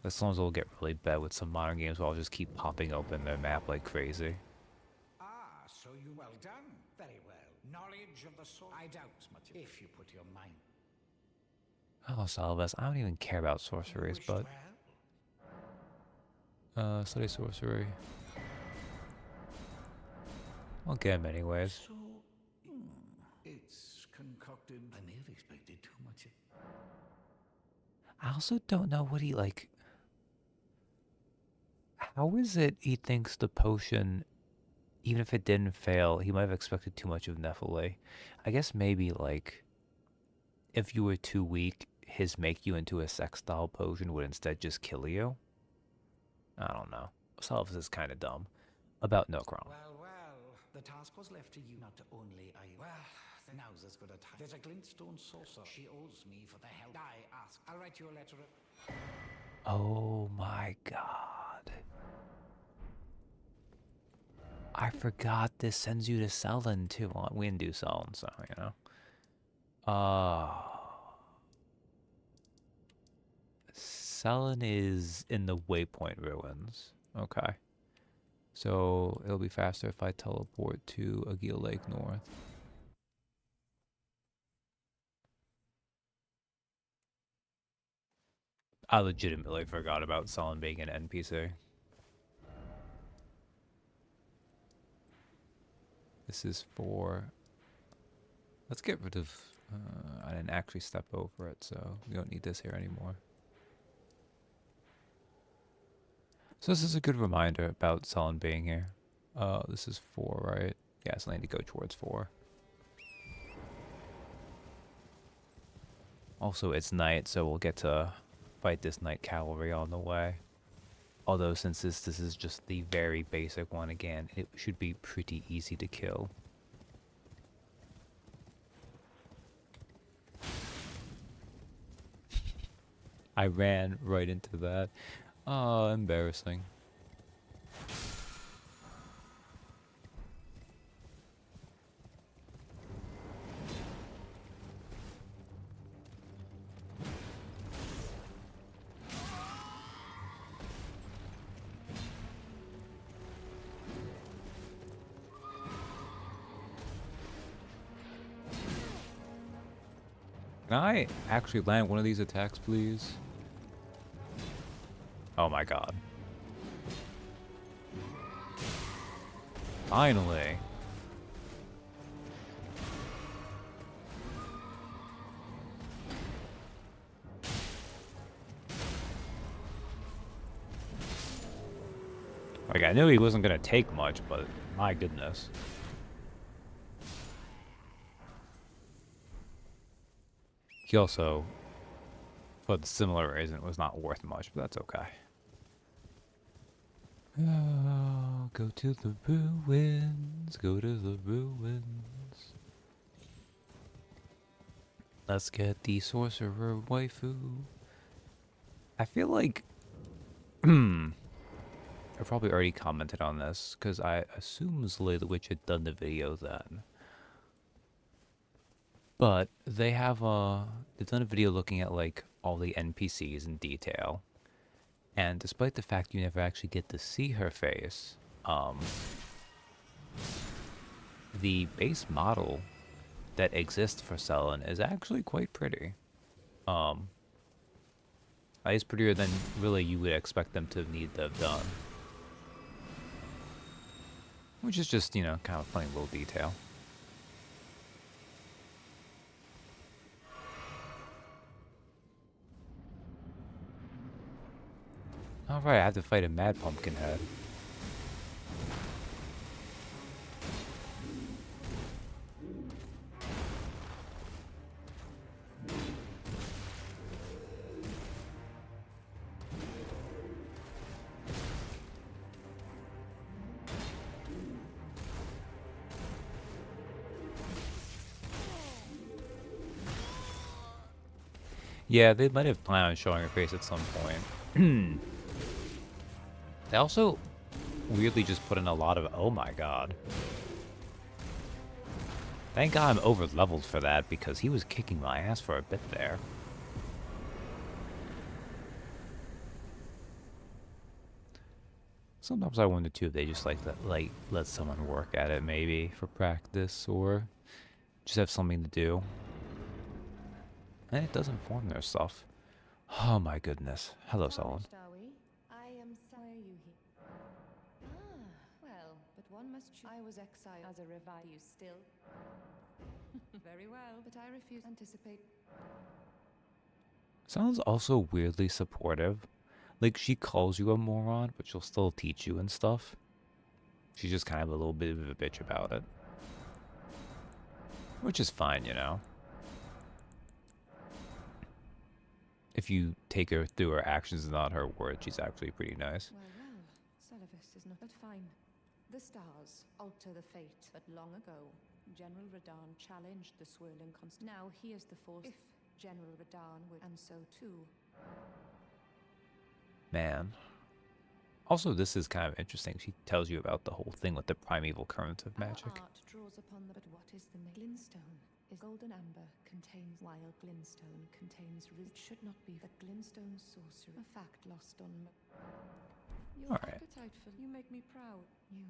As long as I'll get really bad with some modern games where I'll just keep popping open their map like crazy. Ah, so you well done. Very well. Knowledge of the source. I doubt much if you put your mind. Oh, Salvas, I don't even care about sorceries, Wished but... well. Study sorcery. I'll get him anyways. So, it's concocted. I may have expected too much. I also don't know what he, like... How is it he thinks the potion, even if it didn't fail, he might have expected too much of Nephili? I guess maybe, like, if you were too weak, his make you into a sextile potion would instead just kill you? I don't know. Salvas is kind of dumb. About Nokron. Well, the task was left to you, not to only I. Well, now's as good a time. There's a glintstone saucer. She owes me for the help I asked. I'll write you a letter. Oh my god. I forgot this sends you to Selden too. Well, we didn't do Selden, so, you know. Selden is in the Waypoint Ruins. Okay. So it'll be faster if I teleport to Agil Lake North. I legitimately forgot about Selden being an NPC. This is for... Let's get rid of... I didn't actually step over it, so we don't need this here anymore. So this is a good reminder about Selden being here. This is 4, right? Yeah, so I need to go towards 4. Also, it's night, so we'll get to fight this night cavalry on the way. Although, since this is just the very basic one again, it should be pretty easy to kill. I ran right into that. Oh, embarrassing. Can I actually land one of these attacks, please? Oh my god. Finally. Like, I knew he wasn't gonna take much, but my goodness. He also, for the similar reason, was not worth much, but that's okay. Oh, go to the ruins, go to the ruins. Let's get the sorcerer waifu. I feel like, I probably already commented on this, because I assume Slay the Witch had done the video then. But they have they've done a video looking at like all the NPCs in detail. And despite the fact you never actually get to see her face, the base model that exists for Selden is actually quite pretty. It's prettier than really you would expect them to need to have done. Which is just, you know, kind of a funny little detail. Alright, I have to fight a mad pumpkin head. Yeah, they might have planned on showing her face at some point. They also weirdly just put in a lot of, oh my god. Thank god I'm over leveled for that because he was kicking my ass for a bit there. Sometimes I wonder too if they just let someone work at it maybe for practice or just have something to do. And it does inform their stuff. Oh my goodness. Hello, Solon. Are we? I am sorry you here. Ah, well, but one must choose. I was exiled as a revive. You still? Very well, but I refuse to anticipate. Solon's also weirdly supportive. Like, she calls you a moron, but she'll still teach you and stuff. She's just kind of a little bit of a bitch about it. Which is fine, you know. If you take her through her actions and not her words, she's actually pretty nice. Well, Celavis is not but fine. The stars alter the fate, but long ago, General Radahn challenged the swirling constant. Now he is the force. If General Radahn would, and so too. Man. Also, this is kind of interesting. She tells you about the whole thing with the primeval current of magic. Our art draws upon the, but what is the glintstone? Is golden amber contains, while glintstone contains. It should not be the glintstone sorcery. A fact lost on. Your appetite for you make me proud. You.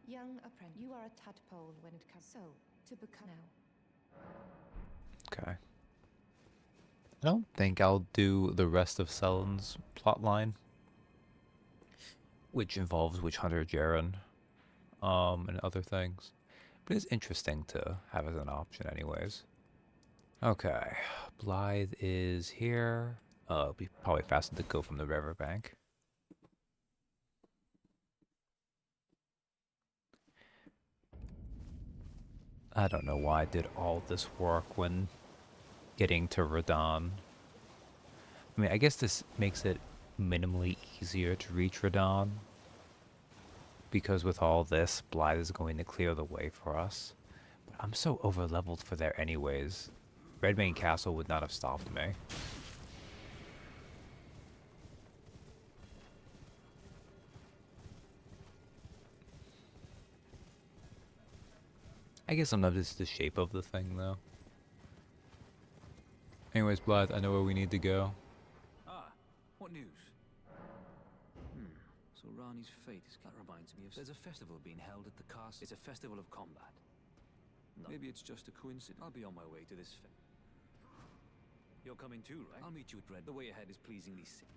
Young apprentice, you are a tadpole when it comes. So to become now. Okay. I don't think I'll do the rest of Sellen's plotline, which involves Witch Hunter Jaren, and other things. But it's interesting to have as an option anyways. Okay, Blythe is here. It'll be probably faster to go from the riverbank. I don't know why I did all this work when getting to Radahn. I mean, I guess this makes it minimally easier to reach Radahn, because with all this, Blythe is going to clear the way for us. But I'm so over-leveled for there anyways. Redmane Castle would not have stopped me. I guess some of this is the shape of the thing, though. Anyways, Blythe, I know where we need to go. Ah, what news? So Rani's fate is... That reminds me of... There's a festival being held at the castle. It's a festival of combat. No. Maybe it's just a coincidence. I'll be on my way to this You're coming too, right? I'll meet you at Red. The way ahead is pleasingly sick.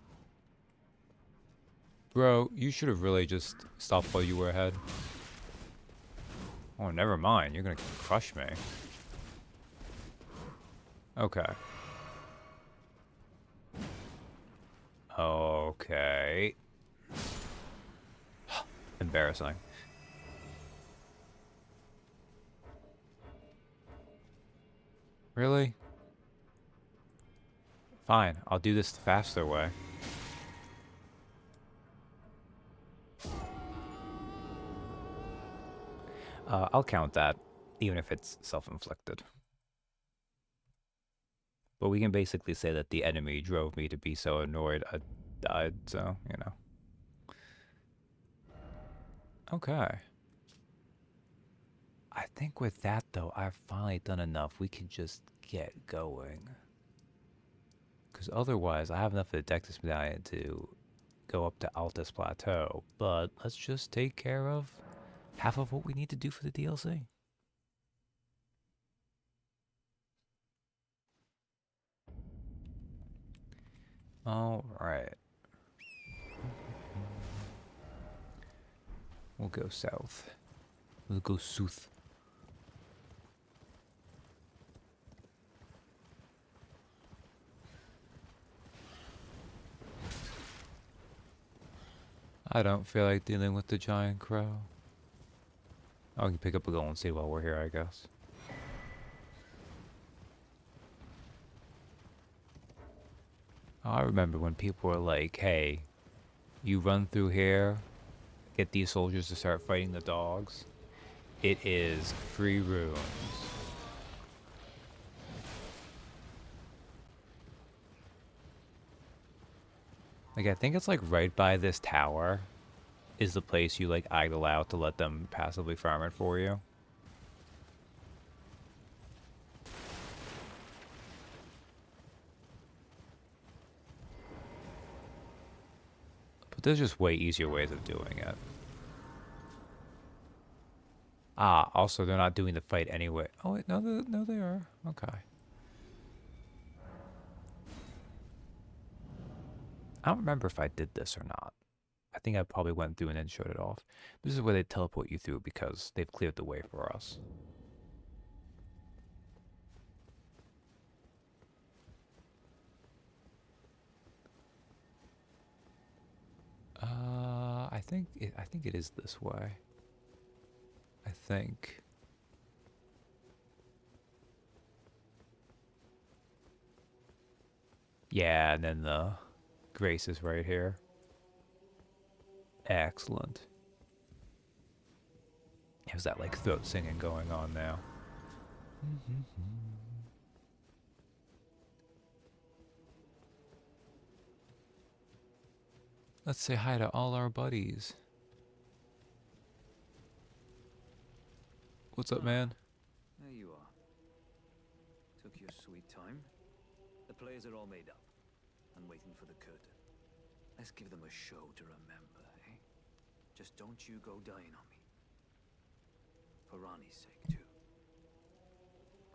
Bro, you should have really just stopped while you were ahead. Oh, never mind. You're gonna crush me. Okay. Okay. Embarrassing. Really? Fine, I'll do this the faster way. I'll count that, even if it's self-inflicted. But we can basically say that the enemy drove me to be so annoyed I died, so, you know. Okay. I think with that, though, I've finally done enough. We can just get going. Because otherwise, I have enough of the Dectus Medallion to go up to Altus Plateau. But let's just take care of half of what we need to do for the DLC. Alright. We'll go south. We'll go south. I don't feel like dealing with the giant crow. Oh, we can pick up a golden seed while we're here, I guess. I remember when people were like, hey, you run through here, get these soldiers to start fighting the dogs. It is free runes. Like, I think it's like right by this tower is the place you like idle out to let them passively farm it for you. But there's just way easier ways of doing it. Ah, also they're not doing the fight anyway. Oh wait, no, no, they are. Okay. I don't remember if I did this or not. I think I probably went through and then showed it off. This is where they teleport you through because they've cleared the way for us. I think it is this way. I think. Yeah, and then the Grace is right here. Excellent. How's that like throat singing going on now? Let's say hi to all our buddies. What's up, man? There you are. Took your sweet time. The players are all made up and waiting for the curtain. Let's give them a show to remember, eh? Just don't you go dying on me. For Ronnie's sake, too.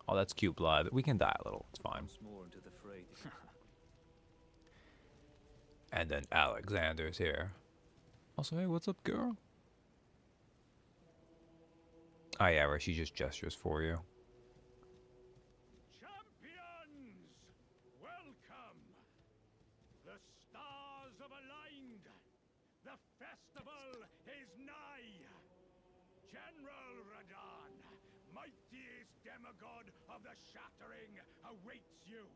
Oh, that's cute, Blood. We can die a little. It's fine. Once more into the fray. And then Alexander's here. Also, hey, what's up, girl? Oh, yeah, right. She just gestures for you. Champions! Welcome! The stars have aligned. The festival is nigh. General Radahn, mightiest demigod of the Shattering, awaits you.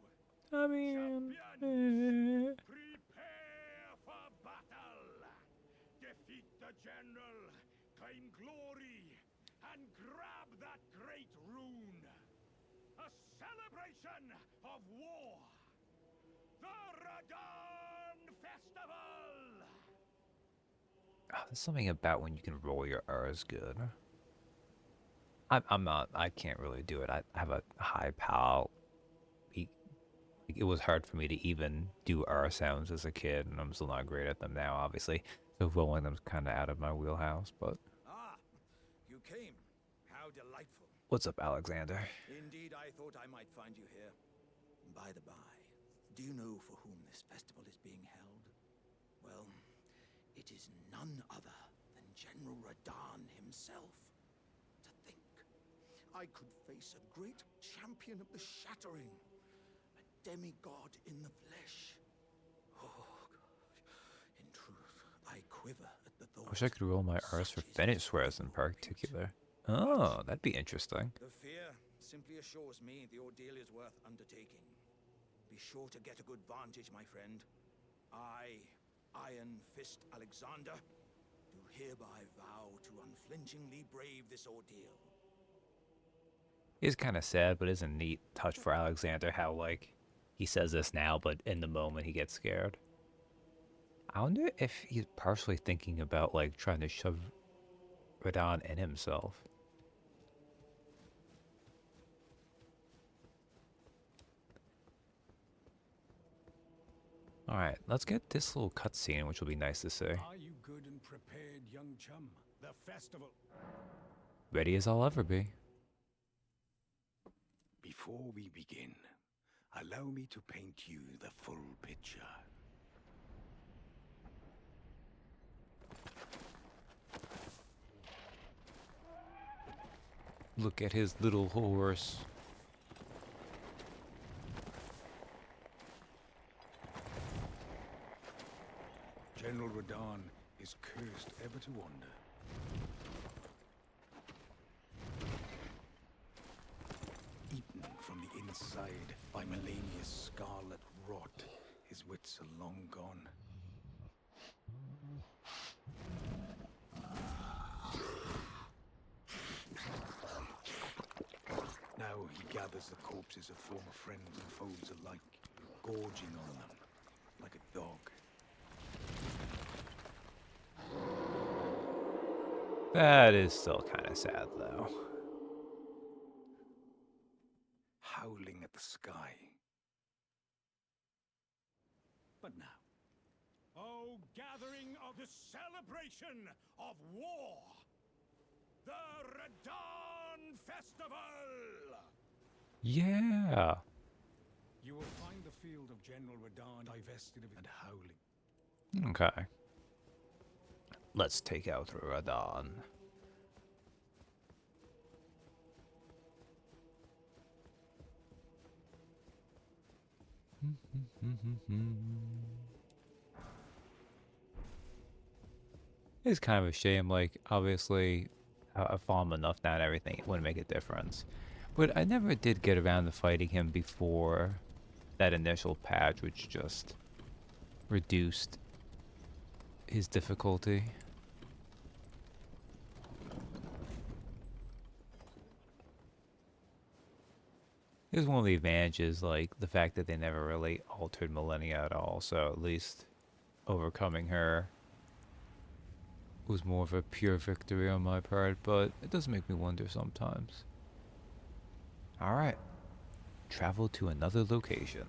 I mean, Champions, prepare for battle. Defeat the general, claim glory, and grab that great rune. A celebration of war. The Radahn Festival! there's something about when you can roll your R's good. I'm not, I can't really do it. I have a high PAL. It was hard for me to even do R sounds as a kid, and I'm still not great at them now, obviously. So rolling them's kind of out of my wheelhouse, but... Ah, you came. How delightful. What's up, Alexander? Indeed, I thought I might find you here. By the by, do you know for whom this festival is being held? Well, it is none other than General Radahn himself. To think, I could face a great champion of the Shattering. A demigod in the flesh. Oh, gosh. In truth, I quiver at the thought. I wish I could roll my R's for finish swears in particular. Oh, that'd be interesting. The fear simply assures me the ordeal is worth undertaking. Be sure to get a good vantage, my friend. I, Iron Fist Alexander, do hereby vow to unflinchingly brave this ordeal. It's kind of sad, but it's a neat touch for Alexander how, like, he says this now, but in the moment he gets scared. I wonder if he's partially thinking about, like, trying to shove Radahn in himself. Alright, let's get this little cutscene, which will be nice to see. Are you good and prepared, young chum? The festival. Ready as I'll ever be. Before we begin, allow me to paint you the full picture. Look at his little horse. General Radahn is cursed ever to wander. Eaten from the inside by Melania's scarlet rot, his wits are long gone. Now he gathers the corpses of former friends and foes alike, gorging on them like a dog. That is still kind of sad, though. Howling at the sky. But now. Oh, gathering of the celebration of war! The Radon Festival! Yeah. You will find the field of General Radon divested of and howling. Okay. Let's take out Radon. It's kind of a shame, like, obviously, I've fallen enough down and everything, it wouldn't make a difference. But I never did get around to fighting him before that initial patch, which just reduced his difficulty. Here's one of the advantages, like, the fact that they never really altered Millennia at all, so at least overcoming her was more of a pure victory on my part, but it does make me wonder sometimes. Alright. Travel to another location.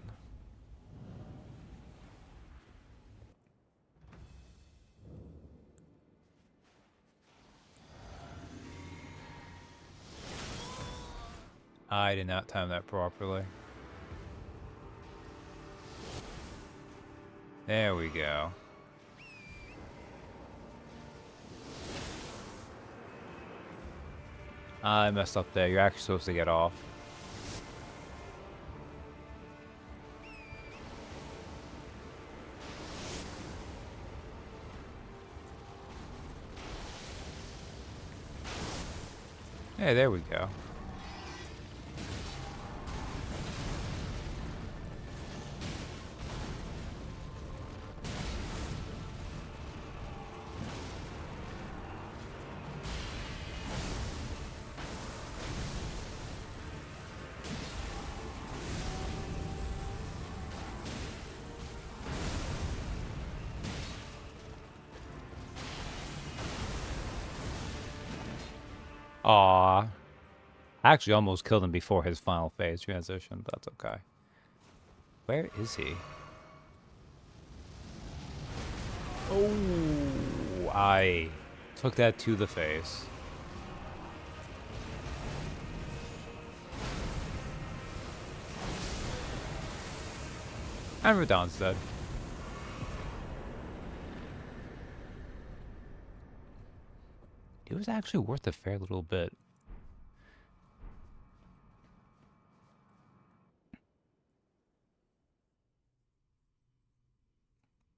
I did not time that properly. There we go. I messed up there. You're actually supposed to get off. Hey, there we go. Aw. I actually almost killed him before his final phase transition, but that's okay. Where is he? Oh, I took that to the face. And Radon's dead. It was actually worth a fair little bit.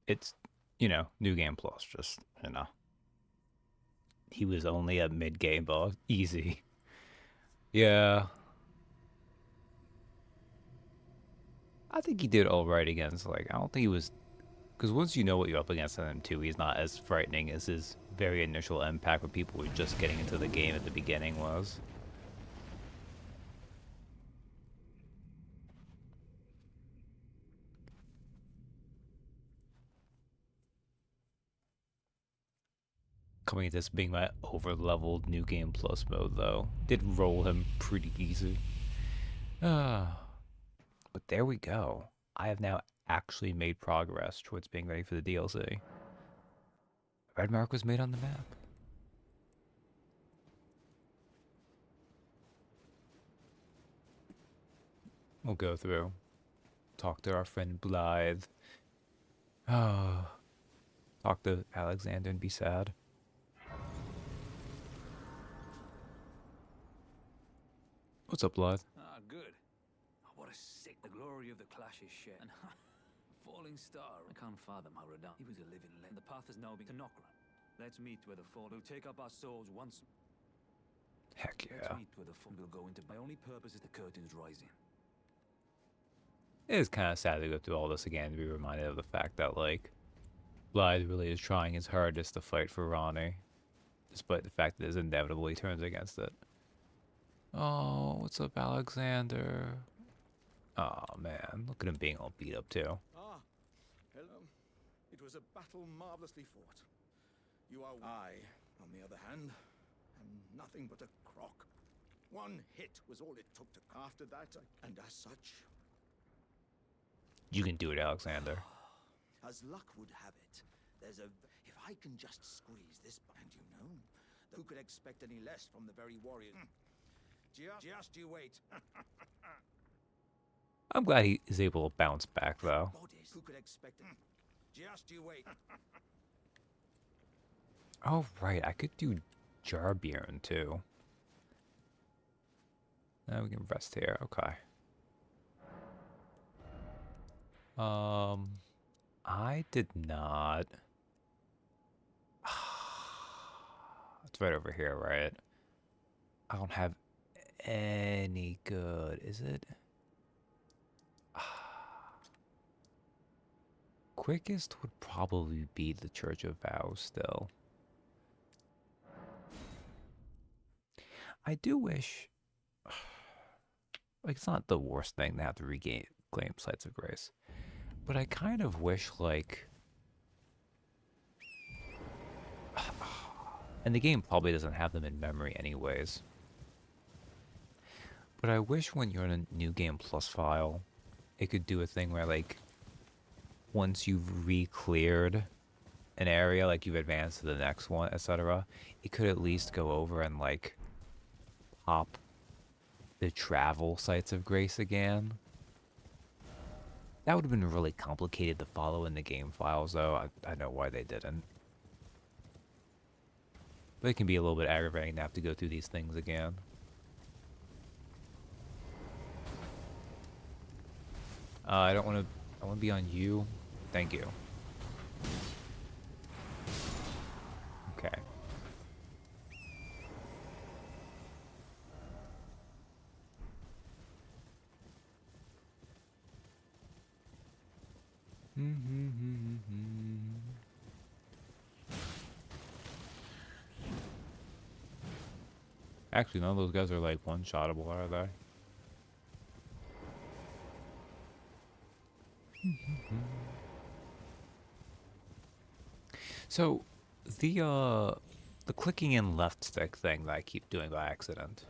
It's, you know, New Game Plus, just, you know. He was only a mid-game boss. Easy. Yeah. I think he did alright against, like, I don't think he was... Because once you know what you're up against in him, too, he's not as frightening as his very initial impact when people were just getting into the game at the beginning was. Coming into this being my over-leveled New Game Plus mode, though, did roll him pretty easy. But there we go. I have now actually made progress towards being ready for the DLC. Red mark was made on the map. We'll go through. Talk to our friend Blythe. Oh. Talk to Alexander and be sad. What's up, Blythe? Ah, good. Oh, what a sick... The glory of the clash is shared. And falling star. I can't fathom how Radon... He was a living legend. The path is now being to Nokra. Let's meet where the fall will take up our souls once... Heck yeah. Let's meet where the fall will go into... My only purpose is the curtains rising. It is kind of sad to go through all this again to be reminded of the fact that, like, Blythe really is trying his hardest to fight for Ronnie, despite the fact that it inevitably turns against it. Oh, what's up, Alexander? Oh man, look at him being all beat up too. Ah, hello. It was a battle marvelously fought. You are... I, on the other hand, nothing but a crock. One hit was all it took to after that, and as such, You can do it, Alexander. as luck would have it, there's a... If I can just squeeze this, and you know, who could expect any less from the very warrior? Just you wait. I'm glad he is able to bounce back, though. Bodies. Who could expect it? Just you wait. Oh, right. I could do Jarbjorn, too. Now we can rest here. Okay. I did not. It's right over here, right? I don't have any good, is it? Quickest would probably be the Church of Vows still. I do wish... Like, it's not the worst thing to have to reclaim Sites of Grace. But I kind of wish, like... And the game probably doesn't have them in memory anyways. But I wish when you're in a New Game Plus file, it could do a thing where, like, once you've re-cleared an area, like you've advanced to the next one, etc., it could at least go over and, like, pop the travel Sites of Grace again. That would have been really complicated to follow in the game files, though. I know why they didn't. But it can be a little bit aggravating to have to go through these things again. I don't want to... I want to be on you. Thank you. Okay. Actually, none of those guys are like one-shottable, are they? So, the clicking in left stick thing that I keep doing by accident.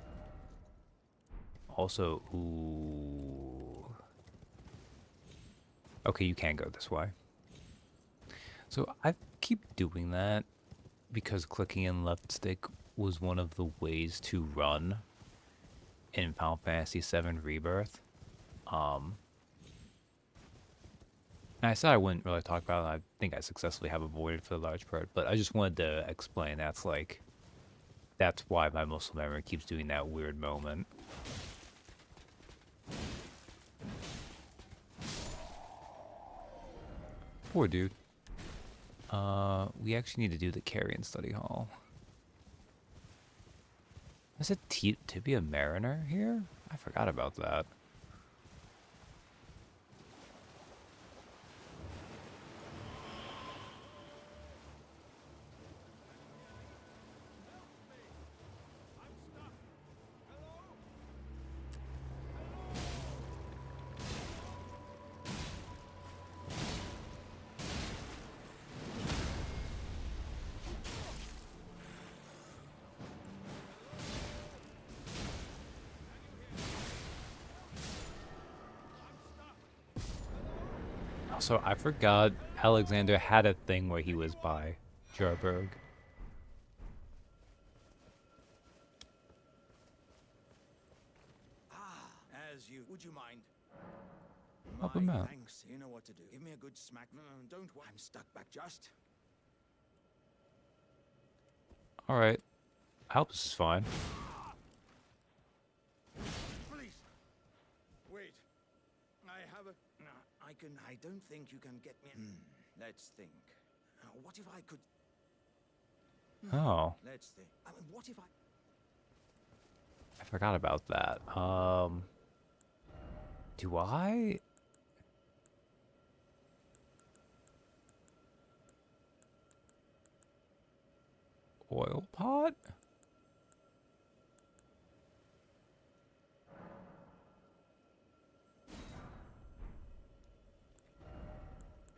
Also, ooh. Okay, you can go this way. So I keep doing that because clicking in left stick was one of the ways to run in Final Fantasy VII Rebirth. And I said I wouldn't really talk about it. I think I successfully have avoided for the large part, but I just wanted to explain that's why my muscle memory keeps doing that weird moment. Poor dude. We actually need to do the Carrion Study Hall. Is it to be a mariner here? I forgot about that. Also, I forgot Alexander had a thing where he was by Jarberg. As you... Would you mind? Help him out. Thanks. You know what to do. Give me a good smack. No, don't worry. I'm stuck back just. Alright. I hope this is fine. Please. Wait. I have a... No, I don't think you can get me... Let's think. What if I could... Oh. Let's think. I mean, what if I forgot about that. Do I... Oil pot?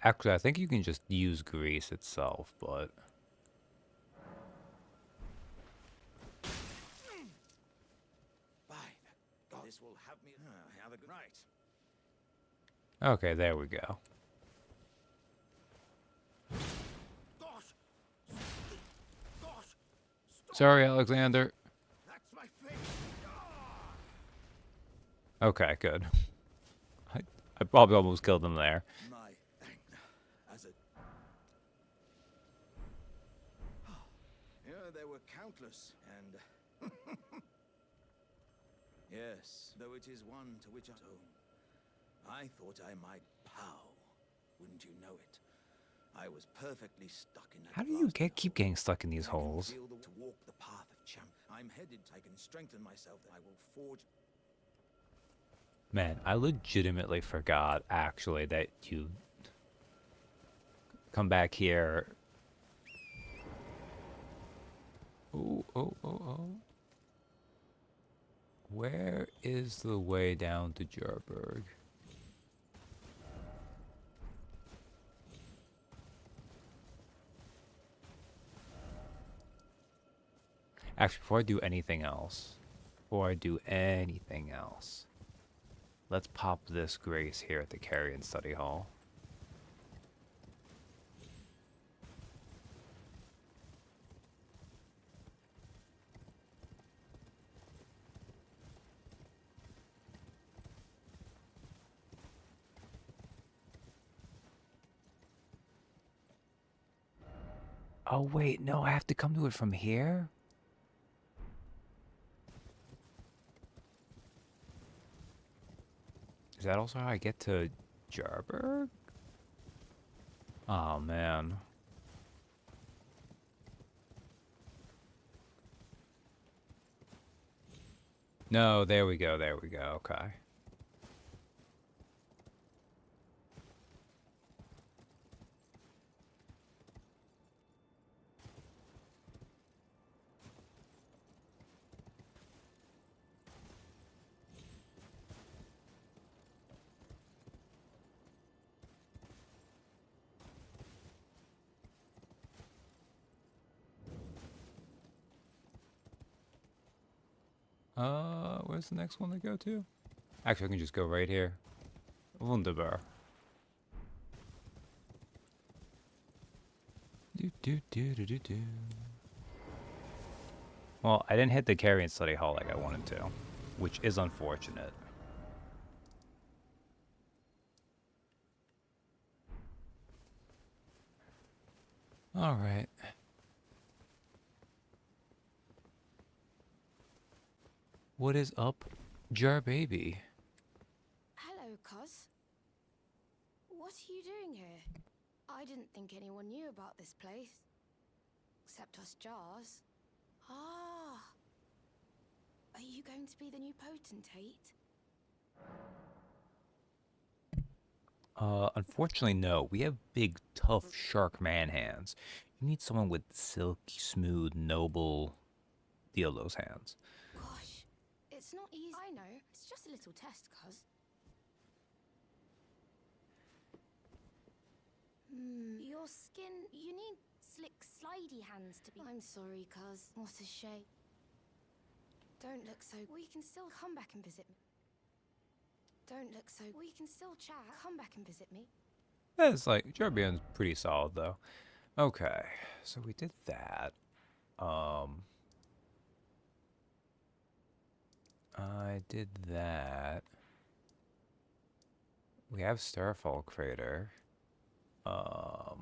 Actually, I think you can just use grease itself, but... This will have me. Have a good night. Okay, there we go. Gosh! Gosh! Sorry, Alexander. That's my face! Okay, good. I probably almost killed him there. My as a yeah, there were countless, and yes, though it is one to which I thought I might pow. Wouldn't you know it? I was perfectly stuck in that. How do you keep getting stuck in these holes? To walk the path of champ. I'm headed. I can strengthen myself. I will forge. Man, I legitimately forgot, actually, that you come back here. Oh, oh, oh, oh. Where is the way down to Jarburg? Actually, before I do anything else, let's pop this Grace here at the Carrion Study Hall. Oh wait, no, I have to come to it from here? Is that also how I get to Jarburg? Oh man. No, there we go, okay. Where's the next one to go to? Actually, I can just go right here. Wunderbar. Well, I didn't hit the Carrion Study Hall like I wanted to, which is unfortunate. Alright. What is up, Jar Baby? Hello, Cos. What are you doing here? I didn't think anyone knew about this place. Except us Jars. Ah. Are you going to be the new potentate? Unfortunately, no. We have big, tough, shark man hands. You need someone with silky, smooth, noble Diolos hands. Gosh, it's not easy. I know. It's just a little test, Cos. Your skin, you need slick, slidey hands to be. I'm sorry, Cos. What a shame. Don't look so. We can still come back and visit me. Don't look so. We can still chat. Come back and visit me. Yeah, it's like, Jarbeon's pretty solid, though. Okay, so we did that. I did that. We have Starfall Crater. I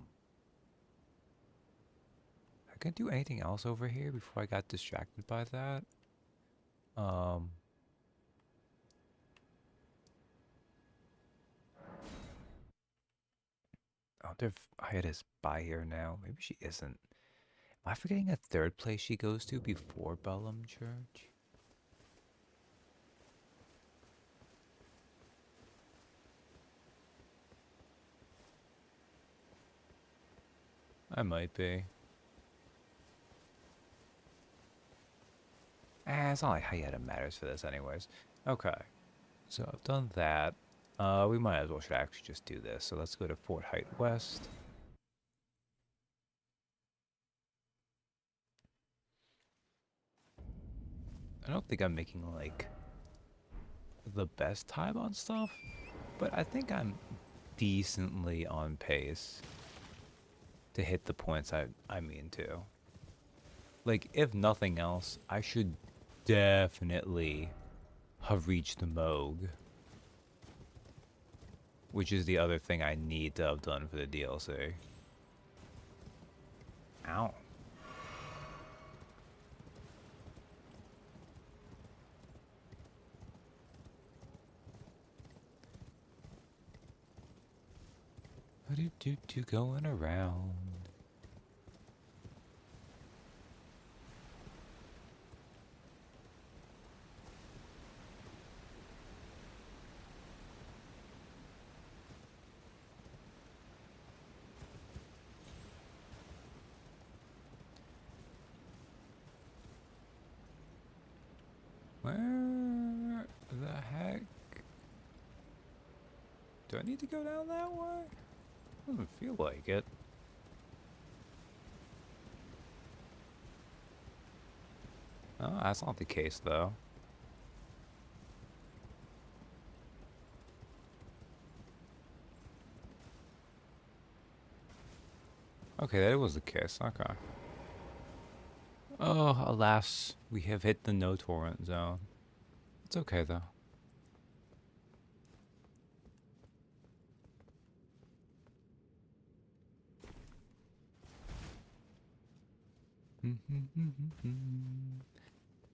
couldn't do anything else over here before I got distracted by that. I wonder if Hyde is by here now. Maybe she isn't. Am I forgetting a third place she goes to before Bellum Church? I might be. It's not like Hyena matters for this anyways. Okay. So I've done that. We might as well should actually just do this. So let's go to Fort Height West. I don't think I'm making like the best time on stuff, but I think I'm decently on pace to hit the points I mean to. Like, if nothing else, I should definitely have reached the Moog, which is the other thing I need to have done for the DLC. Ow. Do going around. Where the heck? Do I need to go down that way? Doesn't feel like it. Oh, that's not the case, though. Okay, that was the case. Okay. Oh, alas, we have hit the no torrent zone. It's okay, though.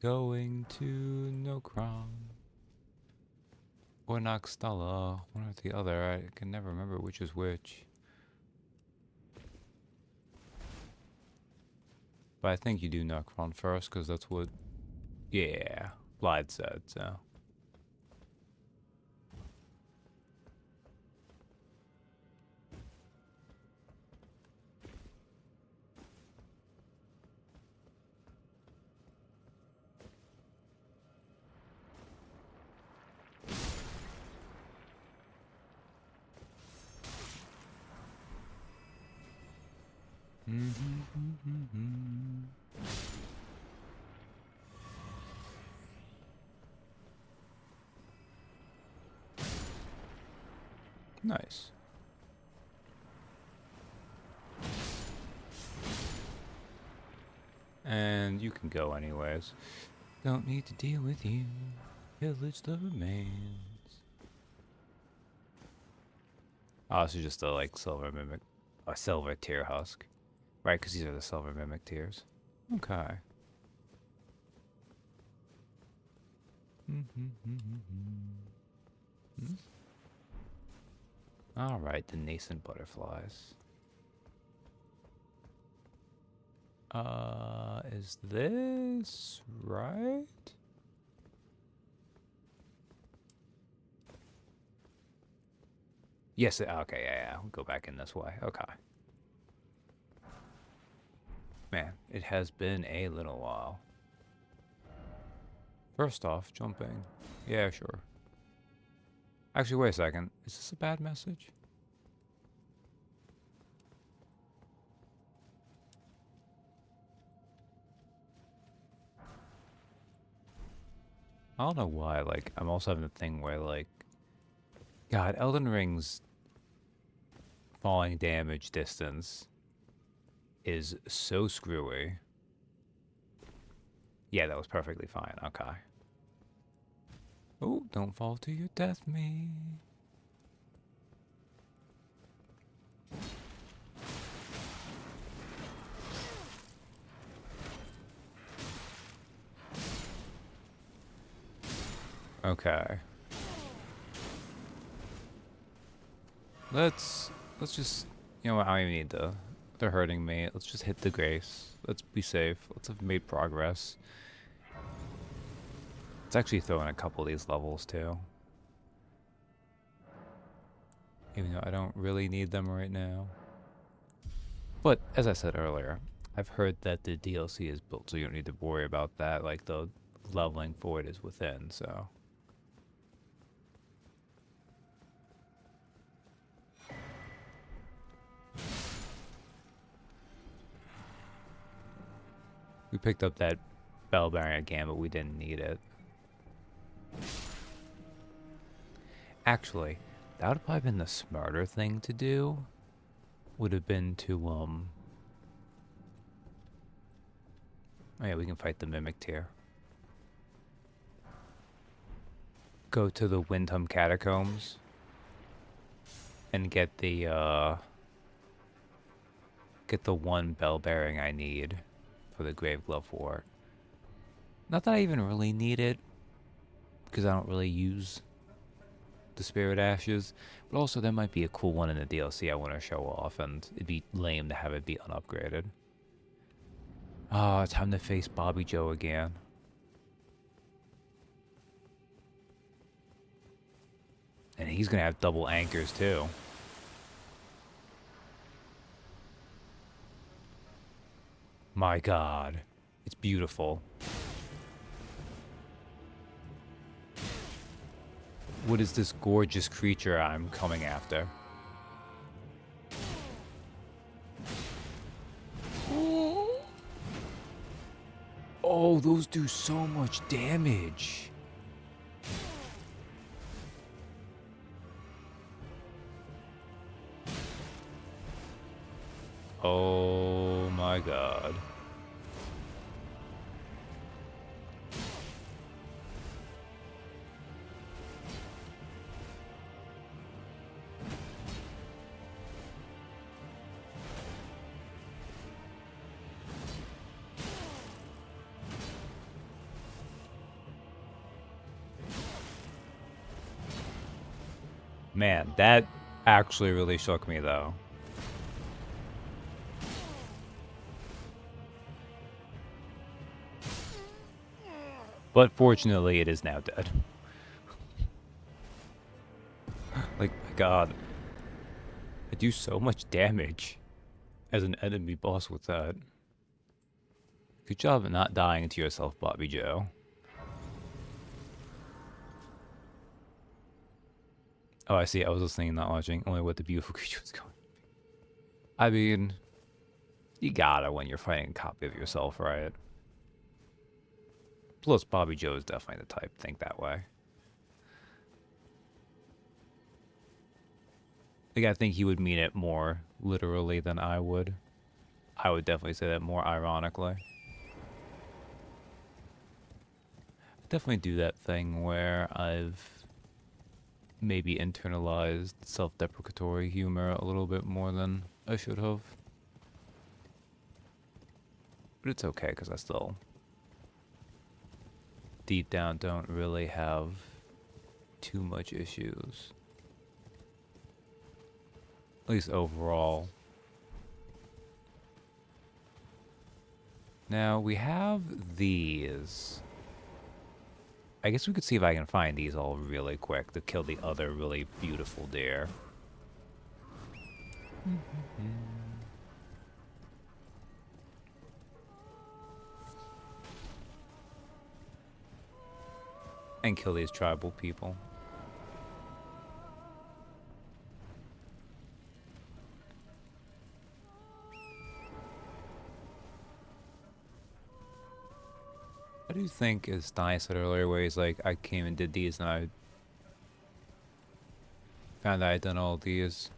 Going to Nokron. Or Noxtella, one or the other. I can never remember which is which. But I think you do Nokron first, because that's what... Yeah, Blythe said, so... Nice. And you can go anyways. Don't need to deal with you. Pillage the remains. Oh, this is just a, like, silver mimic. A silver tear husk. Right, because these are the silver mimic tears. Okay. Alright, the nascent butterflies. Is this right? Yes, okay, yeah, we'll go back in this way. Okay. Man, it has been a little while. First off, jumping. Yeah, sure. Actually, wait a second. Is this a bad message? I don't know why, like, I'm also having a thing where, like... God, Elden Ring's falling damage distance is so screwy. Yeah, that was perfectly fine. Okay. Oh, don't fall to your death, me. Okay. Let's just, you know what, I don't even need to. They're hurting me. Let's just hit the grace. Let's be safe. Let's have made progress. Let's actually throw in a couple of these levels too. Even though I don't really need them right now. But, as I said earlier, I've heard that the DLC is built so you don't need to worry about that. Like, the leveling for it is within, so... We picked up that bell bearing again, but we didn't need it. Actually, that would have probably been the smarter thing to do. Would have been to, oh yeah, we can fight the Mimic here. Go to the Windham Catacombs. And get the one bell bearing I need for the Grave Glove Wart. Not that I even really need it, because I don't really use the Spirit Ashes, but also that might be a cool one in the DLC I want to show off, and it'd be lame to have it be unupgraded. Ah, time to face Bobby Joe again. And he's gonna have double anchors too. My God, it's beautiful. What is this gorgeous creature I'm coming after? Oh, those do so much damage. Oh my God. Man, that actually really shook me though. But fortunately, it is now dead. Like, my God. I do so much damage as an enemy boss with that. Good job at not dying to yourself, Bobby Joe. Oh, I see. I was listening, not watching. Only what the beautiful creature was going. I mean, you gotta when you're fighting a copy of yourself, right? Plus, Bobby Joe is definitely the type to think that way. Like, I think he would mean it more literally than I would. I would definitely say that more ironically. Definitely do that thing where I've maybe internalized self-deprecatory humor a little bit more than I should have. But it's okay, because I still, deep down, don't really have too much issues. At least overall. Now, we have these. I guess we could see if I can find these all really quick to kill the other really beautiful deer. And kill these tribal people. What do you think, as Stein said earlier, where he's like, I came and did these and I found I had done all these?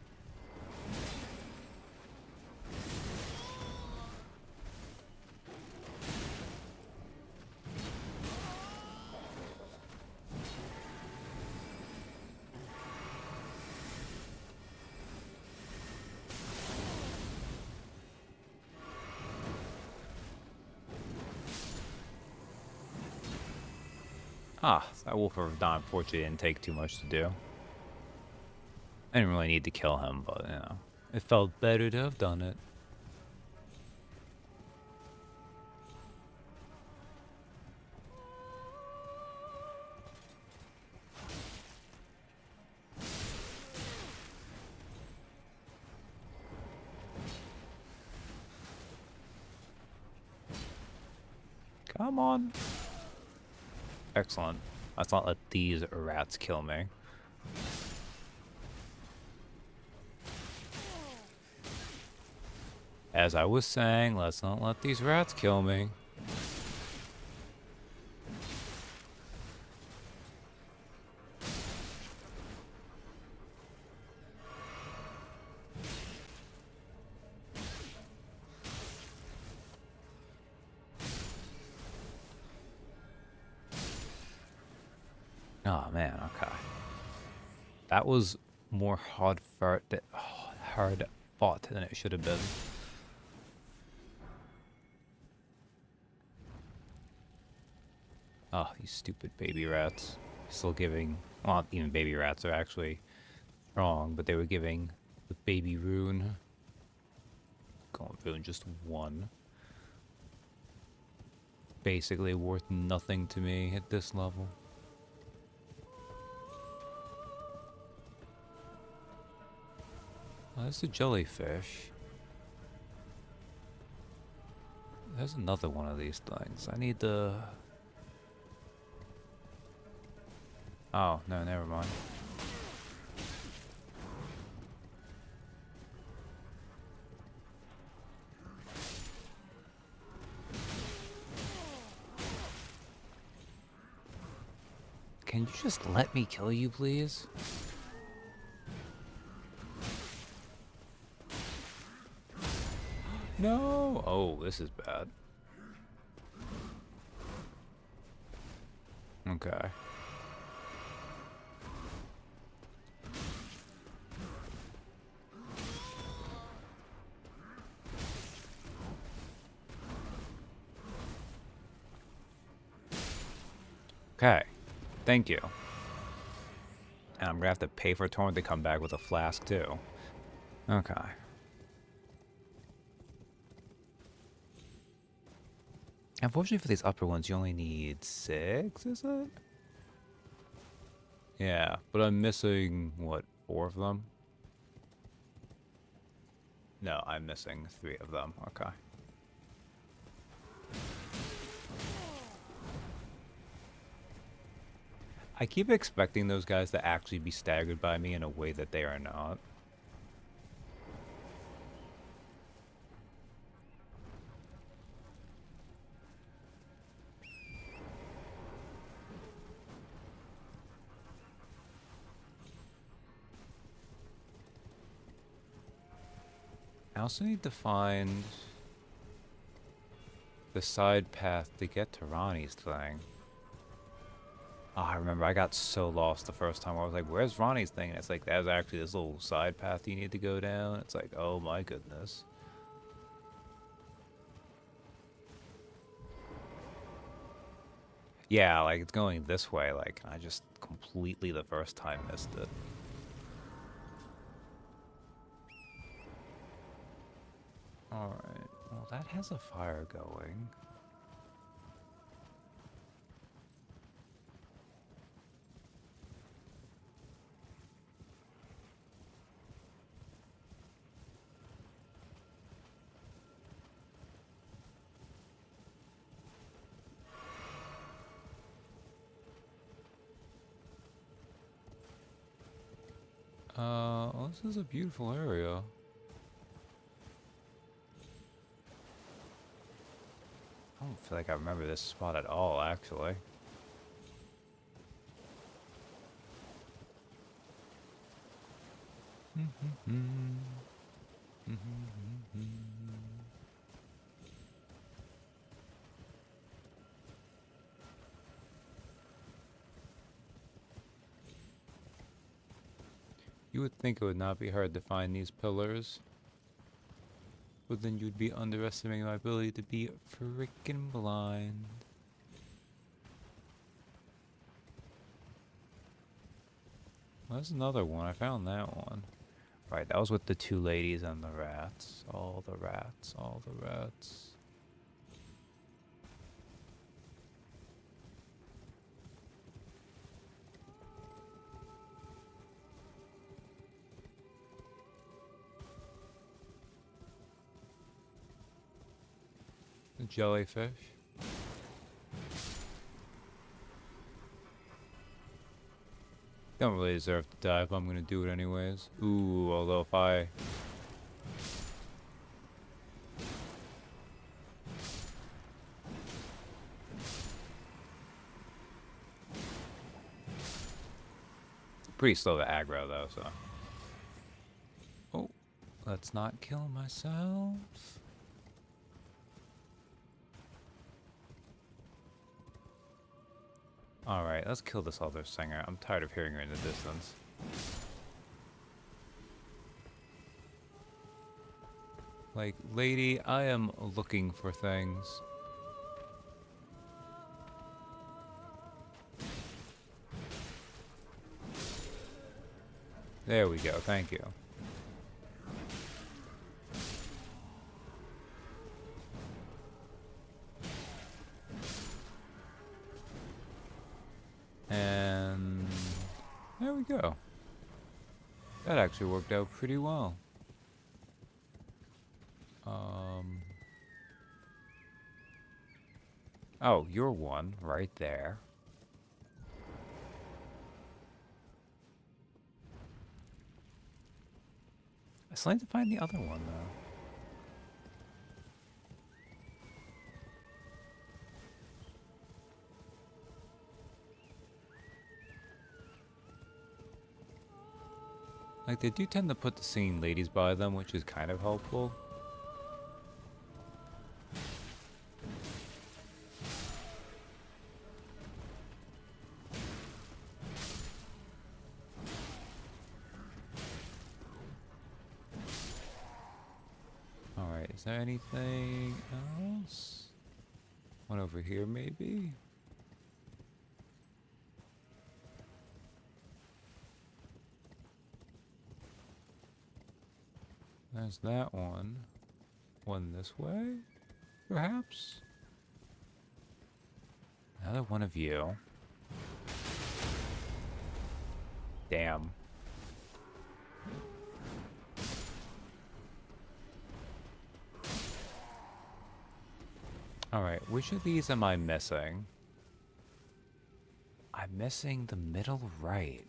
Ah, that Wolf of Dawn fortunately didn't take too much to do. I didn't really need to kill him, but, you know, it felt better to have done it. Come on. Excellent. Let's not let these rats kill me. As I was saying, let's not let these rats kill me. Oh man, okay. That was more hard fought than it should have been. Oh, these stupid baby rats. Still giving, well, even baby rats are actually wrong, but they were giving the baby rune. Going rune just one. Basically worth nothing to me at this level. Oh, there's a jellyfish. There's another one of these things. I need the... Oh, no, never mind. Can you just let me kill you, please? No! Oh, this is bad. Okay. Okay. Thank you. And I'm gonna have to pay for Torrent to come back with a flask, too. Okay. Unfortunately for these upper ones, you only need 6, is it? Yeah, but I'm missing, what, 4 of them? No, I'm missing 3 of them. Okay. I keep expecting those guys to actually be staggered by me in a way that they are not. I also need to find the side path to get to Ronnie's thing. Oh, I remember I got so lost the first time. I was like, where's Ronnie's thing? And it's like, there's actually this little side path you need to go down. It's like, oh my goodness. Yeah, like it's going this way. Like, I just completely the first time missed it. Alright, well that has a fire going. Well, this is a beautiful area. I don't feel like I remember this spot at all, actually. You would think it would not be hard to find these pillars, but then you'd be underestimating my ability to be freaking blind. Well, there's another one. I found that one. Right, that was with the 2 ladies and the rats. All the rats, all the rats. The jellyfish. Don't really deserve to die, but I'm gonna do it anyways. Ooh, although if I... Pretty slow to aggro though, so... Oh, let's not kill myself. Alright, let's kill this other singer. I'm tired of hearing her in the distance. Like, lady, I am looking for things. There we go, thank you. And there we go. That actually worked out pretty well. Oh, you're one right there. I still need to find the other one though. Like, they do tend to put the singing ladies by them, which is kind of helpful. Alright, is there anything else? One over here, maybe? There's that one. One this way, perhaps? Another one of you. Damn. Alright, which of these am I missing? I'm missing the middle right.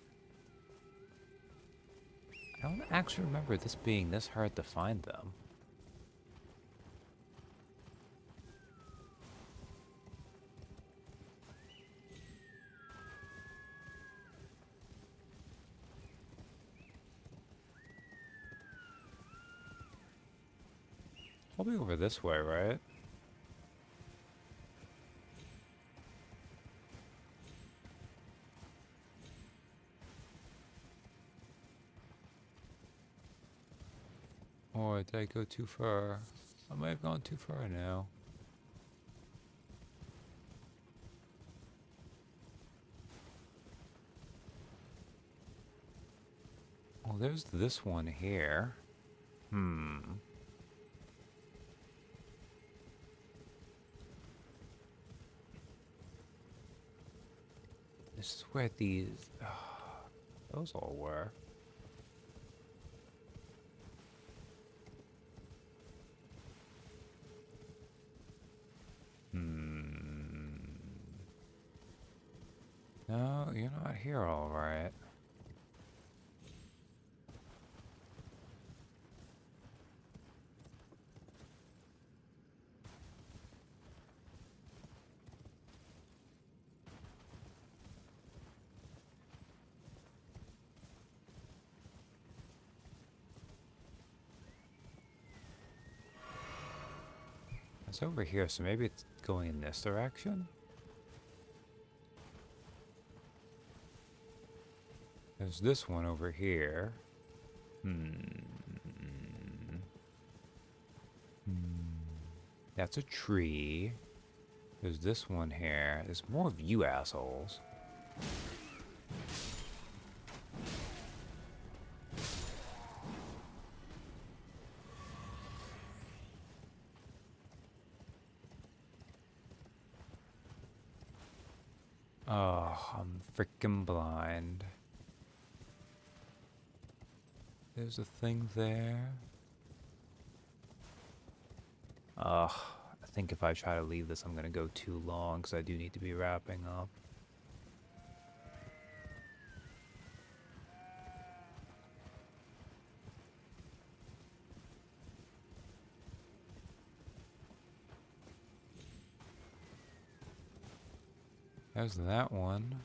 I don't actually remember this being this hard to find them. Probably over this way, right? Or did I go too far? I might have gone too far now. Well, there's this one here. This is where these... those all were. No, you're not here all right. It's over here, so maybe it's going in this direction? There's this one over here. That's a tree. There's this one here. There's more of you assholes. Oh, I'm freaking blind. There's a thing there. I think if I try to leave this, I'm gonna go too long, because I do need to be wrapping up. There's that one.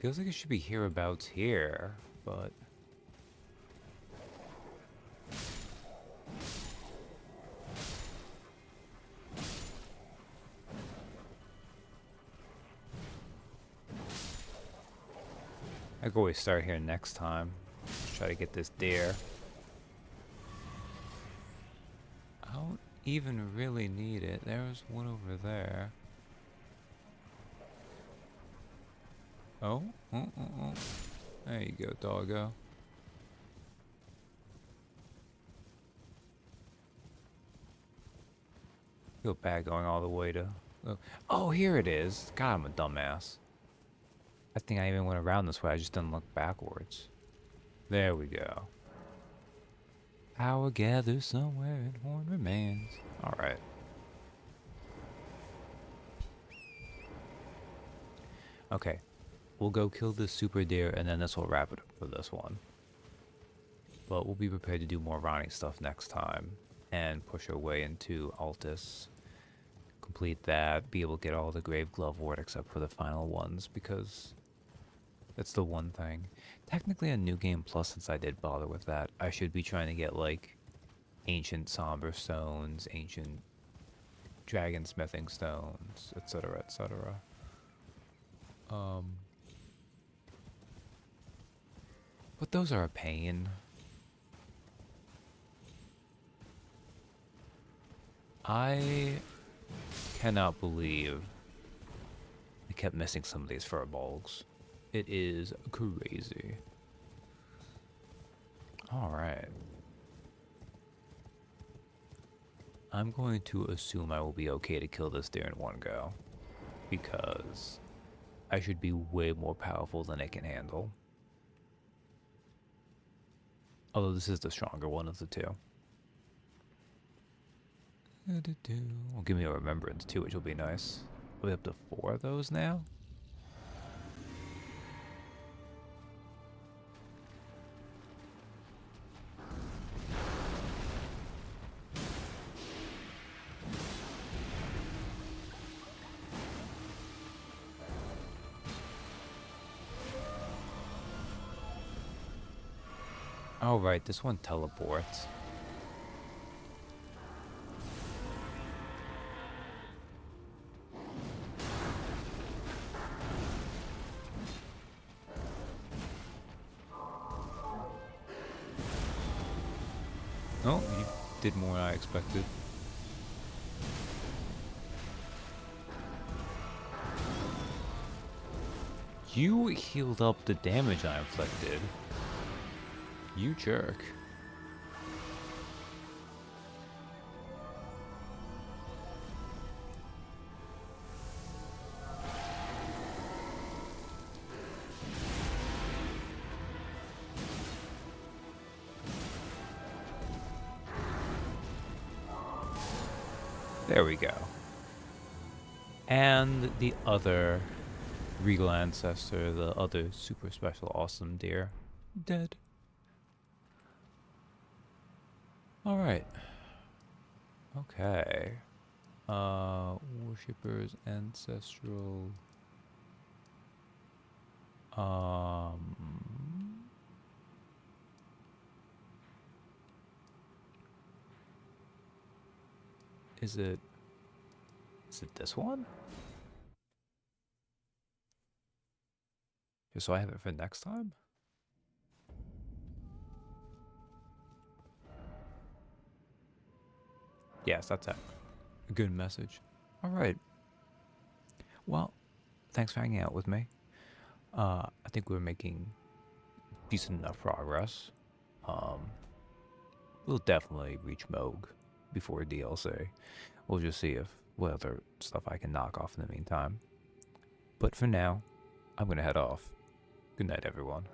Feels like it should be hereabouts here, but... I could always start here next time. Try to get this deer. I don't even really need it. There's one over there. Oh, oh. There you go, doggo. Feel bad going all the way to... Oh, here it is. God, I'm a dumbass. I think I even went around this way. I just didn't look backwards. There we go. Power gathers somewhere and horn remains. Alright. Okay. We'll go kill this super deer and then this will wrap it up for this one. But we'll be prepared to do more Ronnie stuff next time. And push our way into Altus. Complete that. Be able to get all the Grave Glove Ward except for the final ones. Because that's the one thing. Technically on New Game Plus, since I did bother with that, I should be trying to get like ancient somber stones, ancient dragon smithing stones, etc, etc. But those are a pain. I cannot believe I kept missing some of these furbolgs. It is crazy. Alright. I'm going to assume I will be okay to kill this deer in one go. Because I should be way more powerful than it can handle. Although this is the stronger one of the two. Well, give me a remembrance too, which will be nice. Are we up to 4 of those now? Oh right, this one teleports. Oh, you did more than I expected. You healed up the damage I inflicted. You jerk. There we go. And the other regal ancestor, the other super special awesome deer, dead. Alright. Okay. Worshippers, ancestral. Is it this one? Just so I have it for next time? Yes, that's it. A good message. Alright. Well, thanks for hanging out with me. I think we're making decent enough progress. We'll definitely reach Moog before DLC. We'll just see what other stuff I can knock off in the meantime. But for now, I'm gonna head off. Good night, everyone.